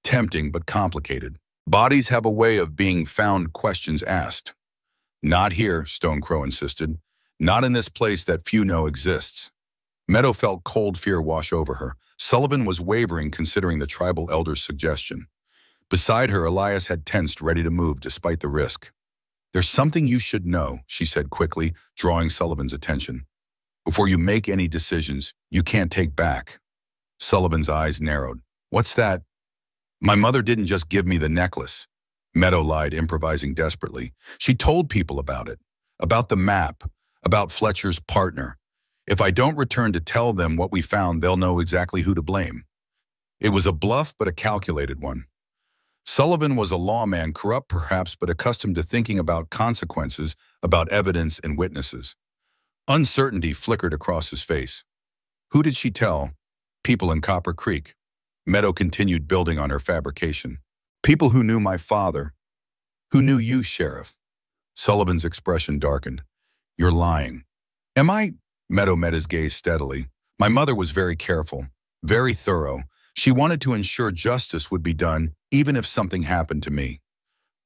Tempting but complicated. Bodies have a way of being found, questions asked. Not here, Stone Crow insisted. Not in this place that few know exists. Meadow felt cold fear wash over her. Sullivan was wavering, considering the tribal elder's suggestion. Beside her, Elias had tensed, ready to move despite the risk. There's something you should know, she said quickly, drawing Sullivan's attention. Before you make any decisions, you can't take back. Sullivan's eyes narrowed. What's that? My mother didn't just give me the necklace. Meadow lied, improvising desperately. She told people about it, about the map, about Fletcher's partner. If I don't return to tell them what we found, they'll know exactly who to blame. It was a bluff, but a calculated one. Sullivan was a lawman, corrupt perhaps, but accustomed to thinking about consequences, about evidence and witnesses. Uncertainty flickered across his face. Who did she tell? People in Copper Creek. Meadow continued, building on her fabrication. People who knew my father. Who knew you, Sheriff. Sullivan's expression darkened. You're lying. Am I? Meadow met his gaze steadily. My mother was very careful, very thorough. She wanted to ensure justice would be done, even if something happened to me.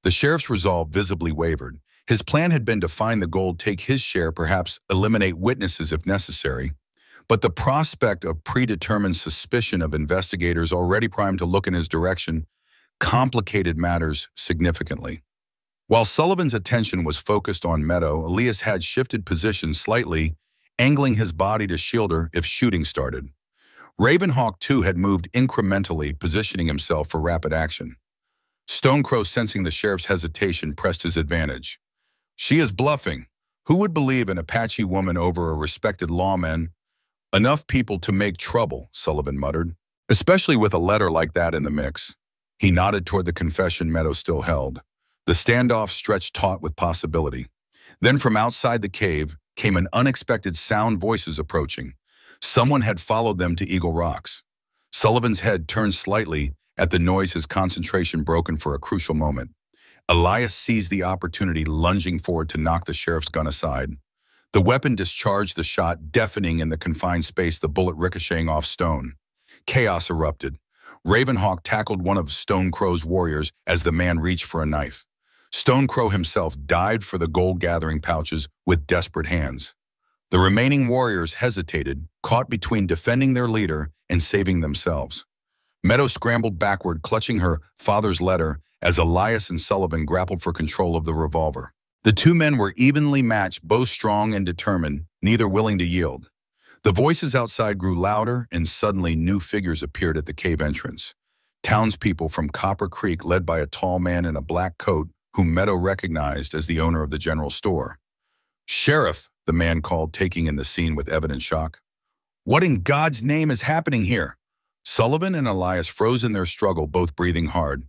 The sheriff's resolve visibly wavered. His plan had been to find the gold, take his share, perhaps eliminate witnesses if necessary. But the prospect of predetermined suspicion of investigators already primed to look in his direction complicated matters significantly. While Sullivan's attention was focused on Meadow, Elias had shifted positions slightly, angling his body to shield her if shooting started. Ravenhawk, too, had moved incrementally, positioning himself for rapid action. Stone Crow, sensing the sheriff's hesitation, pressed his advantage. She is bluffing. Who would believe an Apache woman over a respected lawman? Enough people to make trouble, Sullivan muttered, especially with a letter like that in the mix. He nodded toward the confession Meadow still held. The standoff stretched taut with possibility. Then from outside the cave came an unexpected sound, voices approaching. Someone had followed them to Eagle Rocks. Sullivan's head turned slightly at the noise, his concentration broken for a crucial moment. Elias seized the opportunity, lunging forward to knock the sheriff's gun aside. The weapon discharged the shot, deafening in the confined space, the bullet ricocheting off stone. Chaos erupted. Ravenhawk tackled one of Stone Crow's warriors as the man reached for a knife. Stone Crow himself dived for the gold-gathering pouches with desperate hands. The remaining warriors hesitated, caught between defending their leader and saving themselves. Meadow scrambled backward, clutching her father's letter as Elias and Sullivan grappled for control of the revolver. The two men were evenly matched, both strong and determined, neither willing to yield. The voices outside grew louder, and suddenly new figures appeared at the cave entrance. Townspeople from Copper Creek, led by a tall man in a black coat, whom Meadow recognized as the owner of the general store. "Sheriff," the man called, taking in the scene with evident shock. "What in God's name is happening here?" Sullivan and Elias froze in their struggle, both breathing hard.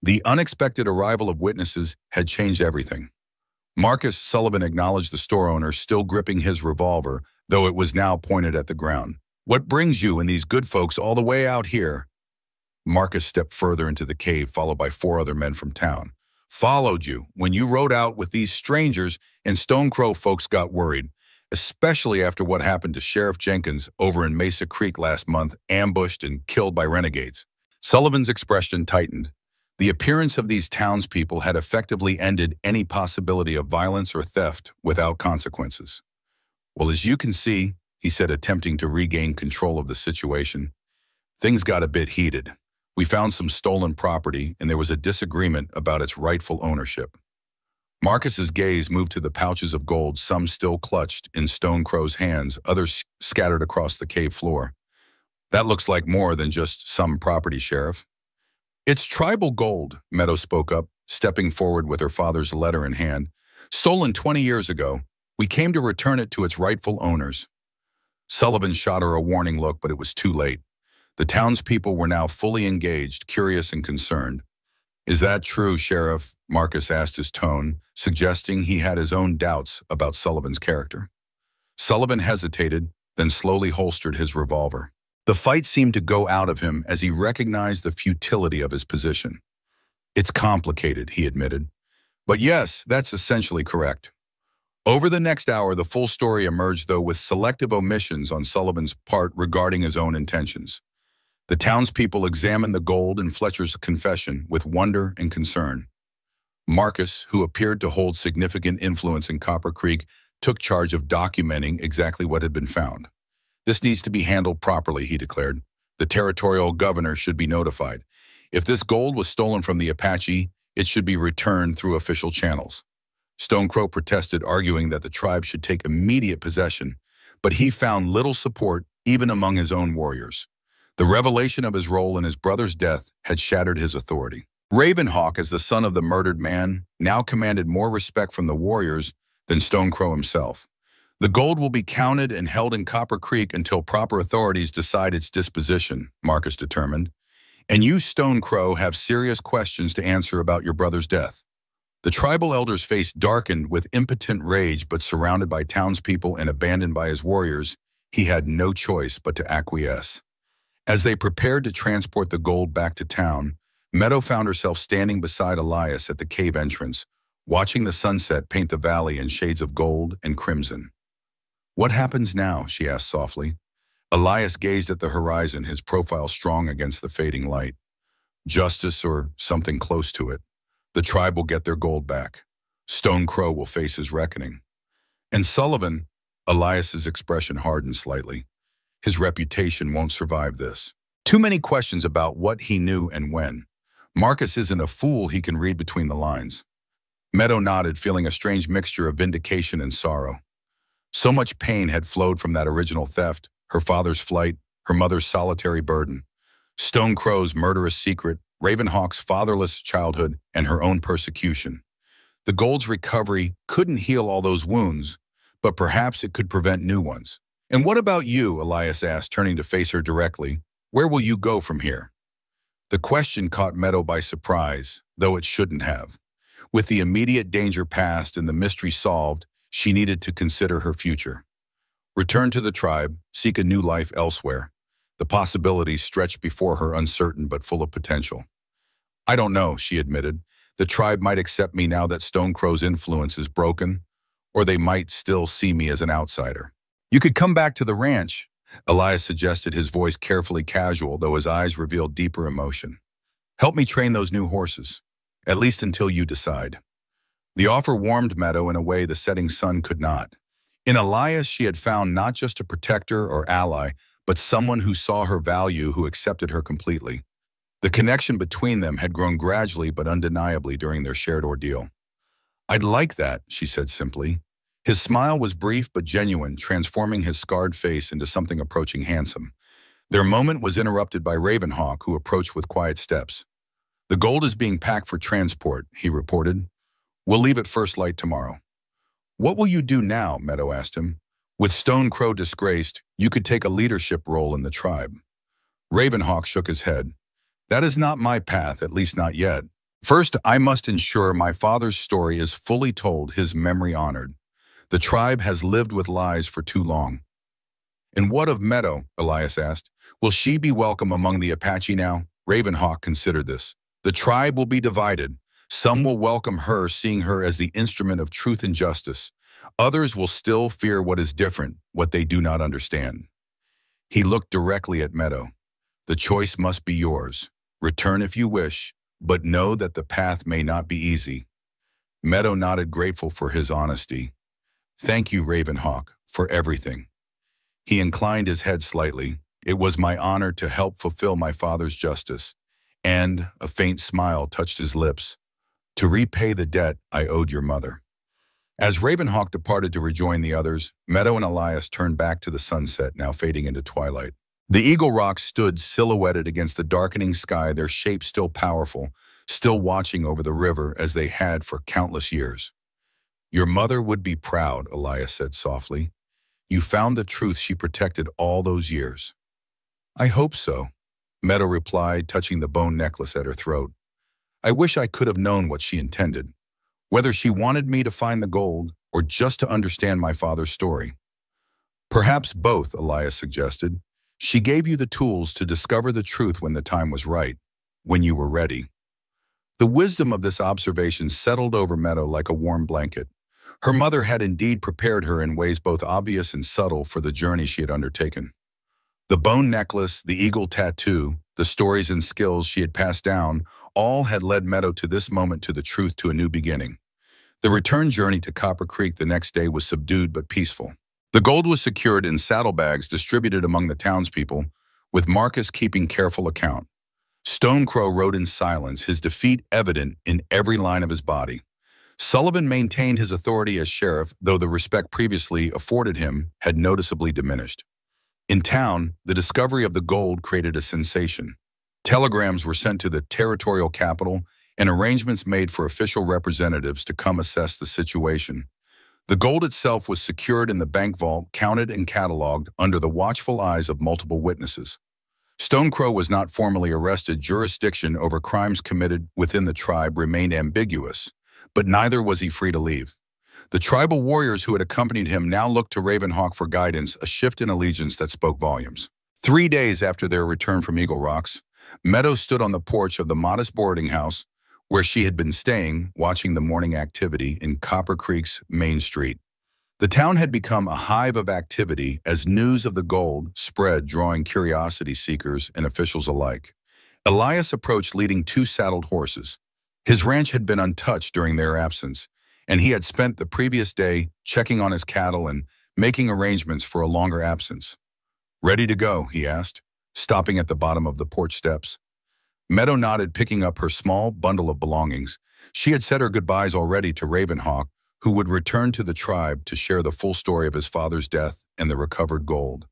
The unexpected arrival of witnesses had changed everything. Marcus Sullivan acknowledged the store owner, still gripping his revolver, though it was now pointed at the ground. "What brings you and these good folks all the way out here?" Marcus stepped further into the cave, followed by 4 other men from town. "Followed you when you rode out with these strangers, and Stone Crow folks got worried, especially after what happened to Sheriff Jenkins over in Mesa Creek last month, ambushed and killed by renegades." Sullivan's expression tightened. The appearance of these townspeople had effectively ended any possibility of violence or theft without consequences. "Well, as you can see," he said, attempting to regain control of the situation, "things got a bit heated. We found some stolen property, and there was a disagreement about its rightful ownership." Marcus's gaze moved to the pouches of gold, some still clutched in Stone Crow's hands, others scattered across the cave floor. "That looks like more than just some property, Sheriff." "It's tribal gold," Meadow spoke up, stepping forward with her father's letter in hand. "Stolen 20 years ago. We came to return it to its rightful owners." Sullivan shot her a warning look, but it was too late. The townspeople were now fully engaged, curious and concerned. "Is that true, Sheriff?" Marcus asked, his tone suggesting he had his own doubts about Sullivan's character. Sullivan hesitated, then slowly holstered his revolver. The fight seemed to go out of him as he recognized the futility of his position. "It's complicated," he admitted. "But yes, that's essentially correct." Over the next hour, the full story emerged, though with selective omissions on Sullivan's part regarding his own intentions. The townspeople examined the gold and Fletcher's confession with wonder and concern. Marcus, who appeared to hold significant influence in Copper Creek, took charge of documenting exactly what had been found. "This needs to be handled properly," he declared. "The territorial governor should be notified. If this gold was stolen from the Apache, it should be returned through official channels." Stone Crow protested, arguing that the tribe should take immediate possession, but he found little support even among his own warriors. The revelation of his role in his brother's death had shattered his authority. Ravenhawk, as the son of the murdered man, now commanded more respect from the warriors than Stone Crow himself. "The gold will be counted and held in Copper Creek until proper authorities decide its disposition," Marcus determined. "And you, Stone Crow, have serious questions to answer about your brother's death." The tribal elder's face darkened with impotent rage, but surrounded by townspeople and abandoned by his warriors, he had no choice but to acquiesce. As they prepared to transport the gold back to town, Meadow found herself standing beside Elias at the cave entrance, watching the sunset paint the valley in shades of gold and crimson. "What happens now?" she asked softly. Elias gazed at the horizon, his profile strong against the fading light. "Justice, or something close to it. The tribe will get their gold back. Stone Crow will face his reckoning. And Sullivan," Elias's expression hardened slightly, "his reputation won't survive this." Too many questions about what he knew and when. Marcus isn't a fool, he can read between the lines. Meadow nodded, feeling a strange mixture of vindication and sorrow. So much pain had flowed from that original theft, her father's flight, her mother's solitary burden, Stone Crow's murderous secret, Ravenhawk's fatherless childhood, and her own persecution. The gold's recovery couldn't heal all those wounds, but perhaps it could prevent new ones. "And what about you?" Elias asked, turning to face her directly. "Where will you go from here?" The question caught Meadow by surprise, though it shouldn't have. With the immediate danger past and the mystery solved, she needed to consider her future. Return to the tribe, seek a new life elsewhere. The possibilities stretched before her, uncertain but full of potential. "I don't know," she admitted. "The tribe might accept me now that Stone Crow's influence is broken, or they might still see me as an outsider." "You could come back to the ranch," Elias suggested, his voice carefully casual, though his eyes revealed deeper emotion. "Help me train those new horses, at least until you decide." The offer warmed Meadow in a way the setting sun could not. In Elias, she had found not just a protector or ally, but someone who saw her value, who accepted her completely. The connection between them had grown gradually but undeniably during their shared ordeal. "I'd like that," she said simply. His smile was brief but genuine, transforming his scarred face into something approaching handsome. Their moment was interrupted by Ravenhawk, who approached with quiet steps. "The gold is being packed for transport," he reported. "We'll leave at first light tomorrow." "What will you do now?" Meadow asked him. "With Stone Crow disgraced, you could take a leadership role in the tribe." Ravenhawk shook his head. "That is not my path, at least not yet. First, I must ensure my father's story is fully told, his memory honored. The tribe has lived with lies for too long. And what of Meadow? Elias asked. Will she be welcome among the Apache now? Ravenhawk considered this. The tribe will be divided. Some will welcome her, seeing her as the instrument of truth and justice. Others will still fear what is different, what they do not understand. He looked directly at Meadow. The choice must be yours. Return if you wish, but know that the path may not be easy. Meadow nodded, grateful for his honesty. Thank you, Ravenhawk, for everything. He inclined his head slightly. It was my honor to help fulfill my father's justice. And a faint smile touched his lips. To repay the debt I owed your mother. As Ravenhawk departed to rejoin the others, Meadow and Elias turned back to the sunset, now fading into twilight. The Eagle Rocks stood silhouetted against the darkening sky, their shape still powerful, still watching over the river as they had for countless years. Your mother would be proud, Elias said softly. You found the truth she protected all those years. I hope so, Meadow replied, touching the bone necklace at her throat. I wish I could have known what she intended, whether she wanted me to find the gold or just to understand my father's story. Perhaps both, Elias suggested. She gave you the tools to discover the truth when the time was right, when you were ready. The wisdom of this observation settled over Meadow like a warm blanket. Her mother had indeed prepared her in ways both obvious and subtle for the journey she had undertaken. The bone necklace, the eagle tattoo, the stories and skills she had passed down, all had led Meadow to this moment, to the truth, to a new beginning. The return journey to Copper Creek the next day was subdued but peaceful. The gold was secured in saddlebags distributed among the townspeople, with Marcus keeping careful account. Stone Crow rode in silence, his defeat evident in every line of his body. Sullivan maintained his authority as sheriff, though the respect previously afforded him had noticeably diminished. In town, the discovery of the gold created a sensation. Telegrams were sent to the territorial capital and arrangements made for official representatives to come assess the situation. The gold itself was secured in the bank vault, counted and cataloged under the watchful eyes of multiple witnesses. Stone Crow was not formally arrested. Jurisdiction over crimes committed within the tribe remained ambiguous, but neither was he free to leave. The tribal warriors who had accompanied him now looked to Ravenhawk for guidance, a shift in allegiance that spoke volumes. 3 days after their return from Eagle Rocks, Meadow stood on the porch of the modest boarding house where she had been staying, watching the morning activity in Copper Creek's main street. The town had become a hive of activity as news of the gold spread, drawing curiosity seekers and officials alike. Elias approached leading 2 saddled horses. His ranch had been untouched during their absence, and he had spent the previous day checking on his cattle and making arrangements for a longer absence. Ready to go, he asked, stopping at the bottom of the porch steps. Meadow nodded, picking up her small bundle of belongings. She had said her goodbyes already to Ravenhawk, who would return to the tribe to share the full story of his father's death and the recovered gold.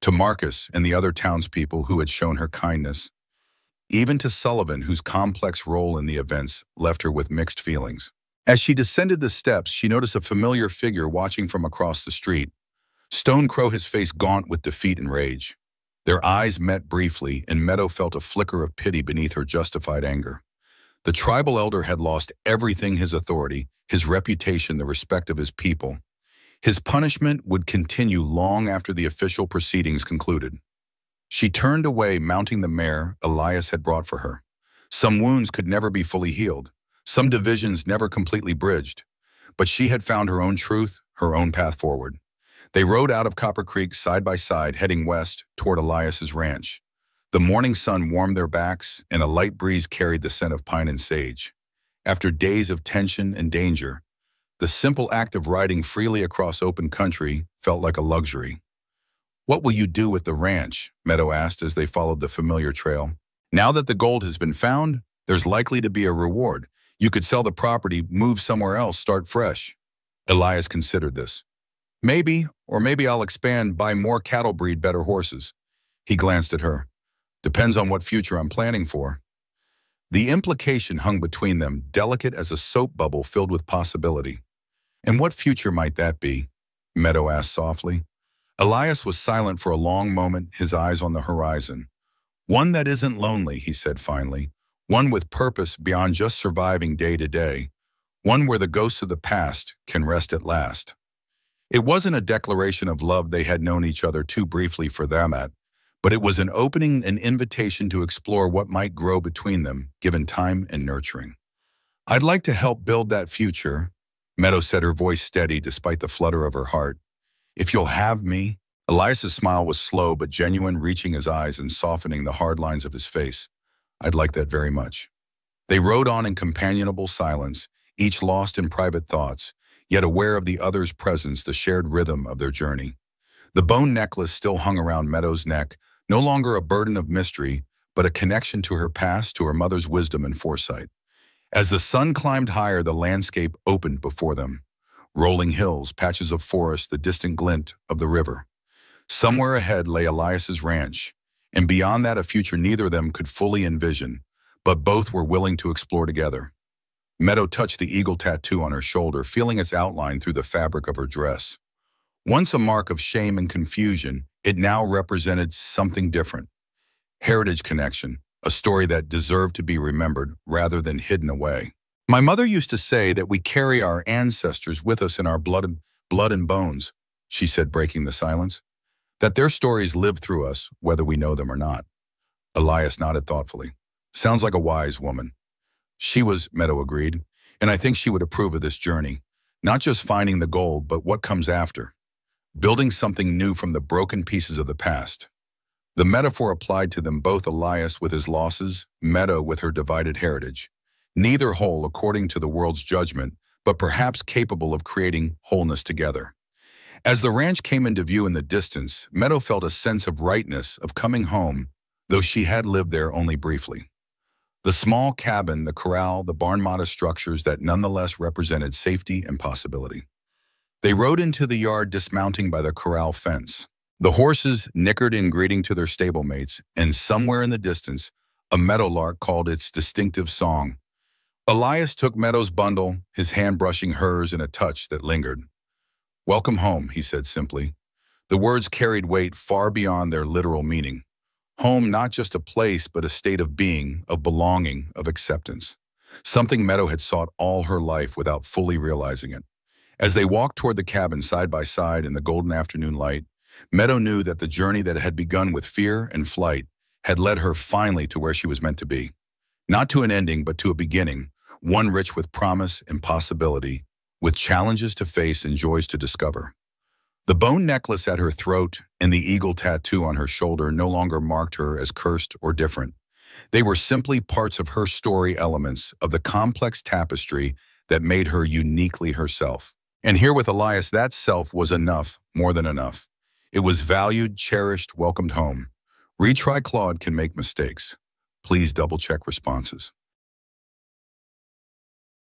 To Marcus and the other townspeople who had shown her kindness. Even to Sullivan, whose complex role in the events left her with mixed feelings. As she descended the steps, she noticed a familiar figure watching from across the street. Stone Crow, his face gaunt with defeat and rage. Their eyes met briefly, and Meadow felt a flicker of pity beneath her justified anger. The tribal elder had lost everything: his authority, his reputation, the respect of his people. His punishment would continue long after the official proceedings concluded. She turned away, mounting the mare Elias had brought for her. Some wounds could never be fully healed, some divisions never completely bridged, but she had found her own truth, her own path forward. They rode out of Copper Creek side by side, heading west toward Elias's ranch. The morning sun warmed their backs, and a light breeze carried the scent of pine and sage. After days of tension and danger, the simple act of riding freely across open country felt like a luxury. What will you do with the ranch? Meadow asked as they followed the familiar trail. Now that the gold has been found, there's likely to be a reward. You could sell the property, move somewhere else, start fresh. Elias considered this. Maybe, or maybe I'll expand, buy more cattle, breed better horses. He glanced at her. Depends on what future I'm planning for. The implication hung between them, delicate as a soap bubble filled with possibility. And what future might that be? Meadow asked softly. Elias was silent for a long moment, his eyes on the horizon. One that isn't lonely, he said finally. one with purpose beyond just surviving day to day, one where the ghosts of the past can rest at last. It wasn't a declaration of love they had known each other too briefly for them at, but it was an opening, an invitation to explore what might grow between them, given time and nurturing. "I'd like to help build that future," Meadow said, her voice steady despite the flutter of her heart. "If you'll have me." Elias's smile was slow but genuine, reaching his eyes and softening the hard lines of his face. "I'd like that very much." They rode on in companionable silence, each lost in private thoughts, yet aware of the other's presence, the shared rhythm of their journey. The bone necklace still hung around Meadow's neck, no longer a burden of mystery, but a connection to her past, to her mother's wisdom and foresight. As the sun climbed higher, the landscape opened before them. Rolling hills, patches of forest, the distant glint of the river. Somewhere ahead lay Elias's ranch, and beyond that a future neither of them could fully envision, but both were willing to explore together. Meadow touched the eagle tattoo on her shoulder, feeling its outline through the fabric of her dress. Once a mark of shame and confusion, it now represented something different. Heritage connection, a story that deserved to be remembered rather than hidden away. "My mother used to say that we carry our ancestors with us in our blood and bones," she said, breaking the silence. "That their stories live through us, whether we know them or not." Elias nodded thoughtfully. "Sounds like a wise woman." "She was," Meadow agreed, "and I think she would approve of this journey. Not just finding the goal, but what comes after. Building something new from the broken pieces of the past." The metaphor applied to them both, Elias with his losses, Meadow with her divided heritage. Neither whole according to the world's judgment, but perhaps capable of creating wholeness together. As the ranch came into view in the distance, Meadow felt a sense of rightness, of coming home, though she had lived there only briefly. The small cabin, the corral, the barn-modest structures that nonetheless represented safety and possibility. They rode into the yard, dismounting by the corral fence. The horses nickered in greeting to their stablemates, and somewhere in the distance, a meadowlark called its distinctive song. Elias took Meadow's bundle, his hand brushing hers in a touch that lingered. "Welcome home," he said simply. The words carried weight far beyond their literal meaning. Home, not just a place, but a state of being, of belonging, of acceptance. Something Meadow had sought all her life without fully realizing it. As they walked toward the cabin side by side in the golden afternoon light, Meadow knew that the journey that had begun with fear and flight had led her finally to where she was meant to be. Not to an ending, but to a beginning, one rich with promise and possibility, with challenges to face and joys to discover. The bone necklace at her throat and the eagle tattoo on her shoulder no longer marked her as cursed or different. They were simply parts of her story, elements of the complex tapestry that made her uniquely herself. And here with Elias, that self was enough, more than enough. It was valued, cherished, welcomed home. Retry Claude can make mistakes. Please double-check responses.